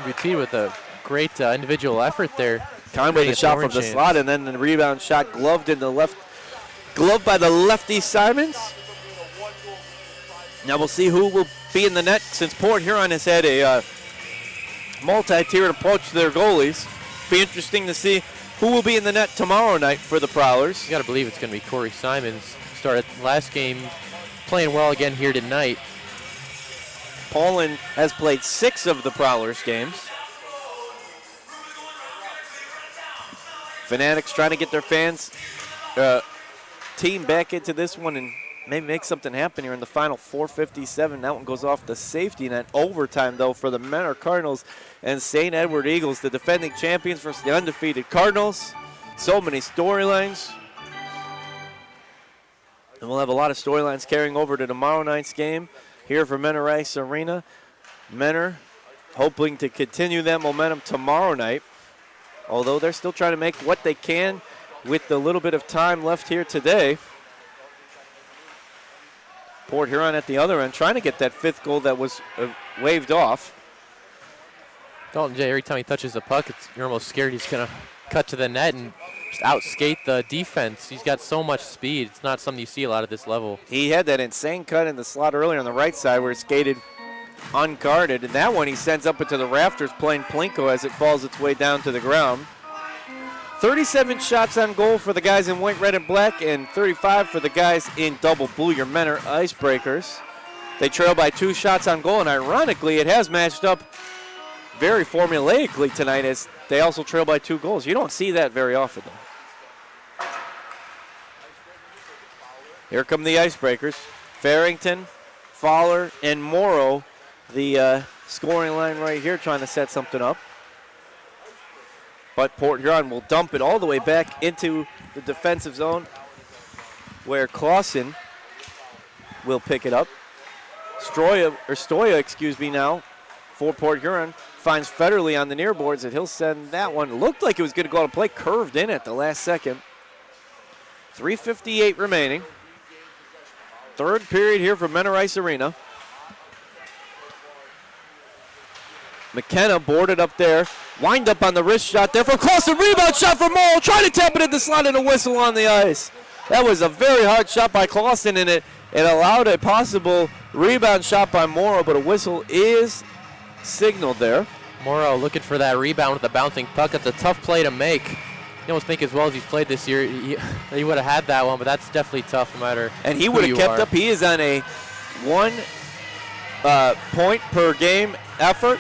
Butte with a great individual effort there. Conway the shot from the slot, and then the rebound shot gloved by the lefty Simons. Now we'll see who will be in the net since Port Huron has had a multi-tiered approach to their goalies. Be interesting to see who will be in the net tomorrow night for the Prowlers. You got to believe it's going to be Corey Simons. Started last game, playing well again here tonight. Poland has played 6 of the Prowlers games. Fanatics trying to get their fans team back into this one and maybe make something happen here in the final 4:57. That one goes off the safety net. Overtime, though, for the Menor Cardinals and St. Edward Eagles, the defending champions versus the undefeated Cardinals. So many storylines. And we'll have a lot of storylines carrying over to tomorrow night's game here for Menor Ice Arena. Menor hoping to continue that momentum tomorrow night, although they're still trying to make what they can with the little bit of time left here today. Port Huron at the other end trying to get that 5th goal that was waved off. Dalton Jay, every time he touches the puck, you're almost scared he's going to cut to the net and just outskate the defense. He's got so much speed. It's not something you see a lot at this level. He had that insane cut in the slot earlier on the right side where he skated unguarded, and that one he sends up into the rafters playing Plinko as it falls its way down to the ground. 37 shots on goal for the guys in white, red, and black, and 35 for the guys in double blue, your Menor Icebreakers. They trail by 2 shots on goal, and ironically, it has matched up very formulaically tonight as they also trail by 2 goals. You don't see that very often, though. Here come the Icebreakers. Farrington, Fowler, and Morrow, the scoring line right here, trying to set something up. But Port Huron will dump it all the way back into the defensive zone where Clausen will pick it up. Stoya, now, for Port Huron, finds Federley on the near boards, and he'll send that one. Looked like it was going to go out of play, curved in at the last second. 3:58 remaining. 3rd period here for Menor Ice Arena. McKenna boarded up there. Wind up on the wrist shot there from Clausen. Rebound shot from Morrow. Trying to tap it at the slot and a whistle on the ice. That was a very hard shot by Clausen, and it allowed a possible rebound shot by Morrow, but a whistle is signaled there. Morrow looking for that rebound with a bouncing puck. It's a tough play to make. You almost think as well as he's played this year, he would have had that one, but that's definitely tough no matter. And he would have kept up. He is on a 1 point per game effort.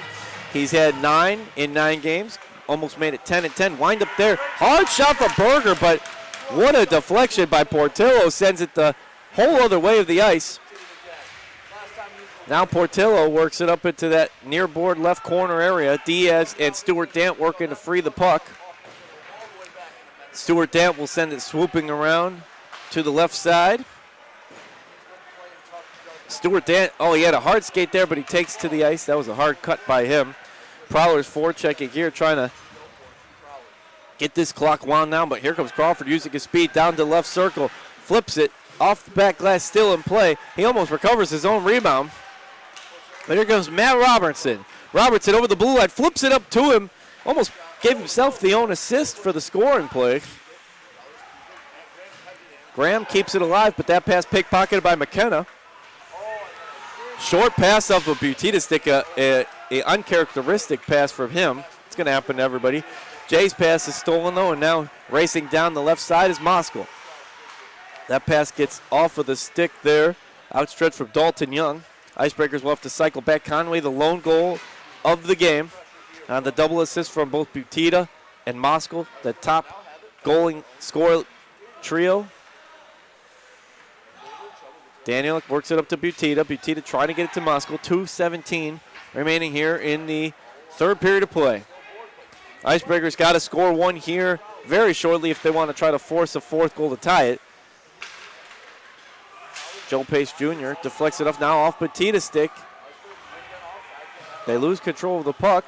He's had 9 in 9 games, almost made it 10 and 10. Wind up there, hard shot from Berger, but what a deflection by Portillo, sends it the whole other way of the ice. Now Portillo works it up into that near board left corner area. Diaz and Stuart Dant working to free the puck. Stuart Dant will send it swooping around to the left side. Stuart Dant, he had a hard skate there, but he takes to the ice. That was a hard cut by him. Prowlers forechecking here, trying to get this clock wound down, but here comes Crawford using his speed down to left circle, flips it off the back glass, still in play. He almost recovers his own rebound. But here comes Matt Robertson. Robertson over the blue line, flips it up to him, almost gave himself the own assist for the scoring play. Graham keeps it alive, but that pass pickpocketed by McKenna. Short pass off of Butte to stick a uncharacteristic pass from him. It's going to happen to everybody. Jay's pass is stolen, though, and now racing down the left side is Moskal. That pass gets off of the stick there, outstretched from Dalton Young. Icebreakers will have to cycle back. Conway, the lone goal of the game. The double assist from both Butte and Moskal, the top goaling score trio. Daniel works it up to Butte. Butte trying to get it to Moskal. 2:17 remaining here in the 3rd period of play. Icebreakers got to score 1 here very shortly if they want to try to force a 4th goal to tie it. Joe Pace Jr. deflects it up now off Butita's stick. They lose control of the puck.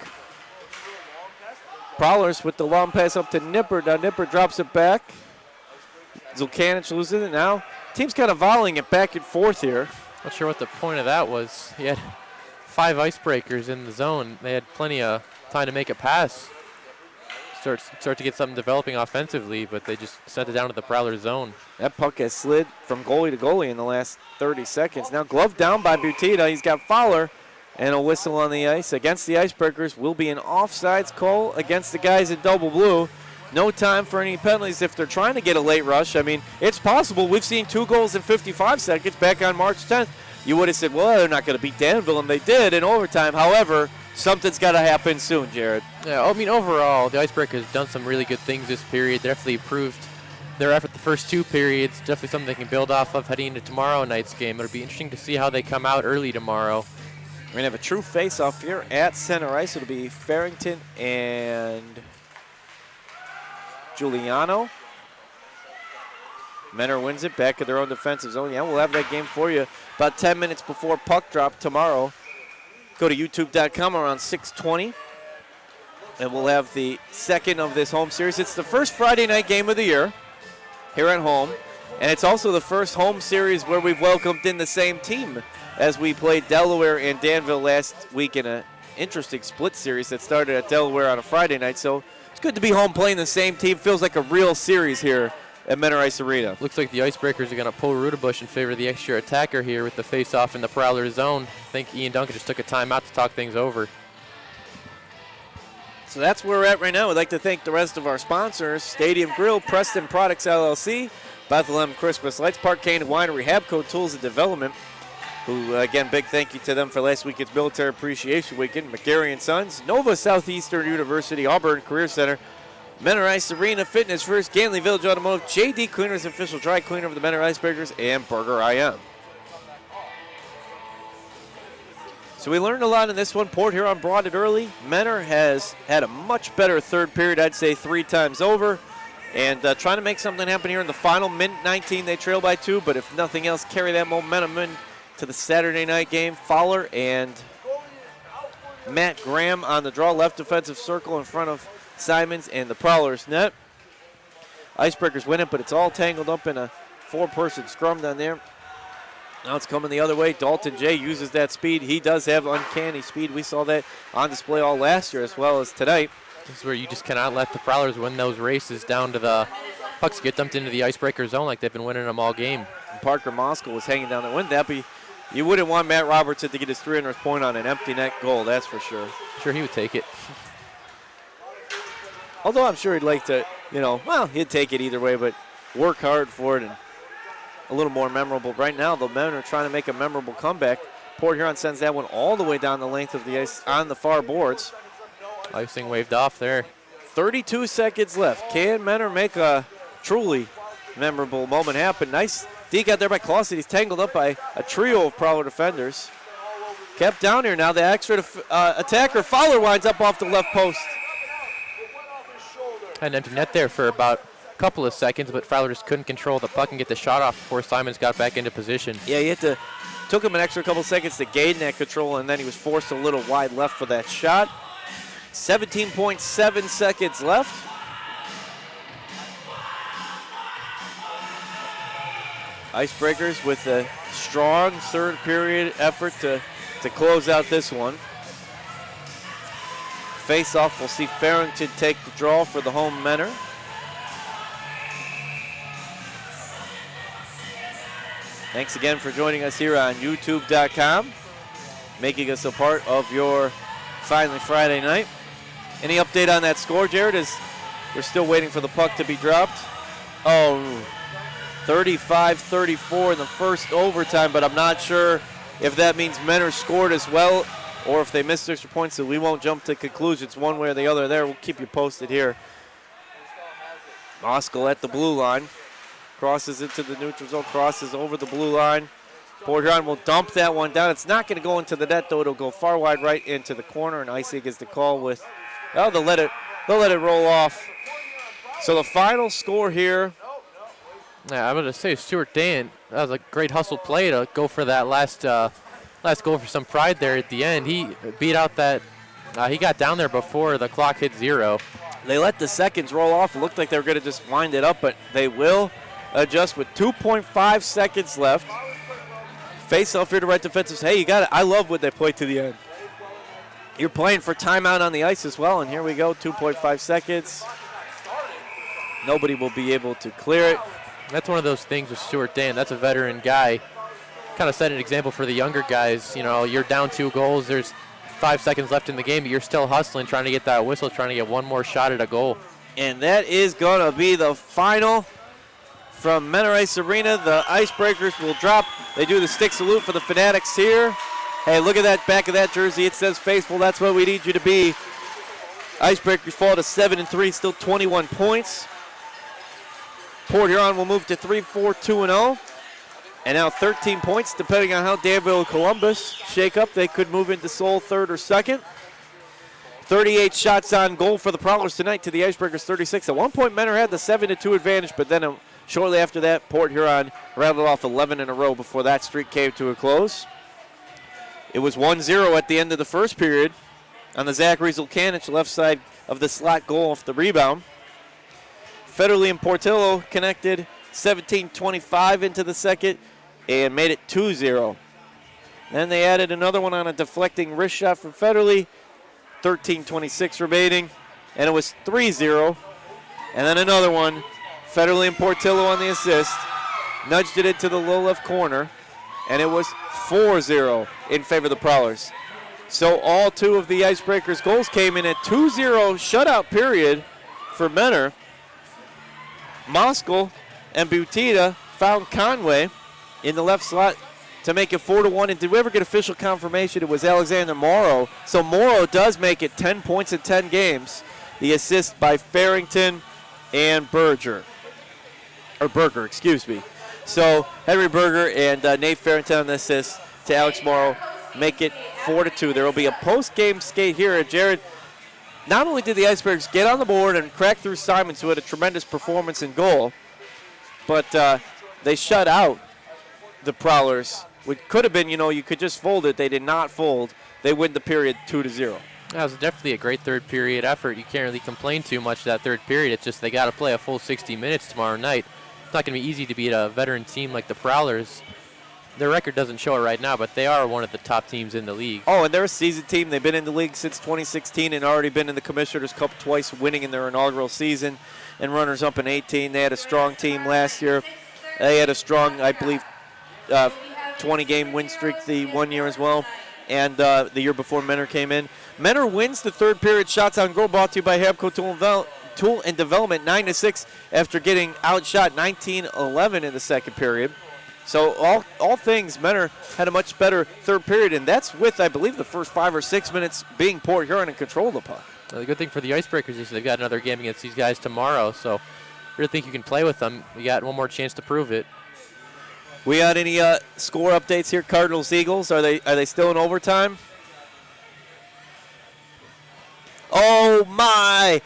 Prowlers with the long pass up to Nippert. Now Nippert drops it back. Zulkanich loses it now. team's kind of volleying it back and forth here. Not sure what the point of that was. He had 5 icebreakers in the zone. They had plenty of time to make a pass. Start to get something developing offensively, but they just sent it down to the Prowler zone. That puck has slid from goalie to goalie in the last 30 seconds. Now glove down by Butita. He's got Fowler and a whistle on the ice. Against the Icebreakers will be an offsides call against the guys in double blue. No time for any penalties if they're trying to get a late rush. I mean, it's possible. We've seen 2 goals in 55 seconds back on March 10th. You would have said, well, they're not going to beat Danville, and they did in overtime. However, something's got to happen soon, Jared. Yeah, I mean, overall, the Icebreakers have done some really good things this period. They definitely improved their effort the first 2 periods. Definitely something they can build off of heading into tomorrow night's game. It'll be interesting to see how they come out early tomorrow. We're going to have a true face-off here at center ice. It'll be Farrington and Giuliano. Menor wins it back at their own defensive zone. Yeah, we'll have that game for you about 10 minutes before puck drop tomorrow. Go to youtube.com around 6:20, and we'll have the second of this home series. It's the first Friday night game of the year here at home, and it's also the first home series where we've welcomed in the same team as we played Delaware and Danville last week in an interesting split series that started at Delaware on a Friday night. So it's good to be home playing the same team. Feels like a real series here at Menor Ice Arena. Looks like the Icebreakers are going to pull Rudabush in favor of the extra attacker here with the face-off in the Prowler zone. I think Ian Duncan just took a timeout to talk things over. So that's where we're at right now. We'd like to thank the rest of our sponsors: Stadium Grill, Preston Products LLC, Bethlehem Christmas Lights, Park Cane Winery, Habco Tools and Development, who, again, big thank you to them for last weekend's Military Appreciation Weekend, McGarry & Sons, Nova Southeastern University, Auburn Career Center, Menor Ice Arena, Fitness First, Ganley Village Automotive, JD Cleaners, official dry cleaner of the Menor Icebreakers, and Burger IM. So we learned a lot in this one. Port Huron brought it early. Menor has had a much better third period, I'd say 3 times over, and trying to make something happen here in the final minute 19. They trail by 2, but if nothing else, carry that momentum in to the Saturday night game. Fowler and Matt Graham on the draw, left defensive circle in front of Simons and the Prowlers net. Icebreakers win it, but it's all tangled up in a 4-person scrum down there. Now it's coming the other way. Dalton Jay uses that speed. He does have uncanny speed. We saw that on display all last year as well as tonight. This is where you just cannot let the Prowlers win those races down to the pucks get dumped into the Icebreaker zone like they've been winning them all game. And Parker Moskal was hanging down there. Wouldn't that be? You wouldn't want Matt Robertson to get his 300th point on an empty net goal, that's for sure. Sure, he would take it. Although I'm sure he'd like to, he'd take it either way, but work hard for it and a little more memorable. Right now, the men are trying to make a memorable comeback. Port Huron sends that one all the way down the length of the ice on the far boards. Icing waved off there. 32 seconds left. Can Menor make a truly memorable moment happen? Nice deke out there by Clausen. He's tangled up by a trio of Prowler defenders. Kept down here now. The extra attacker Fowler winds up off the left post. Had an empty net there for about a couple of seconds, but Fowler just couldn't control the puck and get the shot off before Simons got back into position. Yeah, took him an extra couple seconds to gain that control, and then he was forced a little wide left for that shot. 17.7 seconds left. Icebreakers with a strong third period effort to close out this one. Face-off, we'll see Farrington take the draw for the home Menor. Thanks again for joining us here on youtube.com, making us a part of your Finally Friday night. Any update on that score, Jared? As we're still waiting for the puck to be dropped. 35-34 in the first overtime, but I'm not sure if that means Menor scored as well or if they missed extra points, so we won't jump to conclusions one way or the other there. We'll keep you posted here. Moskal at the blue line. Crosses into the neutral zone, crosses over the blue line. Port Huron will dump that one down. It's not going to go into the net, though. It'll go far wide right into the corner, and icing is the call with, they'll let it roll off. So the final score here. Yeah, I'm going to say Stuart Dan, that was a great hustle play to go for that last goal for some pride there at the end. He beat out that, he got down there before the clock hit 0. They let the seconds roll off. It looked like they were going to just wind it up, but they will. adjust with 2.5 seconds left. Face off here to right defensive. Hey, you got it. I love when they play to the end. You're playing for timeout on the ice as well, and here we go, 2.5 seconds. Nobody will be able to clear it. That's one of those things with Stuart Dan. That's a veteran guy. Kind of set an example for the younger guys. You know, you're down 2 goals. There's 5 seconds left in the game, but you're still hustling, trying to get that whistle, trying to get one more shot at a goal. And that is going to be the final from Menor Ice Arena. The Icebreakers will drop. They do the stick salute for the Fanatics here. Hey, look at that back of that jersey. It says faithful. That's what we need you to be. Icebreakers fall to 7-3, still 21 points. Port Huron will move to 3-4-2-0. And now 13 points, depending on how Danville and Columbus shake up. They could move into sole third or second. 38 shots on goal for the Prowlers tonight to the Icebreakers 36. At one point, Menor had the 7-2 advantage, but then shortly after that, Port Huron rattled off 11 in a row before that streak came to a close. It was 1-0 at the end of the first period on the Zach Riesel-Kanich left side of the slot goal off the rebound. Federle and Portillo connected 17-25 into the second and made it 2-0. Then they added another one on a deflecting wrist shot from Federle, 13-26 remaining, and it was 3-0. And then another one, Federle and Portillo on the assist, nudged it into the low left corner, and it was 4-0 in favor of the Prowlers. So all 2 of the Icebreakers' goals came in a 2-0 shutout period for Menor. Moskal and Butita found Conway in the left slot to make it 4-1. And did we ever get official confirmation? It was Alexander Morrow. So Morrow does make it 10 points in 10 games. The assist by Farrington and Berger. So Henry Berger and Nate Farrington on the assist to Alex Morrow make it 4-2. There will be a post-game skate here. And Jared, not only did the Icebreakers get on the board and crack through Simons, who had a tremendous performance in goal, but they shut out the Prowlers, which could have been, you could just fold it. They did not fold. They win the period 2-0. That was definitely a great third period effort. You can't really complain too much that third period. It's just they got to play a full 60 minutes tomorrow night. It's not going to be easy to beat a veteran team like the Prowlers. Their record doesn't show it right now, but they are one of the top teams in the league. Oh, and they're a seasoned team. They've been in the league since 2016 and already been in the Commissioner's Cup twice, winning in their inaugural season and runners-up in 18. They had a strong team last year. They had a strong, I believe, 20-game win streak the one year as well, and the year before Menor came in. Menor wins the third period shots on goal, brought to you by Habco Tool and Development, 9-6 after getting outshot 19-11 in the second period. So all things, Menor had a much better third period, and that's with, I believe, the first 5 or 6 minutes being Port Huron in control of the puck. Well, the good thing for the Icebreakers is they've got another game against these guys tomorrow, so really think you can play with them. You got one more chance to prove it. We got any score updates here? Cardinals Eagles, are they still in overtime? Oh my!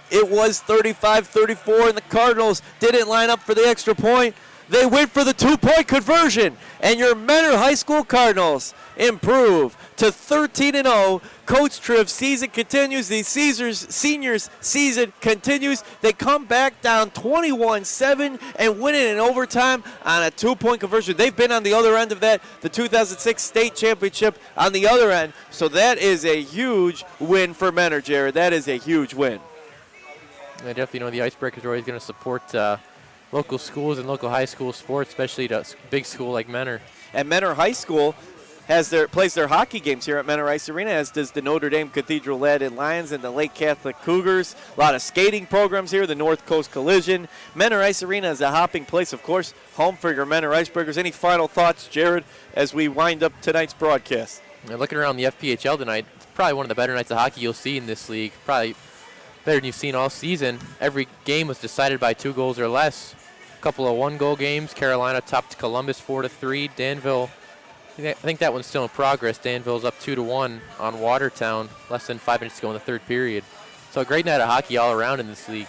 It was 35-34, and the Cardinals didn't line up for the extra point. They went for the 2-point conversion, and your Menor High School Cardinals improve to 13-0. Coach Triv's season continues. The seniors' season continues. They come back down 21-7 and win it in overtime on a 2-point conversion. They've been on the other end of that, the 2006 state championship on the other end. So that is a huge win for Menor, Jared. That is a huge win. I definitely know the Icebreakers are always going to support local schools and local high school sports, especially a big school like Menor. And Menor High School plays their hockey games here at Menor Ice Arena, as does the Notre Dame Cathedral Leaded Lions and the Lake Catholic Cougars. A lot of skating programs here, the North Coast Collision. Menor Ice Arena is a hopping place, of course, home for your Menor Icebreakers. Any final thoughts, Jared, as we wind up tonight's broadcast? Looking around the FPHL tonight, it's probably one of the better nights of hockey you'll see in this league. Probably better than you've seen all season. Every game was decided by 2 goals or less. A couple of 1-goal games. Carolina topped Columbus 4-3. Danville, I think that one's still in progress. Danville's up 2-1 on Watertown, less than 5 minutes to go in the third period. So a great night of hockey all around in this league.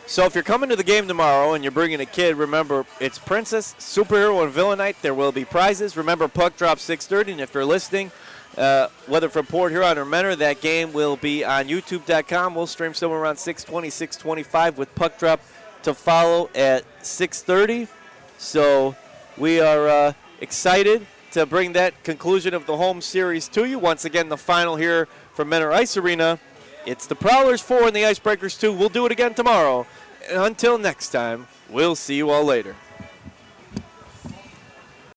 So if you're coming to the game tomorrow and you're bringing a kid, remember, it's Princess, Superhero, and Villain Night. There will be prizes. Remember, puck drop 6:30, and if you're listening, whether from Port Huron or Menor, that game will be on YouTube.com. We'll stream somewhere around 6:20, 6:25 with puck drop to follow at 6:30. So we are excited to bring that conclusion of the home series to you. Once again, the final here from Menor Ice Arena. It's the Prowlers 4 and the Icebreakers 2. We'll do it again tomorrow. And until next time, we'll see you all later.